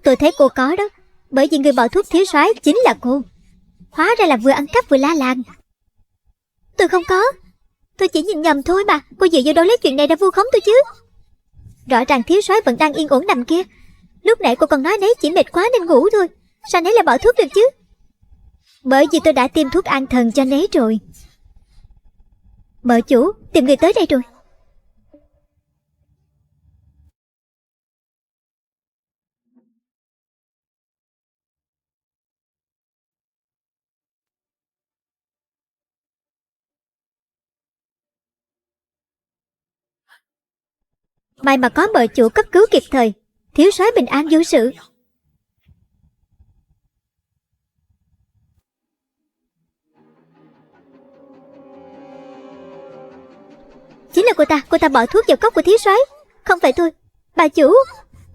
Tôi thấy cô có đó. Bởi vì người bỏ thuốc thiếu soái chính là cô. Hóa ra là vừa ăn cắp vừa la làng. Tôi không có. Tôi chỉ nhìn nhầm thôi mà. Cô dựa vào đâu lấy chuyện này ra vu khống tôi chứ? Rõ ràng thiếu soái vẫn đang yên ổn nằm kia. Lúc nãy cô còn nói nấy chỉ mệt quá nên ngủ thôi. Sao nấy lại bỏ thuốc được chứ? Bởi vì tôi đã tiêm thuốc an thần cho nấy rồi. Mợ chủ, tìm người tới đây rồi. May mà có mợ chủ cấp cứu kịp thời, thiếu soái bình an vô sự. Chính là cô ta bỏ thuốc vào cốc của thiếu soái. Không phải tôi. Bà chủ,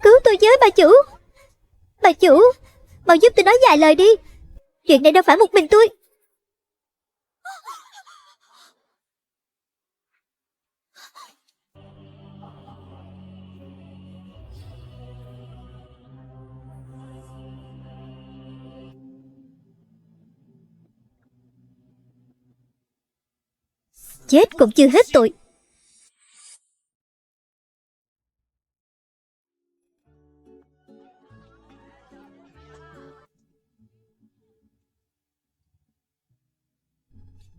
cứu tôi với bà chủ. Bà chủ, mau giúp tôi nói vài lời đi. Chuyện này đâu phải một mình tôi. Chết cũng chưa hết tội.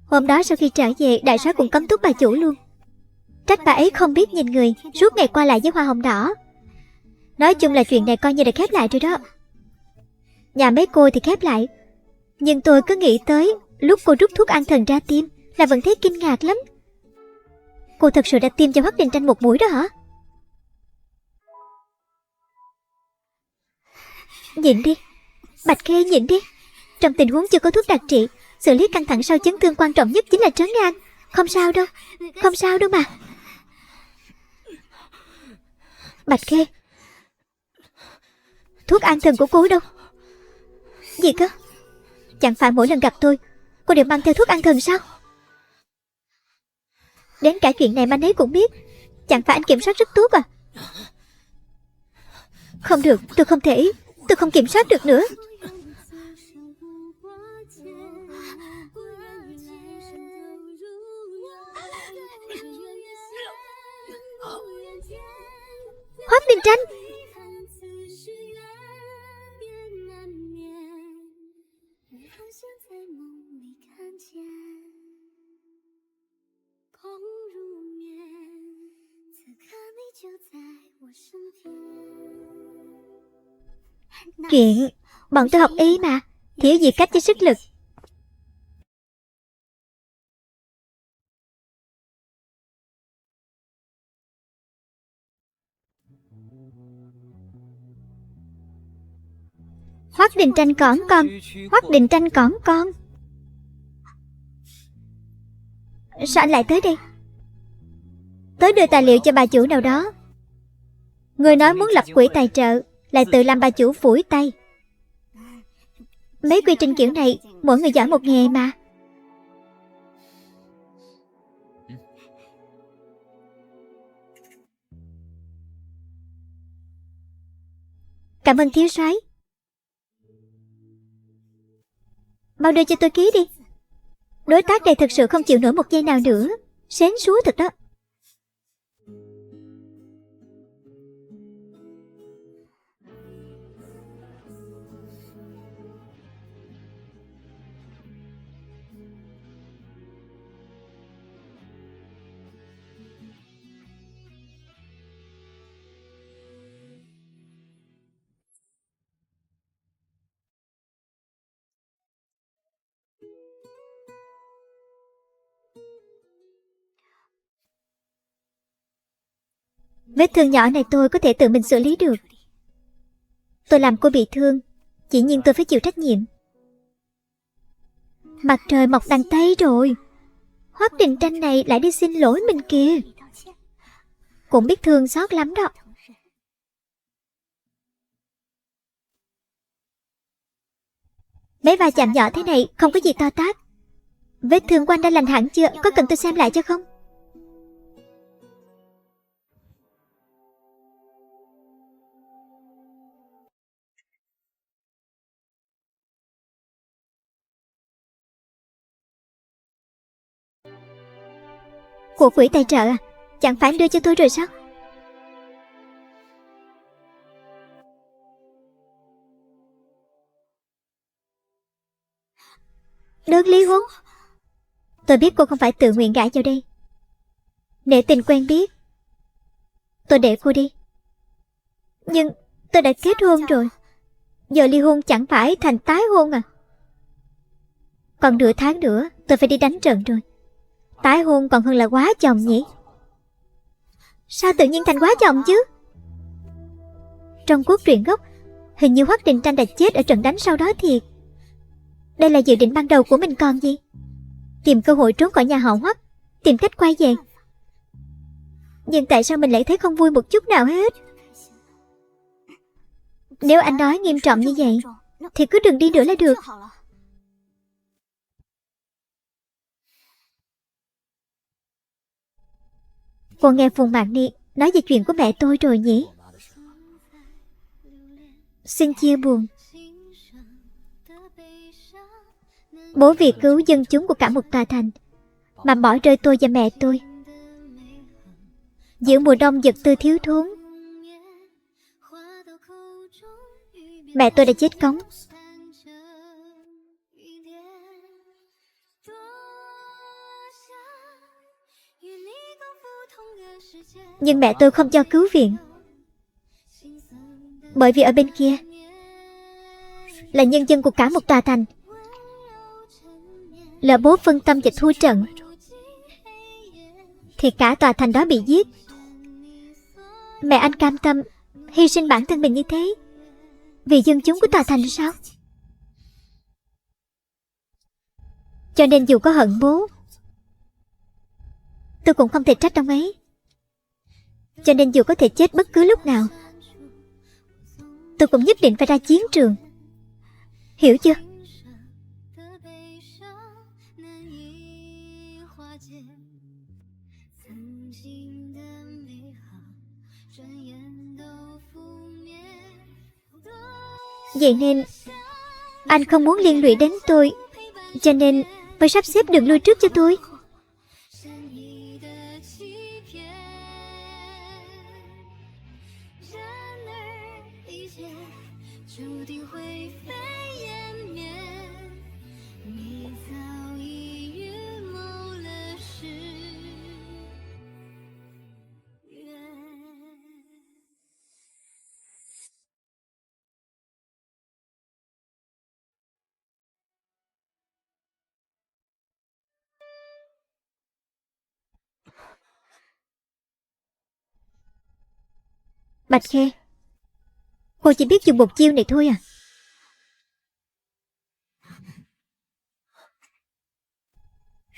Hôm đó sau khi trở về, đại soái cũng cấm túc bà chủ luôn. Trách bà ấy không biết nhìn người, suốt ngày qua lại với hoa hồng đỏ. Nói chung là chuyện này coi như đã khép lại rồi đó. Nhà mấy cô thì khép lại, nhưng tôi cứ nghĩ tới lúc cô rút thuốc an thần ra tim là vẫn thấy kinh ngạc lắm. Cô thật sự đã tiêm cho Hoắc Đình Tranh một mũi đó hả? Nhịn đi, Bạch Khê, nhịn đi. Trong tình huống chưa có thuốc đặc trị, xử lý căng thẳng sau chấn thương quan trọng nhất chính là trấn an. Không sao đâu, không sao đâu mà. Bạch Khê, thuốc an thần của cô đâu? Gì cơ? Chẳng phải mỗi lần gặp tôi, cô đều mang theo thuốc an thần sao? Đến cả chuyện này mà anh ấy cũng biết. Chẳng phải anh kiểm soát rất tốt à? Không được, tôi không kiểm soát được nữa. Hoắc Đình Tranh, chuyện bọn tôi học y mà, thiếu gì cách với sức lực. Hoắc Đình Tranh cõng con, Hoắc Đình Tranh cõng con. Sao anh lại tới đây? Tới đưa tài liệu cho bà chủ nào đó. Người nói muốn lập quỹ tài trợ, lại tự làm bà chủ phủi tay. Mấy quy trình kiểu này, mỗi người giỏi một nghề mà. Cảm ơn thiếu soái. Mau đưa cho tôi ký đi. Đối tác này thực sự không chịu nổi một giây nào nữa. Xén xúa thật đó. Vết thương nhỏ này tôi có thể tự mình xử lý được. Tôi làm cô bị thương, dĩ nhiên tôi phải chịu trách nhiệm. Mặt trời mọc đằng Tây rồi. Hoắc Đình Tranh này lại đi xin lỗi mình kìa. Cũng biết thương xót lắm đó. Mấy va chạm nhỏ thế này không có gì to tát. Vết thương của anh đã lành hẳn chưa? Có cần tôi xem lại cho không? Của quỹ tài trợ à? Chẳng phải anh đưa cho tôi rồi sao? Đơn ly hôn? Tôi biết cô không phải tự nguyện gả vào đây. Nể tình quen biết, tôi để cô đi. Nhưng tôi đã kết hôn rồi. Giờ ly hôn chẳng phải thành tái hôn à? Còn nửa tháng nữa tôi phải đi đánh trận rồi. Tái hôn còn hơn là quá chồng nhỉ? Sao tự nhiên thành quá chồng chứ? Trong cốt truyện gốc, hình như Hoắc Đình Tranh đã chết ở trận đánh sau đó thiệt. Đây là dự định ban đầu của mình còn gì? Tìm cơ hội trốn khỏi nhà họ Hoắc, tìm cách quay về. Nhưng tại sao mình lại thấy không vui một chút nào hết? Nếu anh nói nghiêm trọng như vậy thì cứ đừng đi nữa là được. Cô nghe Phùng Mạn Ni nói về chuyện của mẹ tôi rồi nhỉ? Xin chia buồn. Bố vì cứu dân chúng của cả một tòa thành mà bỏ rơi tôi và mẹ tôi. Giữa mùa đông vật tư thiếu thốn, mẹ tôi đã chết cóng. Nhưng mẹ tôi không cho cứu viện, bởi vì ở bên kia là nhân dân của cả một tòa thành. Lỡ bố phân tâm và thua trận thì cả tòa thành đó bị giết. Mẹ anh cam tâm hy sinh bản thân mình như thế vì dân chúng của tòa thành sao? Cho nên dù có hận bố, tôi cũng không thể trách ông ấy. Cho nên dù có thể chết bất cứ lúc nào, tôi cũng nhất định phải ra chiến trường. Hiểu chưa? Vậy nên anh không muốn liên lụy đến tôi, cho nên mới sắp xếp đường lui trước cho tôi. Bạch Khê, cô chỉ biết dùng một chiêu này thôi à?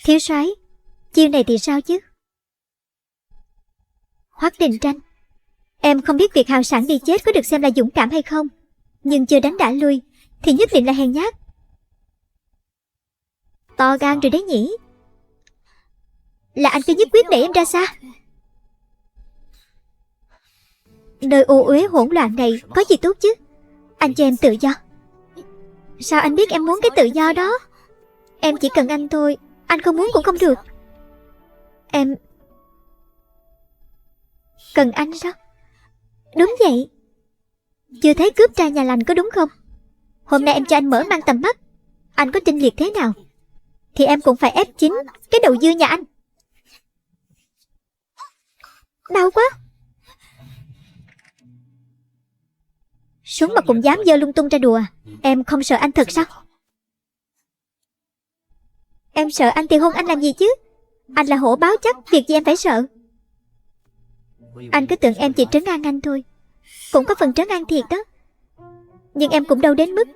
Thiếu soái, chiêu này thì sao chứ? Hoắc Đình Tranh, em không biết việc hào sảng đi chết có được xem là dũng cảm hay không, nhưng chưa đánh đã lui thì nhất định là hèn nhát. To gan rồi đấy nhỉ. Là anh cứ nhất quyết đẩy em ra xa. Nơi ô uế hỗn loạn này có gì tốt chứ? Anh cho em tự do. Sao anh biết em muốn cái tự do đó? Em chỉ cần anh thôi, anh không muốn cũng không được. Em cần anh sao? Đúng vậy. Chưa thấy cướp trai nhà lành có đúng không? Hôm nay em cho anh mở mang tầm mắt. Anh có tinh liệt thế nào thì em cũng phải ép chính cái đầu dưa nhà anh. Đau quá. Súng mà cũng dám giơ lung tung ra đùa. Em không sợ anh thật sao? Em sợ anh thì hôn anh làm gì chứ? Anh là hổ báo chắc, việc gì em phải sợ? Anh cứ tưởng em chỉ trấn an anh thôi. Cũng có phần trấn an thiệt đó. Nhưng em cũng đâu đến mức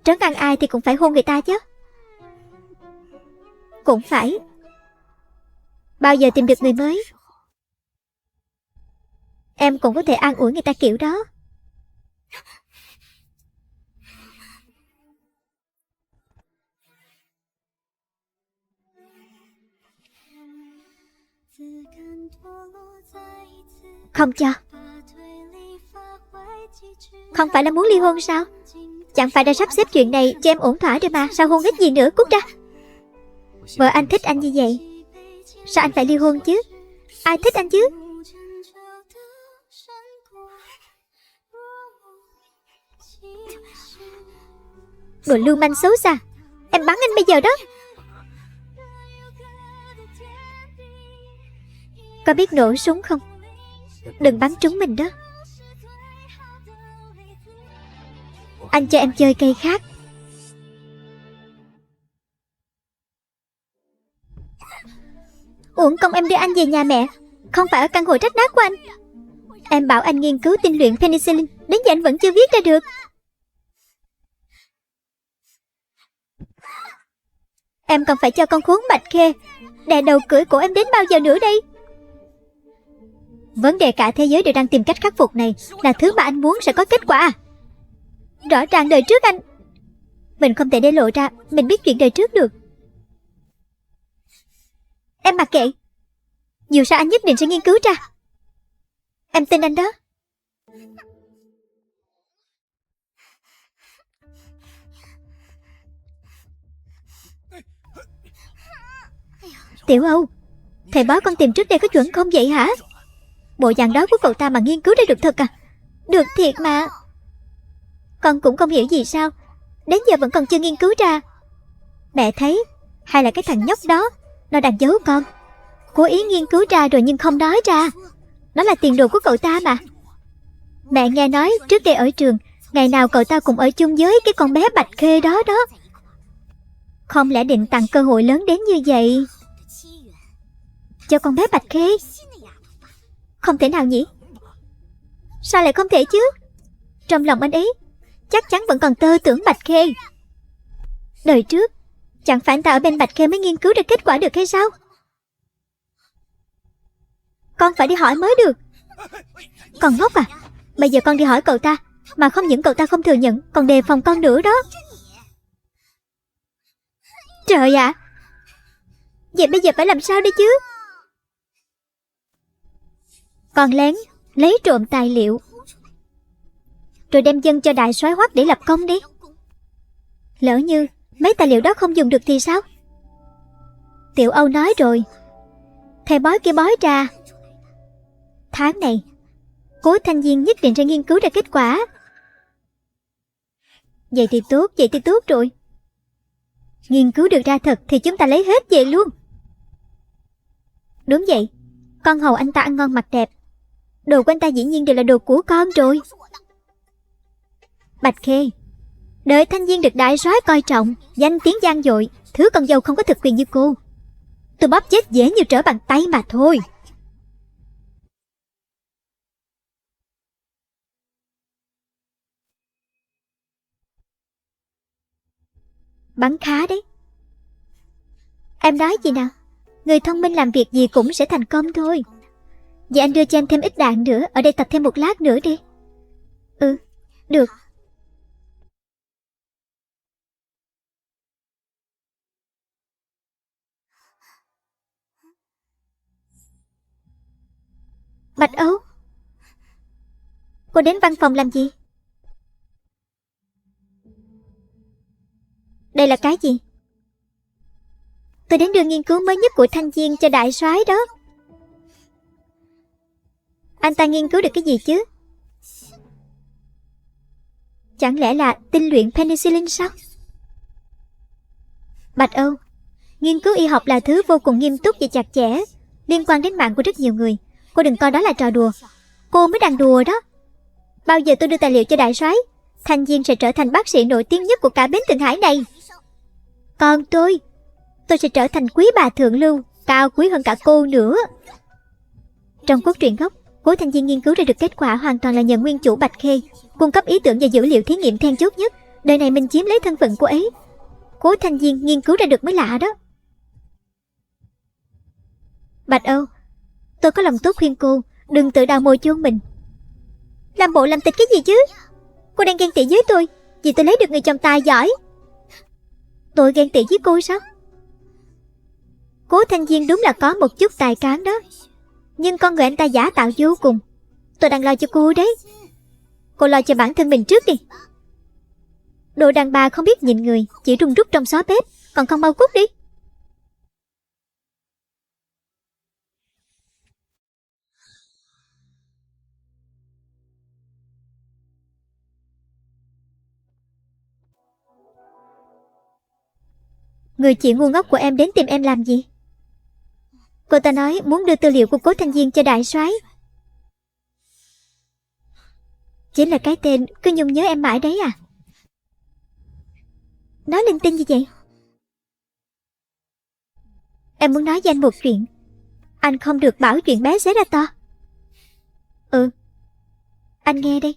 trấn an ai thì cũng phải hôn người ta chứ. Cũng phải. Bao giờ tìm được người mới, em cũng có thể an ủi người ta kiểu đó. Không cho. Không phải là muốn ly hôn sao? Chẳng phải đã sắp xếp chuyện này cho em ổn thỏa rồi mà. Sao hôn ít gì nữa, cút ra. Vợ anh thích anh như vậy, sao anh phải ly hôn chứ? Ai thích anh chứ? Đồ lưu manh xấu xa. Em bắn anh bây giờ đó. Có biết nổ súng không? Đừng bắn trúng mình đó. Anh cho em chơi cây khác. Uổng công em đưa anh về nhà mẹ, Không phải ở căn hộ rách nát của anh. Em bảo anh nghiên cứu tinh luyện penicillin, đến giờ anh vẫn chưa viết ra được. Em còn phải cho con khốn Bạch Khê đè đầu cưỡi cổ em đến bao giờ nữa đây? Vấn đề cả thế giới đều đang tìm cách khắc phục này là thứ mà anh muốn sẽ có kết quả. Rõ ràng đời trước anh... Mình không thể để lộ ra mình biết chuyện đời trước được. Em mặc kệ. Dù sao anh nhất định sẽ nghiên cứu ra. Em tin anh đó. Tiểu Âu, thầy bói con tìm trước đây có chuẩn không vậy hả? Bộ dạng đó của cậu ta mà nghiên cứu ra được thật à? Được thiệt mà. Con cũng không hiểu gì sao đến giờ vẫn còn chưa nghiên cứu ra. Mẹ thấy hay là cái thằng nhóc đó nó đang giấu con, cố ý nghiên cứu ra rồi nhưng không nói ra. Nó là tiền đồ của cậu ta mà. Mẹ nghe nói trước đây ở trường ngày nào cậu ta cũng ở chung với cái con bé Bạch Khê đó đó. Không lẽ định tặng cơ hội lớn đến như vậy cho con bé Bạch Khê? Không thể nào nhỉ? Sao lại không thể chứ? Trong lòng anh ấy chắc chắn vẫn còn tơ tưởng Bạch Khê. Đời trước chẳng phải anh ta ở bên Bạch Khê mới nghiên cứu ra kết quả được hay sao? Con phải đi hỏi mới được. Con ngốc à? Bây giờ con đi hỏi cậu ta mà không những cậu ta không thừa nhận còn đề phòng con nữa đó. Trời ạ, vậy bây giờ phải làm sao đây chứ? Con lén lấy trộm tài liệu rồi đem dâng cho đại soái Hoắc để lập công đi. Lỡ như mấy tài liệu đó không dùng được thì sao? Tiểu Âu nói rồi, thầy bói kia bói ra tháng này Cố Thanh Diên nhất định sẽ nghiên cứu ra kết quả. Vậy thì tốt rồi. Nghiên cứu được ra thật thì chúng ta lấy hết về luôn. Đúng vậy, con hầu anh ta ăn ngon mặc đẹp, đồ của anh ta dĩ nhiên đều là đồ của con rồi. Bạch Khê, đợi Thanh Diên được đại soái coi trọng, danh tiếng vang dội, thứ con dâu không có thực quyền như cô, tôi bóp chết dễ như trở bàn tay mà thôi. Bắn khá đấy. Em nói gì nào? Người thông minh làm việc gì cũng sẽ thành công thôi. Vậy anh đưa cho em thêm ít đạn nữa, ở đây tập thêm một lát nữa đi. Ừ, được. Bạch Âu, cô đến văn phòng làm gì? Đây là cái gì? Tôi đến đưa nghiên cứu mới nhất của Thanh Diên cho đại soái đó. Anh ta nghiên cứu được cái gì chứ? Chẳng lẽ là tinh luyện penicillin sao? Bạch Âu, nghiên cứu y học là thứ vô cùng nghiêm túc và chặt chẽ, liên quan đến mạng của rất nhiều người. Cô đừng coi đó là trò đùa. Cô mới đang đùa đó. Bao giờ tôi đưa tài liệu cho đại soái, Thanh Diên sẽ trở thành bác sĩ nổi tiếng nhất của cả bến Thượng Hải này. Còn tôi sẽ trở thành quý bà thượng lưu, cao quý hơn cả cô nữa. Trong cốt truyện gốc, Cố Thanh Diên nghiên cứu ra được kết quả hoàn toàn là nhờ nguyên chủ Bạch Khê cung cấp ý tưởng và dữ liệu thí nghiệm then chốt nhất. Đời này mình chiếm lấy thân phận cô ấy. Cố Thanh Diên nghiên cứu ra được mới lạ đó. Bạch Âu, tôi có lòng tốt khuyên cô đừng tự đào mồi chôn mình. Làm bộ làm tịch cái gì chứ? Cô đang ghen tị với tôi vì tôi lấy được người chồng tài giỏi. Tôi ghen tị với cô sao? Cố Thanh Diên đúng là có một chút tài cán đó, nhưng con người anh ta giả tạo vô cùng. Tôi đang lo cho cô đấy. Cô lo cho bản thân mình trước đi. Đồ đàn bà không biết nhịn người, chỉ run rút trong xó bếp, còn không mau cút đi. Người chị ngu ngốc của em đến tìm em làm gì? Cô ta nói muốn đưa tư liệu của Cố Thanh Diên cho đại soái. Chính là cái tên cứ nhung nhớ em mãi đấy à? Nói linh tinh như vậy. Em muốn nói với anh một chuyện. Anh không được bảo chuyện bé xé ra to. Ừ, anh nghe đây.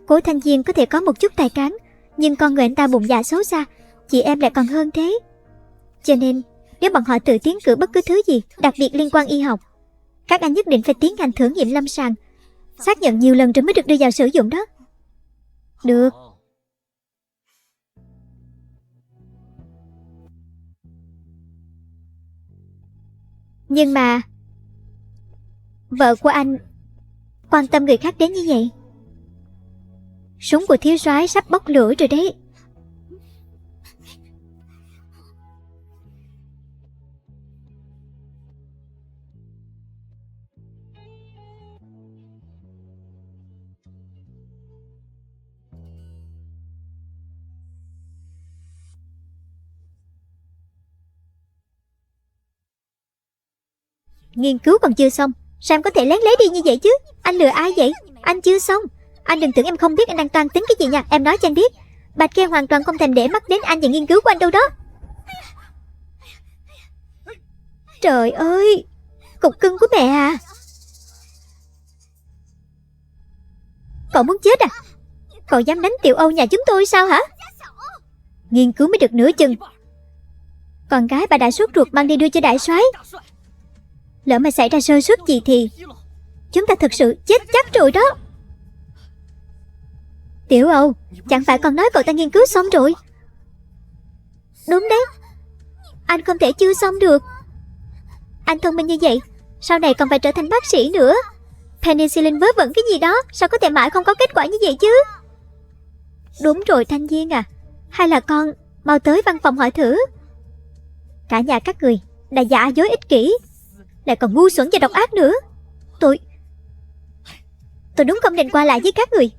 Cố Thanh Diên có thể có một chút tài cán, nhưng con người anh ta bụng dạ xấu xa, chị em lại còn hơn thế. Cho nên, nếu bọn họ tự tiến cử bất cứ thứ gì, đặc biệt liên quan y học, các anh nhất định phải tiến hành thử nghiệm lâm sàng, xác nhận nhiều lần rồi mới được đưa vào sử dụng đó. Được. Nhưng mà vợ của anh quan tâm người khác đến như vậy. Súng của thiếu soái sắp bốc lửa rồi đấy. Nghiên cứu còn chưa xong, sao em có thể lén lấy đi như vậy chứ? Anh lừa ai vậy? Anh chưa xong. Anh đừng tưởng em không biết anh đang toan tính cái gì nha. Em nói cho anh biết, Bạch Kia hoàn toàn không thèm để mắt đến anh và nghiên cứu của anh đâu đó. Trời ơi, cục cưng của mẹ à. Cậu muốn chết à? Cậu dám đánh Tiểu Âu nhà chúng tôi sao hả? Nghiên cứu mới được nửa chừng, con gái bà đã sốt ruột mang đi đưa cho đại soái. Lỡ mà xảy ra sơ suất gì thì chúng ta thực sự chết chắc rồi đó. Tiểu Âu, chẳng phải con nói cậu ta nghiên cứu xong rồi? Đúng đấy. Anh không thể chưa xong được. Anh thông minh như vậy, sau này còn phải trở thành bác sĩ nữa. Penicillin vớ vẩn cái gì đó, sao có thể mãi không có kết quả như vậy chứ? Đúng rồi Thanh Diên à, hay là con mau tới văn phòng hỏi thử. Cả nhà các người đã giả dối ích kỷ, lại còn ngu xuẩn và độc ác nữa. Tôi đúng không định qua lại với các người.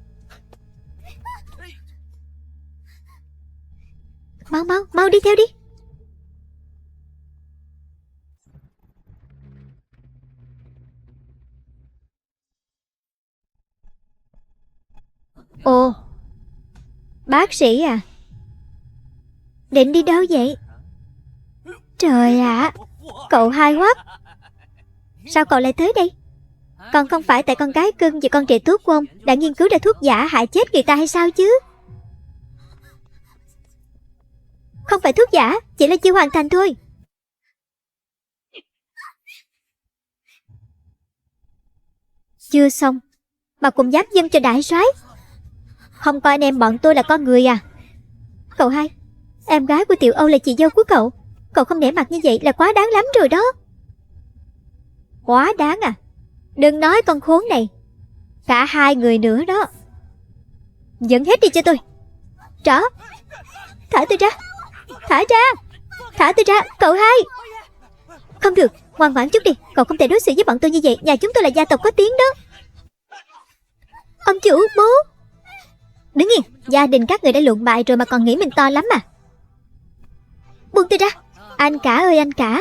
Mau đi theo đi. Ồ, bác sĩ à, định đi đâu vậy? Trời ạ, cậu hay quá. Sao cậu lại tới đây? Còn không phải tại con gái cưng và con rể thuốc của ông đã nghiên cứu ra thuốc giả hại chết người ta hay sao chứ? Không phải thuốc giả, chỉ là chưa hoàn thành thôi. Chưa xong mà cũng dám dâng cho đại soái. Không coi anh em bọn tôi là con người à? Cậu hai, em gái của Tiểu Âu là chị dâu của cậu. Cậu không nể mặt như vậy là quá đáng lắm rồi đó. Quá đáng à? Đừng nói con khốn này, cả hai người nữa đó. Dẫn hết đi cho tôi. Trỏ, thả tôi ra. Thả ra. Thả tôi ra, cậu hai. Không được, ngoan ngoãn chút đi. Cậu không thể đối xử với bọn tôi như vậy. Nhà chúng tôi là gia tộc có tiếng đó. Ông chủ, bố. Đứng yên, gia đình các người đã lụn bại rồi mà còn nghĩ mình to lắm à? Buông tôi ra. Anh cả ơi anh cả,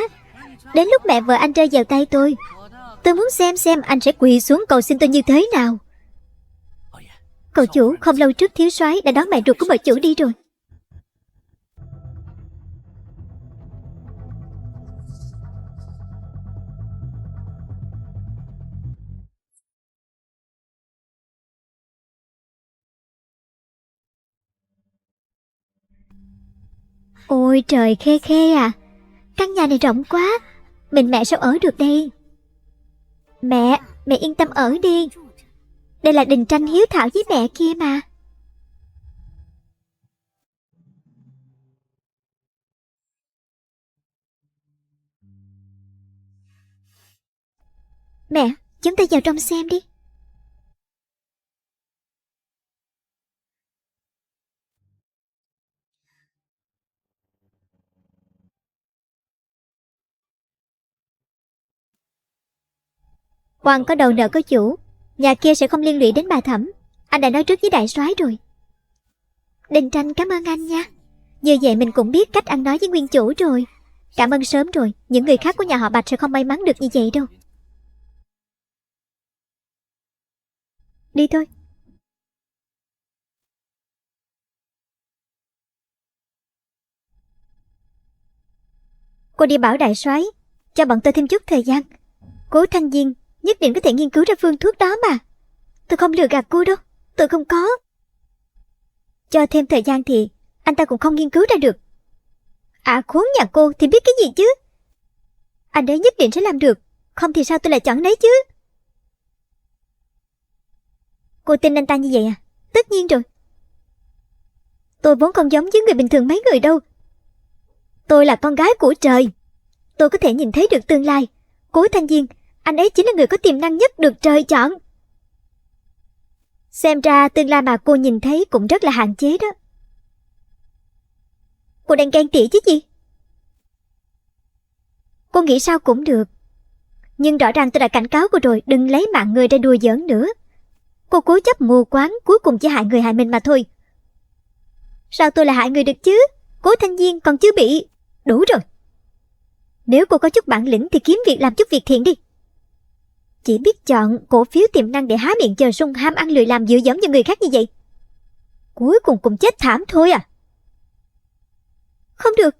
đến lúc mẹ vợ anh rơi vào tay tôi muốn xem anh sẽ quỳ xuống cầu xin tôi như thế nào. Cậu chủ, không lâu trước thiếu soái đã đón mẹ ruột của bà chủ đi rồi. Ôi trời, Khê Khê à, căn nhà này rộng quá, mình mẹ sao ở được đây? Mẹ yên tâm ở đi. Đây là Đình Tranh hiếu thảo với mẹ kia mà. Mẹ, chúng ta vào trong xem đi. Quan có đầu nợ có chủ, nhà kia sẽ không liên lụy đến bà Thẩm. Anh đã nói trước với đại soái rồi. Đình Tranh cảm ơn anh nha. Như vậy mình cũng biết cách ăn nói với nguyên chủ rồi. Cảm ơn sớm rồi, những người khác của nhà họ Bạch sẽ không may mắn được như vậy đâu. Đi thôi. Cô đi bảo đại soái cho bọn tôi thêm chút thời gian. Cố Thanh Diên nhất định có thể nghiên cứu ra phương thuốc đó mà. Tôi không lừa gạt cô đâu. Tôi không có. Cho thêm thời gian thì anh ta cũng không nghiên cứu ra được. À, khốn nhà cô thì biết cái gì chứ. Anh ấy nhất định sẽ làm được. Không thì sao tôi lại chọn đấy chứ. Cô tin anh ta như vậy à? Tất nhiên rồi. Tôi vốn không giống với người bình thường mấy người đâu. Tôi là con gái của trời. Tôi có thể nhìn thấy được tương lai. Cố Thanh Diên, anh ấy chính là người có tiềm năng nhất được trời chọn. Xem ra tương lai mà cô nhìn thấy cũng rất là hạn chế đó. Cô đang ghen tị chứ gì? Cô nghĩ sao cũng được. Nhưng rõ ràng tôi đã cảnh cáo cô rồi, đừng lấy mạng người ra đùa giỡn nữa. Cô cố chấp mù quáng, cuối cùng chỉ hại người hại mình mà thôi. Sao tôi lại hại người được chứ? Cố Thanh Diên còn chưa bị. Đủ rồi. Nếu cô có chút bản lĩnh thì kiếm việc làm chút việc thiện đi. Chỉ biết chọn cổ phiếu tiềm năng để há miệng chờ sung, ham ăn lười làm dựa dẫm cho người khác như vậy, cuối cùng cũng chết thảm thôi à. Không được.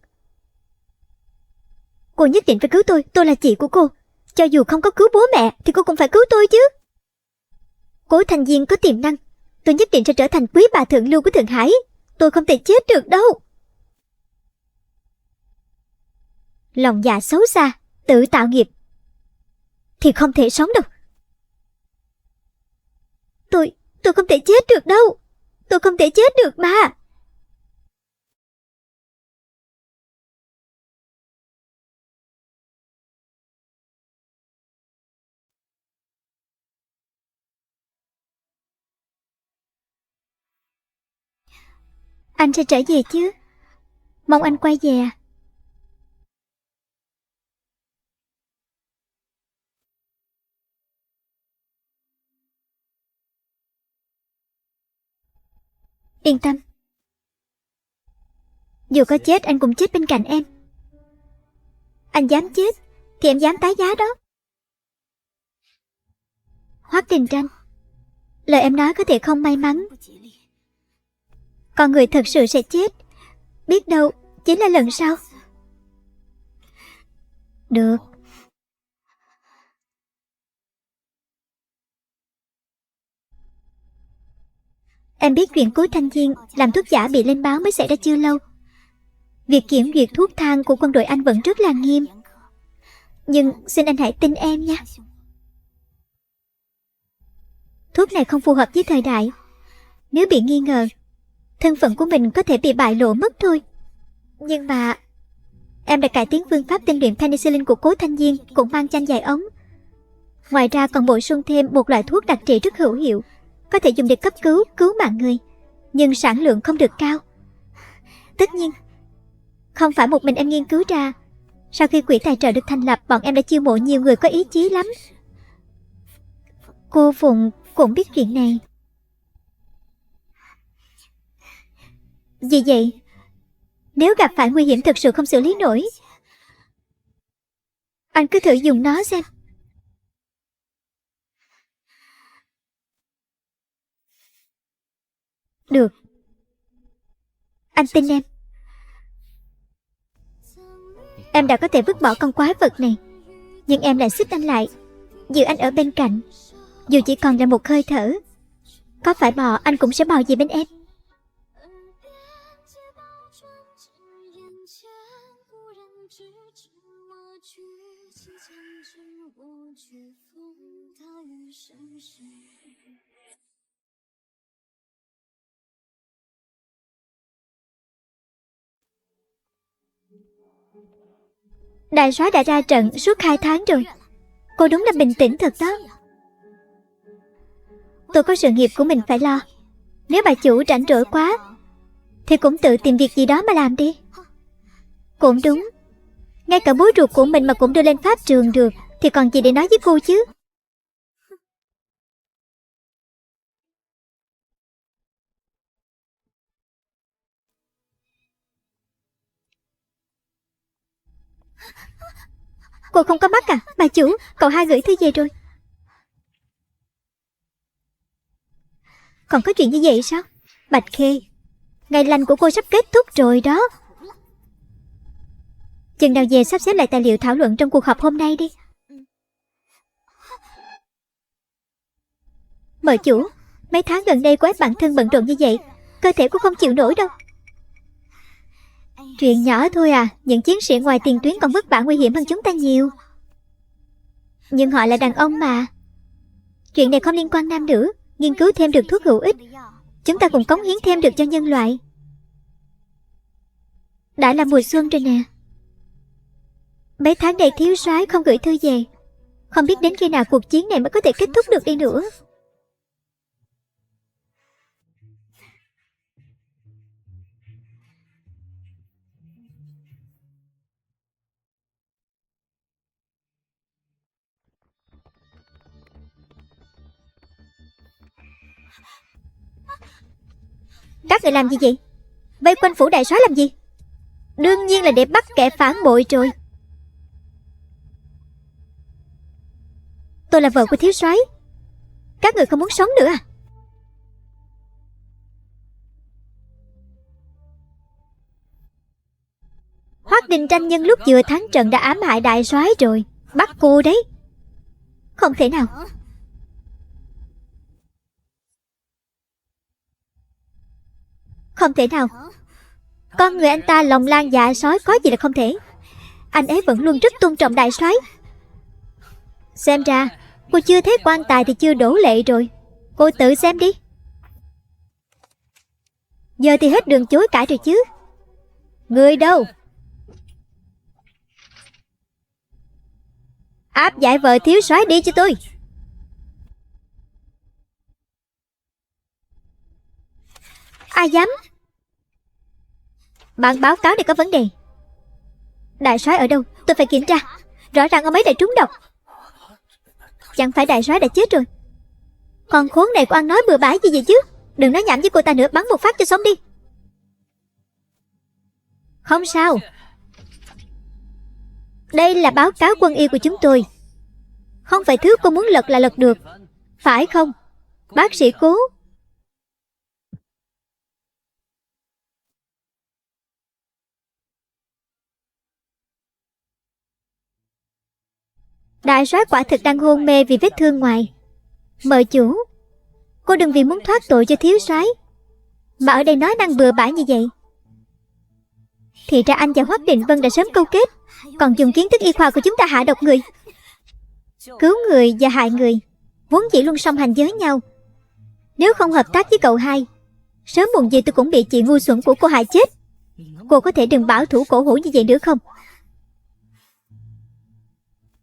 Cô nhất định phải cứu tôi là chị của cô. Cho dù không có cứu bố mẹ thì cô cũng phải cứu tôi chứ. Cố Thanh Diên có tiềm năng. Tôi nhất định sẽ trở thành quý bà thượng lưu của Thượng Hải. Tôi không thể chết được đâu. Lòng dạ xấu xa, tự tạo nghiệp thì không thể sống đâu. Tôi không thể chết được đâu. Tôi không thể chết được mà. Anh sẽ trở về chứ? Mong anh quay về à? Yên tâm. Dù có chết anh cũng chết bên cạnh em. Anh dám chết thì em dám tái giá đó. Hoắc Đình Tranh, lời em nói có thể không may mắn. Con người thật sự sẽ chết. Biết đâu chính là lần sau. Được. Em biết chuyện Cố Thanh Diên làm thuốc giả bị lên báo mới xảy ra chưa lâu. Việc kiểm duyệt thuốc thang của quân đội Anh vẫn rất là nghiêm. Nhưng xin anh hãy tin em nha. Thuốc này không phù hợp với thời đại. Nếu bị nghi ngờ, thân phận của mình có thể bị bại lộ mất thôi. Nhưng mà em đã cải tiến phương pháp tinh luyện penicillin của Cố Thanh Diên, cũng mang chanh dài ống. Ngoài ra còn bổ sung thêm một loại thuốc đặc trị rất hữu hiệu, có thể dùng để cấp cứu mạng người, nhưng sản lượng không được cao. Tất nhiên không phải một mình em nghiên cứu ra. Sau khi quỹ tài trợ được thành lập, bọn em đã chiêu mộ nhiều người có ý chí lắm. Cô Phụng cũng biết chuyện này. Vì vậy, nếu gặp phải nguy hiểm thực sự không xử lý nổi, anh cứ thử dùng nó xem. Được. Anh tin em. Em đã có thể vứt bỏ con quái vật này, nhưng em lại xích anh lại, giữ anh ở bên cạnh. Dù chỉ còn là một hơi thở, có phải bò anh cũng sẽ bò về bên em. Đại soái đã ra trận suốt 2 tháng rồi. Cô đúng là bình tĩnh thật đó. Tôi có sự nghiệp của mình phải lo. Nếu bà chủ rảnh rỗi quá thì cũng tự tìm việc gì đó mà làm đi. Cũng đúng. Ngay cả bố ruột của mình mà cũng đưa lên pháp trường được thì còn gì để nói với cô chứ. Cô không có mắt à? Bà chủ, cậu hai gửi thư về rồi. Còn có chuyện như vậy sao? Bạch Khê, ngày lành của cô sắp kết thúc rồi đó. Chừng nào về sắp xếp lại tài liệu thảo luận trong cuộc họp hôm nay đi. Mợ chủ, mấy tháng gần đây cô ép bản thân bận rộn như vậy, cơ thể cô không chịu nổi đâu. Chuyện nhỏ thôi à, những chiến sĩ ngoài tiền tuyến còn vất vả nguy hiểm hơn chúng ta nhiều. Nhưng họ là đàn ông mà. Chuyện này không liên quan nam nữ. Nghiên cứu thêm được thuốc hữu ích, chúng ta cùng cống hiến thêm được cho nhân loại. Đã là mùa xuân rồi nè. Mấy tháng này thiếu soái không gửi thư về, không biết đến khi nào cuộc chiến này mới có thể kết thúc được đi nữa. Các người làm gì vậy? Vây quanh phủ đại soái làm gì? Đương nhiên là để bắt kẻ phản bội rồi. Tôi là vợ của thiếu soái. Các người không muốn sống nữa à? Hoắc Đình Tranh nhân lúc vừa thắng trận đã ám hại đại soái rồi. Bắt cô đấy. Không thể nào. Không thể nào. Con người anh ta lòng lang dạ sói, có gì là không thể. Anh ấy vẫn luôn rất tôn trọng đại soái. Xem ra cô chưa thấy quan tài thì chưa đổ lệ rồi. Cô tự xem đi. Giờ thì hết đường chối cãi rồi chứ. Người đâu? Áp giải vợ thiếu soái đi cho tôi. Ai dám? Bản báo cáo này có vấn đề. Đại soái ở đâu? Tôi phải kiểm tra. Rõ ràng ông ấy đã trúng độc. Chẳng phải đại soái đã chết rồi? Con khốn này có ăn nói bừa bãi gì vậy chứ? Đừng nói nhảm với cô ta nữa, bắn một phát cho xong đi. Không sao. Đây là báo cáo quân y của chúng tôi. Không phải thứ cô muốn lật là lật được. Phải không, bác sĩ Cố? Đại soái quả thực đang hôn mê vì vết thương ngoài. Mợ chủ, cô đừng vì muốn thoát tội cho thiếu soái mà ở đây nói năng bừa bãi như vậy. Thì ra anh và Hoắc Định Vân đã sớm câu kết, còn dùng kiến thức y khoa của chúng ta hạ độc người. Cứu người và hại người vốn dĩ luôn song hành với nhau. Nếu không hợp tác với cậu hai, sớm muộn gì tôi cũng bị chị ngu xuẩn của cô hại chết. Cô có thể đừng bảo thủ cổ hủ như vậy nữa không?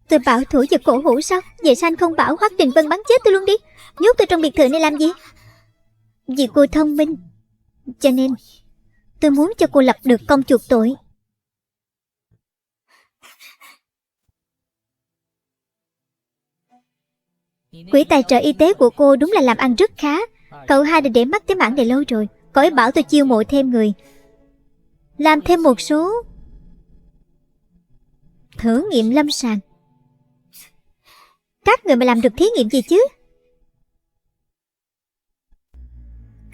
Tôi bảo thủ và cổ hủ sao? Vậy sao anh không bảo Hoắc Đình Vân bắn chết tôi luôn đi? Nhốt tôi trong biệt thự này làm gì? Vì cô thông minh, cho nên tôi muốn cho cô lập được công chuộc tội. Quỹ tài trợ y tế của cô đúng là làm ăn rất khá. Cậu hai đã để mắt tới mảng này lâu rồi. Cậu ấy bảo tôi chiêu mộ thêm người, làm thêm một số thử nghiệm lâm sàng. Các người mà làm được thí nghiệm gì chứ?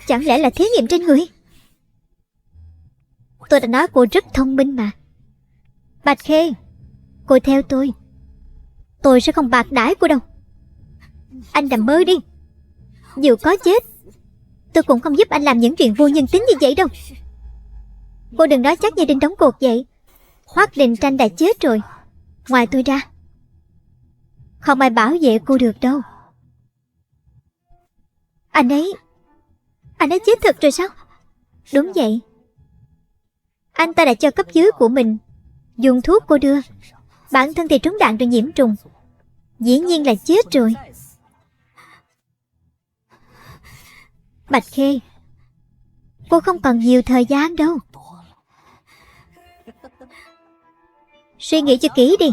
Chẳng lẽ là thí nghiệm trên người? Tôi đã nói cô rất thông minh mà. Bạch Khê, cô theo tôi sẽ không bạc đãi cô đâu. Anh nằm mơ đi. Dù có chết, tôi cũng không giúp anh làm những chuyện vô nhân tính như vậy đâu. Cô đừng nói chắc như đinh đóng cột vậy. Hoắc Đình Tranh đã chết rồi, ngoài tôi ra không ai bảo vệ cô được đâu. Anh ấy chết thật rồi sao? Đúng vậy. Anh ta đã cho cấp dưới của mình dùng thuốc cô đưa. Bản thân thì trúng đạn rồi nhiễm trùng. Dĩ nhiên là chết rồi. Bạch Khê, cô không còn nhiều thời gian đâu. Suy nghĩ cho kỹ đi.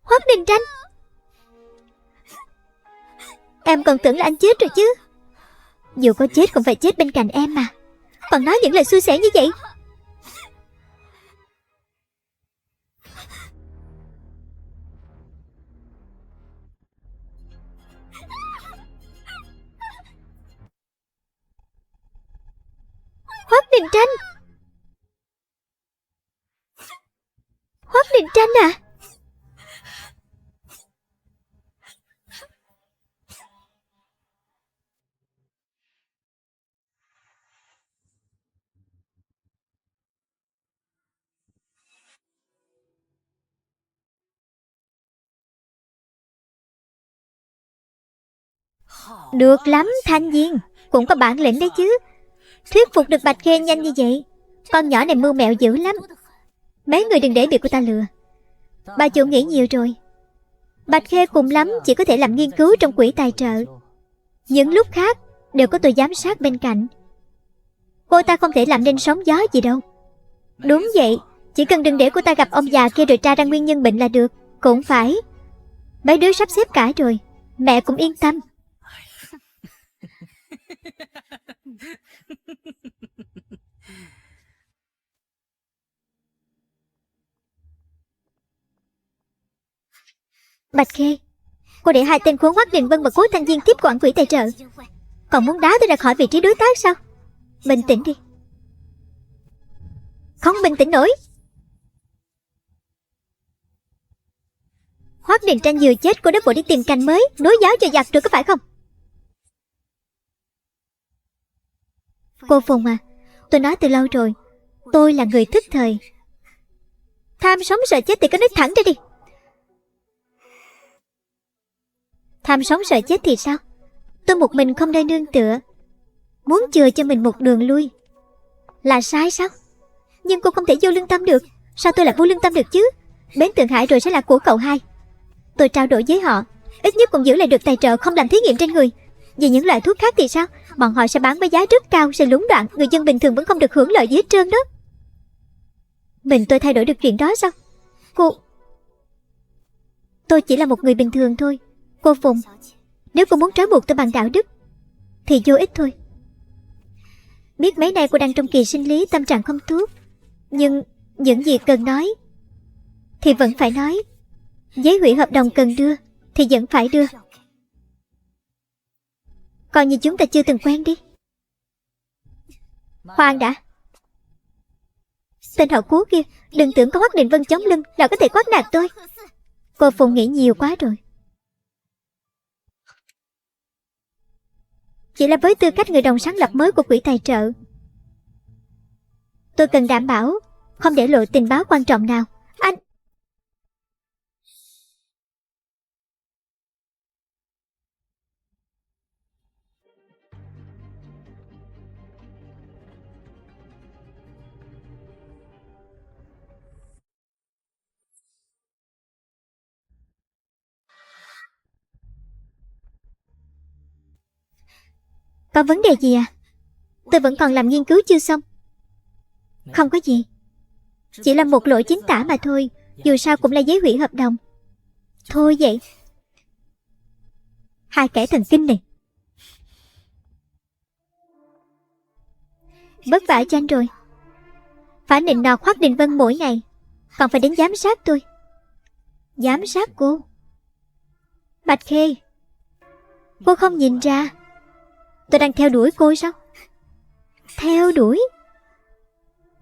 Hoắc Đình Tranh, em còn tưởng là anh chết rồi chứ. Dù có chết cũng phải chết bên cạnh em mà. bằng nói những lời xui xẻo như vậy? Hoắc Đình Tranh! Hoắc Đình Tranh à? Được lắm, Thanh Viên, cũng có bản lĩnh đấy chứ. Thuyết phục được Bạch Khê nhanh như vậy. Con nhỏ này mưu mẹo dữ lắm. Mấy người đừng để bị cô ta lừa. Bà chủ nghĩ nhiều rồi. Bạch Khê cùng lắm chỉ có thể làm nghiên cứu trong quỹ tài trợ. Những lúc khác đều có tôi giám sát bên cạnh. Cô ta không thể làm nên sóng gió gì đâu. Đúng vậy, chỉ cần đừng để cô ta gặp ông già kia rồi tra ra nguyên nhân bệnh là được. Cũng phải. Mấy đứa sắp xếp cả rồi, mẹ cũng yên tâm. Bạch Khê, cô để hai tên khốn Hoắc Đình Vân và Cố Thanh Viên tiếp quản quỹ tài trợ, còn muốn đá tôi ra khỏi vị trí đối tác sao? Bình tĩnh đi. Không bình tĩnh nổi. Hoắc Đình Tranh vừa chết, cô đã vội đi tìm cành mới nối giáo cho giặc rồi có phải không? Cô Phùng à, tôi nói từ lâu rồi, tôi là người thức thời. Tham sống sợ chết thì cứ nói thẳng ra đi. Tham sống sợ chết thì sao? Tôi một mình không nơi nương tựa, muốn chừa cho mình một đường lui là sai sao? Nhưng cô không thể vô lương tâm được. Sao tôi lại vô lương tâm được chứ? Bến Thượng Hải rồi sẽ là của cậu hai. Tôi trao đổi với họ, ít nhất cũng giữ lại được tài trợ, không làm thí nghiệm trên người. Vì những loại thuốc khác thì sao? Bọn họ sẽ bán với giá rất cao, sẽ lũng đoạn, người dân bình thường vẫn không được hưởng lợi gì hết trơn đó. Mình tôi thay đổi được chuyện đó sao? Tôi chỉ là một người bình thường thôi. Cô Phùng, nếu cô muốn trói buộc tôi bằng đạo đức thì vô ích thôi. Biết mấy nay cô đang trong kỳ sinh lý, tâm trạng không tốt, nhưng những gì cần nói thì vẫn phải nói. Giấy hủy hợp đồng cần đưa thì vẫn phải đưa. Coi như chúng ta chưa từng quen đi. Khoan đã. Tên họ Cố kia, đừng tưởng có Hoắc Đình Vân chống lưng là có thể quát nạt tôi. Cô Phùng nghĩ nhiều quá rồi. Chỉ là với tư cách người đồng sáng lập mới của quỹ tài trợ, tôi cần đảm bảo không để lộ tình báo quan trọng nào. Anh... Có vấn đề gì à? Tôi vẫn còn làm nghiên cứu chưa xong. Không có gì, chỉ là một lỗi chính tả mà thôi. Dù sao cũng là giấy hủy hợp đồng. Thôi vậy. Hai kẻ thần kinh này. Vất vả cho anh rồi. Phải nịnh nọt Hoắc Đình Vân mỗi ngày, còn phải đến giám sát tôi. Giám sát cô? Bạch Khê, cô không nhìn ra tôi đang theo đuổi cô sao? Theo đuổi?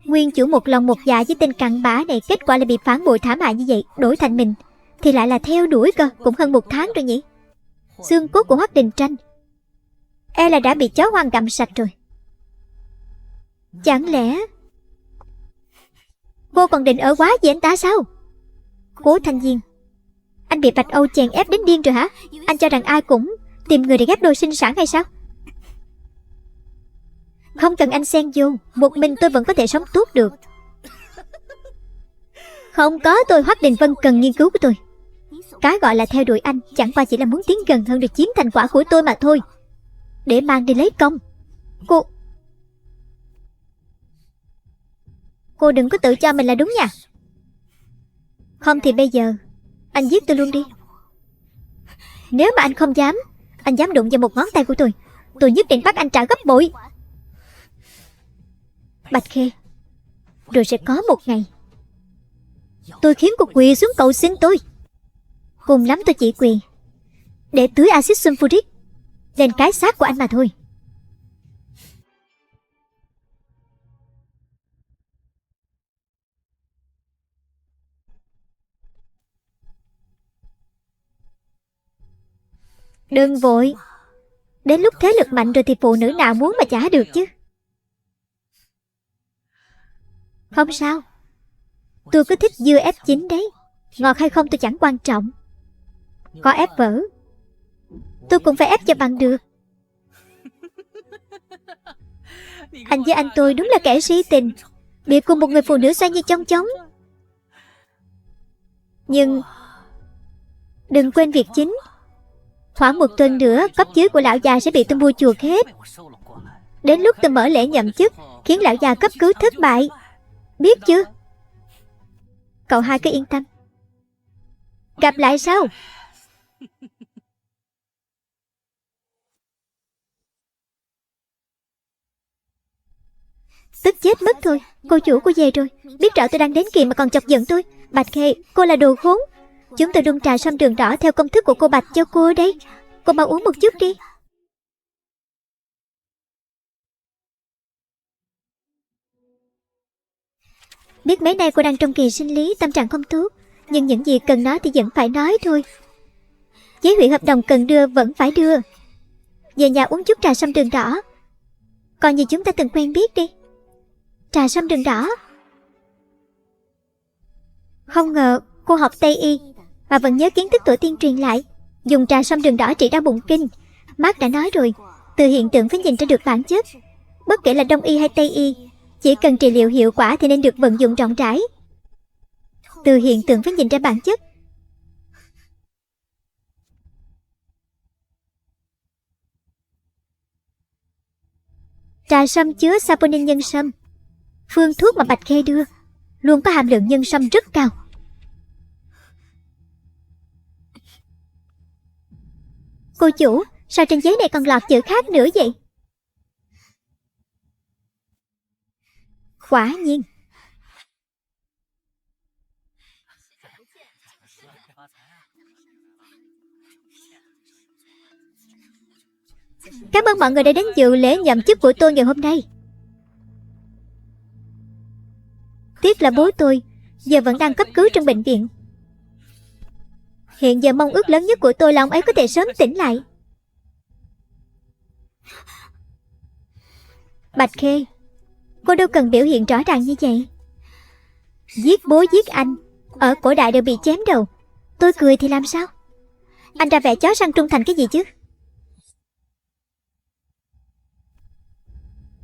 Nguyên chủ một lòng một dạ với tên cặn bã này, kết quả là bị phản bội thảm hại như vậy. Đổi thành mình thì lại là theo đuổi cơ. Cũng hơn 1 tháng rồi nhỉ. Xương cốt của Hoắc Đình Tranh e là đã bị chó hoang gặm sạch rồi. Chẳng lẽ cô còn định ở quá với anh ta sao? Cố Thanh Viên, anh bị Bạch Âu chèn ép đến điên rồi hả? Anh cho rằng ai cũng tìm người để ghép đôi sinh sản hay sao? Không cần anh xen vô, một mình tôi vẫn có thể sống tốt được. Không có tôi, Hoắc Đình Vân cần nghiên cứu của tôi. Cái gọi là theo đuổi anh chẳng qua chỉ là muốn tiến gần hơn được chiếm thành quả của tôi mà thôi, để mang đi lấy công. Cô đừng có tự cho mình là đúng nha. Không thì bây giờ anh giết tôi luôn đi. Nếu mà anh không dám, anh dám đụng vào một ngón tay của tôi nhất định bắt anh trả gấp bội. Bạch Khê, rồi sẽ có một ngày tôi khiến cô quỳ xuống cầu xin tôi. Cùng lắm tôi chỉ quỳ để tưới axit sulfuric lên cái xác của anh mà thôi. Đừng vội, đến lúc thế lực mạnh rồi thì phụ nữ nào muốn mà chả được chứ. Không sao, tôi cứ thích dưa ép chín đấy. Ngọt hay không tôi chẳng quan trọng. Có ép vỡ tôi cũng phải ép cho bằng được. Anh với anh tôi đúng là kẻ si tình, bị cùng một người phụ nữ xoay như chong chóng. Nhưng đừng quên việc chính. Khoảng một tuần nữa cấp dưới của lão già sẽ bị tôi mua chuộc hết. Đến lúc tôi mở lễ nhậm chức, khiến lão già cấp cứu thất bại. Biết chưa? Cậu hai cứ yên tâm. Gặp lại sau. Tức chết mất thôi. Cô chủ cô về rồi. Biết rõ tôi đang đến kìa mà còn chọc giận tôi. Bạch Khê, cô là đồ khốn. Chúng tôi đun trà sâm đường đỏ theo công thức của cô Bạch cho cô đấy. Cô mau uống một chút đi. Biết mấy nay cô đang trong kỳ sinh lý, tâm trạng không tốt, nhưng những gì cần nói thì vẫn phải nói thôi. Giấy hủy hợp đồng cần đưa vẫn phải đưa. Về nhà uống chút trà sâm đường đỏ, còn như chúng ta từng quen biết đi. Trà sâm đường đỏ. Không ngờ cô học Tây Y mà vẫn nhớ kiến thức tổ tiên truyền lại. Dùng trà sâm đường đỏ trị đau bụng kinh. Mark đã nói rồi, từ hiện tượng phải nhìn ra được bản chất. Bất kể là Đông Y hay Tây Y, chỉ cần trị liệu hiệu quả thì nên được vận dụng rộng rãi. Từ hiện tượng phải nhìn ra bản chất. Trà sâm chứa saponin nhân sâm. Phương thuốc mà Bạch Khê đưa luôn có hàm lượng nhân sâm rất cao. Cô chủ, sao trên giấy này còn lọt chữ khác nữa vậy? Quả nhiên. Cảm ơn mọi người đã đến dự lễ nhậm chức của tôi ngày hôm nay. Tiếc là bố tôi giờ vẫn đang cấp cứu trong bệnh viện. Hiện giờ mong ước lớn nhất của tôi là ông ấy có thể sớm tỉnh lại. Bạch Khê, cô đâu cần biểu hiện rõ ràng như vậy. Giết bố giết anh, ở cổ đại đều bị chém đầu. Tôi cười thì làm sao? Anh ra vẻ chó săn trung thành cái gì chứ?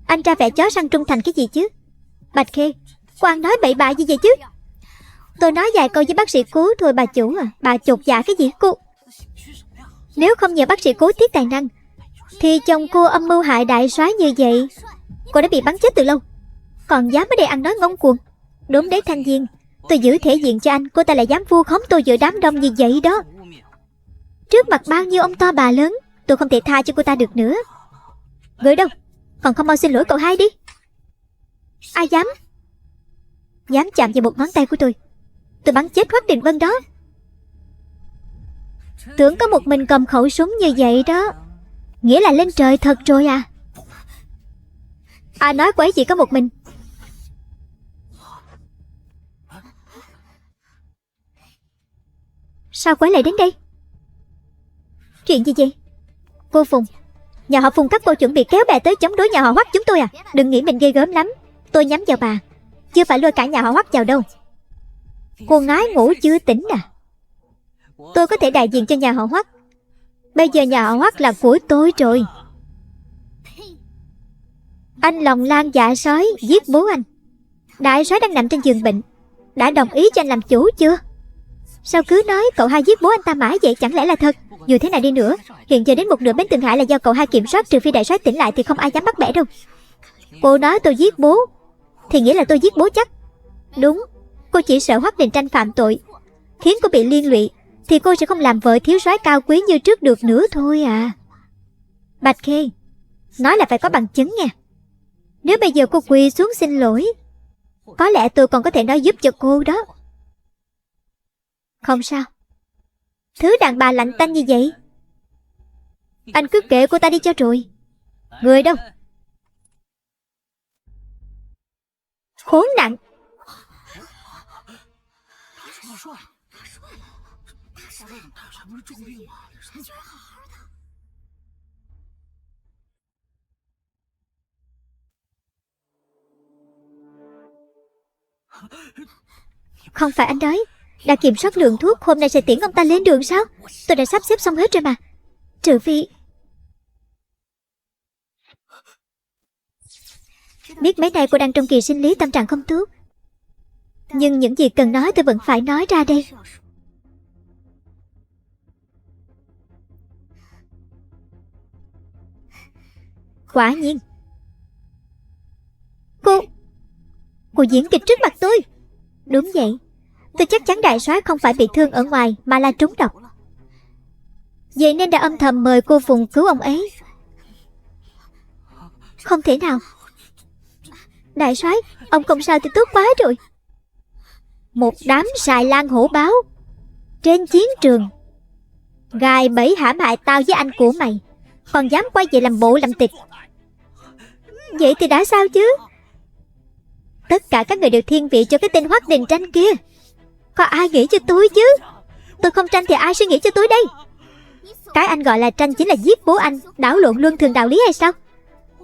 Anh ra vẻ chó săn trung thành cái gì chứ? Bạch Khê, cô ăn nói bậy bạ gì vậy chứ? Tôi nói vài câu với bác sĩ Cố thôi bà chủ à. Bà chột dạ cái gì cô? Nếu không nhờ bác sĩ Cố thiết tài năng thì chồng cô âm mưu hại đại soái như vậy, cô đã bị bắn chết từ lâu. Còn dám ở đây ăn nói ngông cuồng. Đúng đấy Thanh Viên, tôi giữ thể diện cho anh, cô ta lại dám vu khống tôi giữa đám đông như vậy đó. Trước mặt bao nhiêu ông to bà lớn, tôi không thể tha cho cô ta được nữa. Gửi đâu? Còn không mau xin lỗi cậu hai đi. Ai dám? Dám chạm vào một ngón tay của tôi bắn chết Hoắc Đình Vân đó. Tưởng có một mình cầm khẩu súng như vậy đó, nghĩa là lên trời thật rồi à? Ai nói cô ấy chỉ có một mình? Sao cô ấy lại đến đây? Chuyện gì vậy? Cô Phùng, nhà họ Phùng các cô chuẩn bị kéo bè tới chống đối nhà họ Hoắc chúng tôi à? Đừng nghĩ mình ghê gớm lắm. Tôi nhắm vào bà, chưa phải lôi cả nhà họ Hoắc vào đâu. Cô ngái ngủ chưa tỉnh à? Tôi có thể đại diện cho nhà họ Hoắc. Bây giờ nhà họ Hoắc là của tôi rồi. Anh lòng lan dạ sói giết bố anh. Đại soái đang nằm trên giường bệnh, đã đồng ý cho anh làm chủ chưa? Sao cứ nói cậu hai giết bố anh ta mãi vậy? Chẳng lẽ là thật? Dù thế nào đi nữa, hiện giờ đến một nửa bến Tường Hải là do cậu hai kiểm soát. Trừ phi đại soái tỉnh lại thì không ai dám bắt bẻ đâu. Cô nói tôi giết bố thì nghĩa là tôi giết bố chắc? Đúng. Cô chỉ sợ Hoắc Đình Tranh phạm tội, khiến cô bị liên lụy, thì cô sẽ không làm vợ thiếu soái cao quý như trước được nữa thôi à. Bạch Khê, nói là phải có bằng chứng nha. Nếu bây giờ cô quỳ xuống xin lỗi, có lẽ tôi còn có thể nói giúp cho cô đó. Không sao. Thứ đàn bà lạnh tanh như vậy, anh cứ kệ cô ta đi cho rồi. Người đâu? Khốn nạn. Không phải anh nói đã kiểm soát lượng thuốc, hôm nay sẽ tiễn ông ta lên đường sao? Tôi đã sắp xếp xong hết rồi mà. Trừ phi... Biết mấy nay cô đang trong kỳ sinh lý, tâm trạng không tốt, nhưng những gì cần nói tôi vẫn phải nói ra đây. Quả nhiên. Cô diễn kịch trước mặt tôi. Đúng vậy. Tôi chắc chắn đại soái không phải bị thương ở ngoài, mà là trúng độc. Vậy nên đã âm thầm mời cô Phùng cứu ông ấy. Không thể nào. Đại soái, ông không sao thì tốt quá rồi. Một đám xài lang hổ báo trên chiến trường gài bẫy hãm hại tao với anh của mày, còn dám quay về làm bộ làm tịch. Vậy thì đã sao chứ? Tất cả các người đều thiên vị cho cái tên Hoắc Đình Tranh kia. Có ai nghĩ cho tôi chứ? Tôi không tranh thì ai sẽ nghĩ cho tôi đây? Cái anh gọi là tranh chính là giết bố anh, đảo lộn luân thường đạo lý hay sao?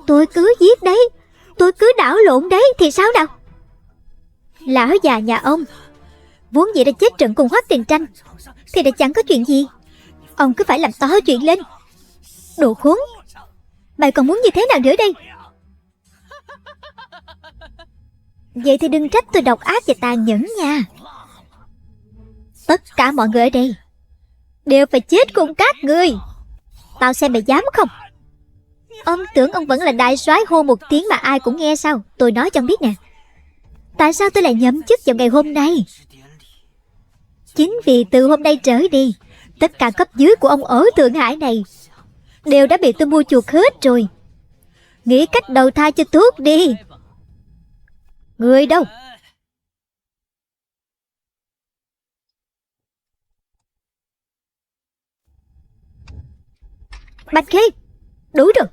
Tôi cứ giết đấy, tôi cứ đảo lộn đấy thì sao nào? Lão già nhà ông vốn dĩ đã chết trận cùng Hoắc Đình Tranh thì đã chẳng có chuyện gì. Ông cứ phải làm to chuyện lên. Đồ khốn. Mày còn muốn như thế nào nữa đây? Vậy thì đừng trách tôi độc ác và tàn nhẫn nha. Tất cả mọi người ở đây đều phải chết cùng các ngươi. Tao xem mày dám không? Ông tưởng ông vẫn là đại soái, hô một tiếng mà ai cũng nghe sao? Tôi nói cho ông biết nè, tại sao tôi lại nhậm chức vào ngày hôm nay. Chính vì từ hôm nay trở đi, tất cả cấp dưới của ông ở Thượng Hải này đều đã bị tôi mua chuộc hết rồi. Nghĩ cách đầu thai cho tốt đi. Người đâu? Bạch Khê, đủ rồi.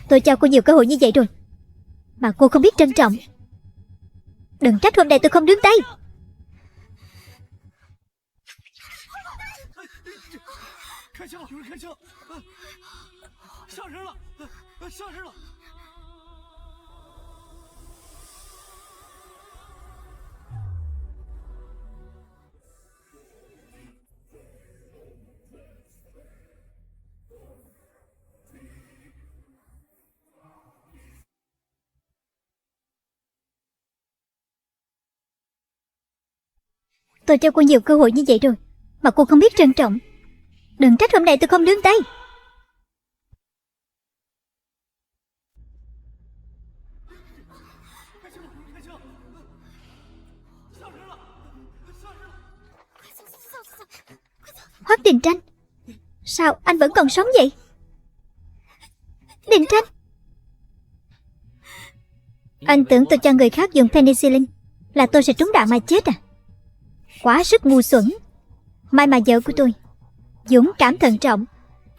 Tôi cho cô nhiều cơ hội như vậy rồi mà cô không biết trân trọng. Đừng trách hôm nay tôi không đứng tay. Tôi cho cô nhiều cơ hội như vậy rồi mà cô không biết trân trọng. Đừng trách hôm nay tôi không đứng tay. Hoắc Đình Tranh, sao anh vẫn còn sống vậy? Đình Tranh, anh tưởng tôi cho người khác dùng penicillin là tôi sẽ trúng đạn mà chết à? Quá sức ngu xuẩn. May mà vợ của tôi dũng cảm thận trọng,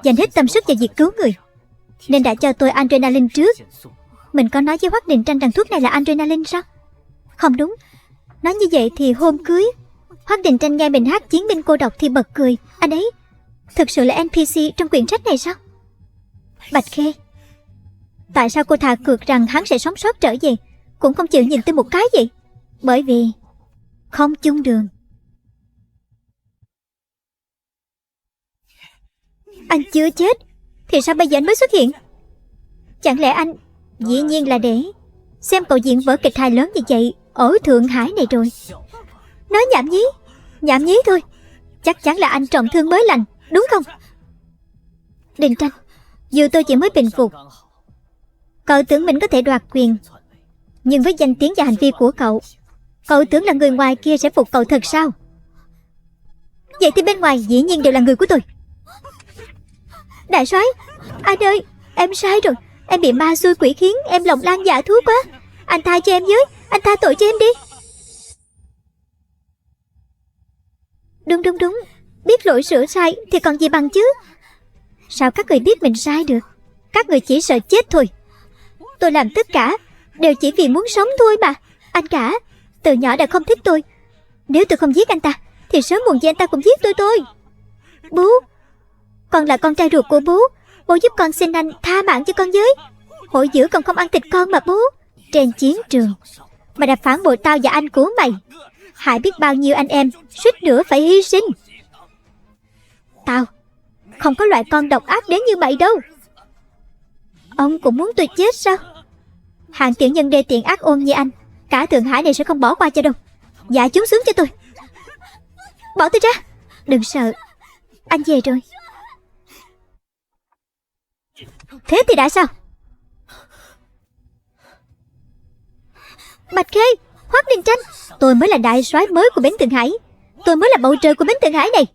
dành hết tâm sức vào việc cứu người, nên đã cho tôi adrenaline trước. Mình có nói với Hoắc Đình Tranh rằng thuốc này là adrenaline sao? Không đúng. Nói như vậy thì hôm cưới Hoắc Đình Tranh nghe mình hát Chiến binh cô độc thì bật cười. Anh ấy thực sự là NPC trong quyển sách này sao? Bạch Khê, tại sao cô thà cược rằng hắn sẽ sống sót trở về cũng không chịu nhìn tôi một cái vậy? Bởi vì không chung đường. Anh chưa chết thì sao bây giờ anh mới xuất hiện? Chẳng lẽ anh... Dĩ nhiên là để xem cậu diễn vở kịch hài lớn như vậy ở Thượng Hải này rồi. Nói nhảm nhí thôi. Chắc chắn là anh trọng thương mới lành, đúng không? Đình Tranh, dù tôi chỉ mới bình phục, cậu tưởng mình có thể đoạt quyền, nhưng với danh tiếng và hành vi của cậu tưởng là người ngoài kia sẽ phục cậu thật sao? Vậy thì bên ngoài dĩ nhiên đều là người của tôi. Đại soái, anh ơi, em sai rồi. Em bị ma xui quỷ khiến, em lòng lan dạ thú quá. Anh tha cho em với, anh tha tội cho em đi. Đúng, biết lỗi sửa sai thì còn gì bằng chứ. Sao các người biết mình sai được? Các người chỉ sợ chết thôi. Tôi làm tất cả đều chỉ vì muốn sống thôi mà. Anh cả từ nhỏ đã không thích tôi. Nếu tôi không giết anh ta thì sớm muộn gì anh ta cũng giết tôi thôi. Bố, con là con trai ruột của bố. Bố giúp con xin anh tha mạng cho con với. Hổ dữ còn không ăn thịt con mà bố. Trên chiến trường mà đã phản bội tao và anh của mày, hại biết bao nhiêu anh em suýt nữa phải hy sinh. Tao không có loại con độc ác đến như mày đâu. Ông cũng muốn tôi chết sao? Hạng tiểu nhân đê tiện ác ôn như anh, cả Thượng Hải này sẽ không bỏ qua cho đâu. Dạ chúng xuống cho tôi. Bỏ tôi ra. Đừng sợ, anh về rồi. Thế thì đã sao? Bạch Khê, Hoắc Đình Tranh, tôi mới là đại soái mới của bến Thượng Hải. Tôi mới là bầu trời của bến Thượng Hải này.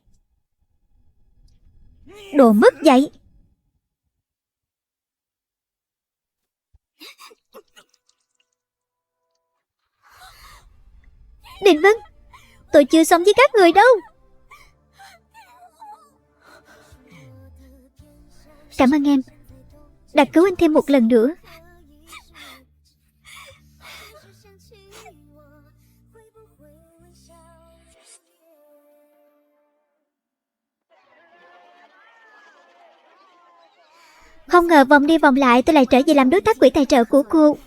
Đồ mất dạy. Đình Vân, tôi chưa xong với các người đâu. Cảm ơn em đã cứu anh thêm một lần nữa. Không ngờ vòng đi vòng lại tôi lại trở về làm đối tác quỹ tài trợ của cô.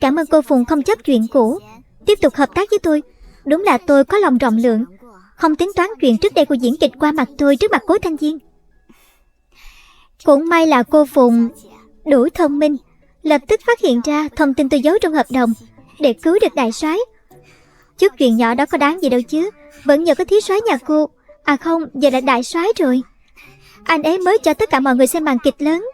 Cảm ơn cô Phùng không chấp chuyện cũ, tiếp tục hợp tác với tôi. Đúng là tôi có lòng rộng lượng, không tính toán chuyện trước đây của diễn kịch qua mặt tôi trước mặt Cố Thanh Viên. Cũng may là cô Phùng đủ thông minh, lập tức phát hiện ra thông tin tôi giấu trong hợp đồng để cứu được đại soái. Chút chuyện nhỏ đó có đáng gì đâu chứ, vẫn nhờ có thiếu soái nhà cô. À không, giờ là đại soái rồi. Anh ấy mới cho tất cả mọi người xem màn kịch lớn.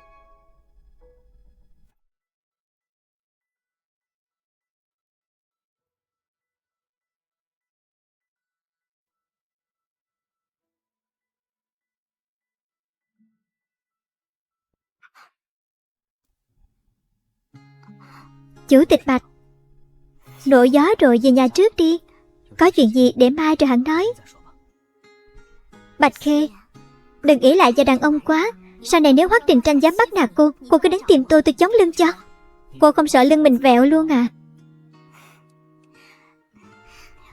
Chủ tịch Bạch, nổi gió rồi, về nhà trước đi. Có chuyện gì để mai rồi hẳn nói. Bạch Khê, đừng ỷ lại vào đàn ông quá. Sau này nếu Hoắc Đình Tranh dám bắt nạt cô cứ đến tìm tôi chống lưng cho. Cô không sợ lưng mình vẹo luôn à?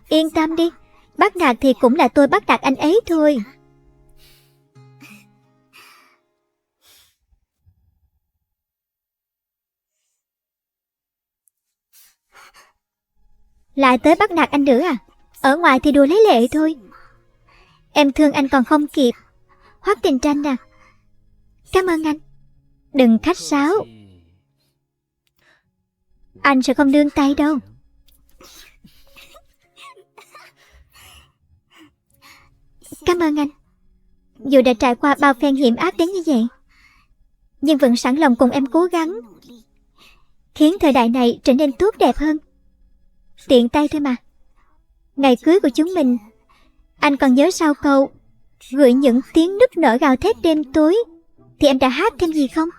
Yên tâm đi, bắt nạt thì cũng là tôi bắt nạt anh ấy thôi. Lại tới bắt nạt anh nữa à? Ở ngoài thì đùa lấy lệ thôi. Em thương anh còn không kịp. Hoắc Đình Tranh à, cảm ơn anh. Đừng khách sáo, anh sẽ không nương tay đâu. Cảm ơn anh. Dù đã trải qua bao phen hiểm ác đến như vậy, nhưng vẫn sẵn lòng cùng em cố gắng, khiến thời đại này trở nên tốt đẹp hơn. Tiện tay thôi mà. Ngày cưới của chúng mình, anh còn nhớ sau câu gửi những tiếng nức nở gào thét đêm tối thì em đã hát thêm gì không?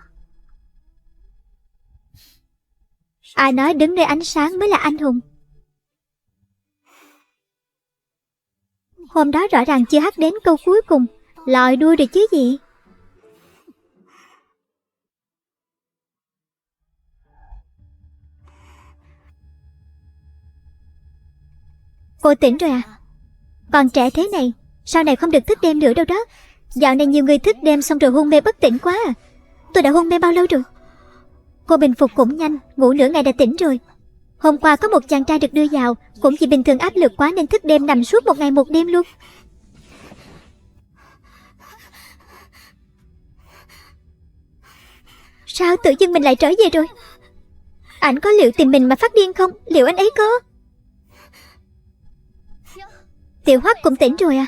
Ai nói đứng nơi ánh sáng mới là anh hùng? Hôm đó rõ ràng chưa hát đến câu cuối cùng, lòi đuôi rồi chứ gì. Cô tỉnh rồi à? Còn trẻ thế này, sau này không được thức đêm nữa đâu đó. Dạo này nhiều người thức đêm xong rồi hôn mê bất tỉnh quá à. Tôi đã hôn mê bao lâu rồi? Cô bình phục cũng nhanh, ngủ nửa ngày đã tỉnh rồi. Hôm qua có một chàng trai được đưa vào, cũng vì bình thường áp lực quá nên thức đêm nằm suốt một ngày một đêm luôn. Sao tự dưng mình lại trở về rồi? Ảnh có liệu tìm mình mà phát điên không? Liệu anh ấy có? Tiểu Hoắc cũng tỉnh rồi à?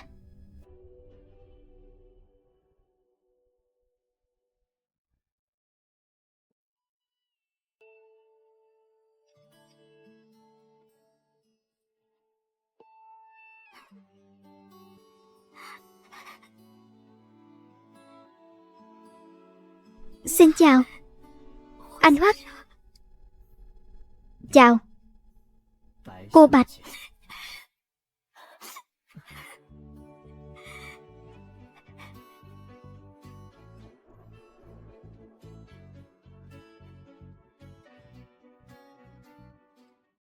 Xin chào. Anh Hoắc. Chào. Cô Bạch.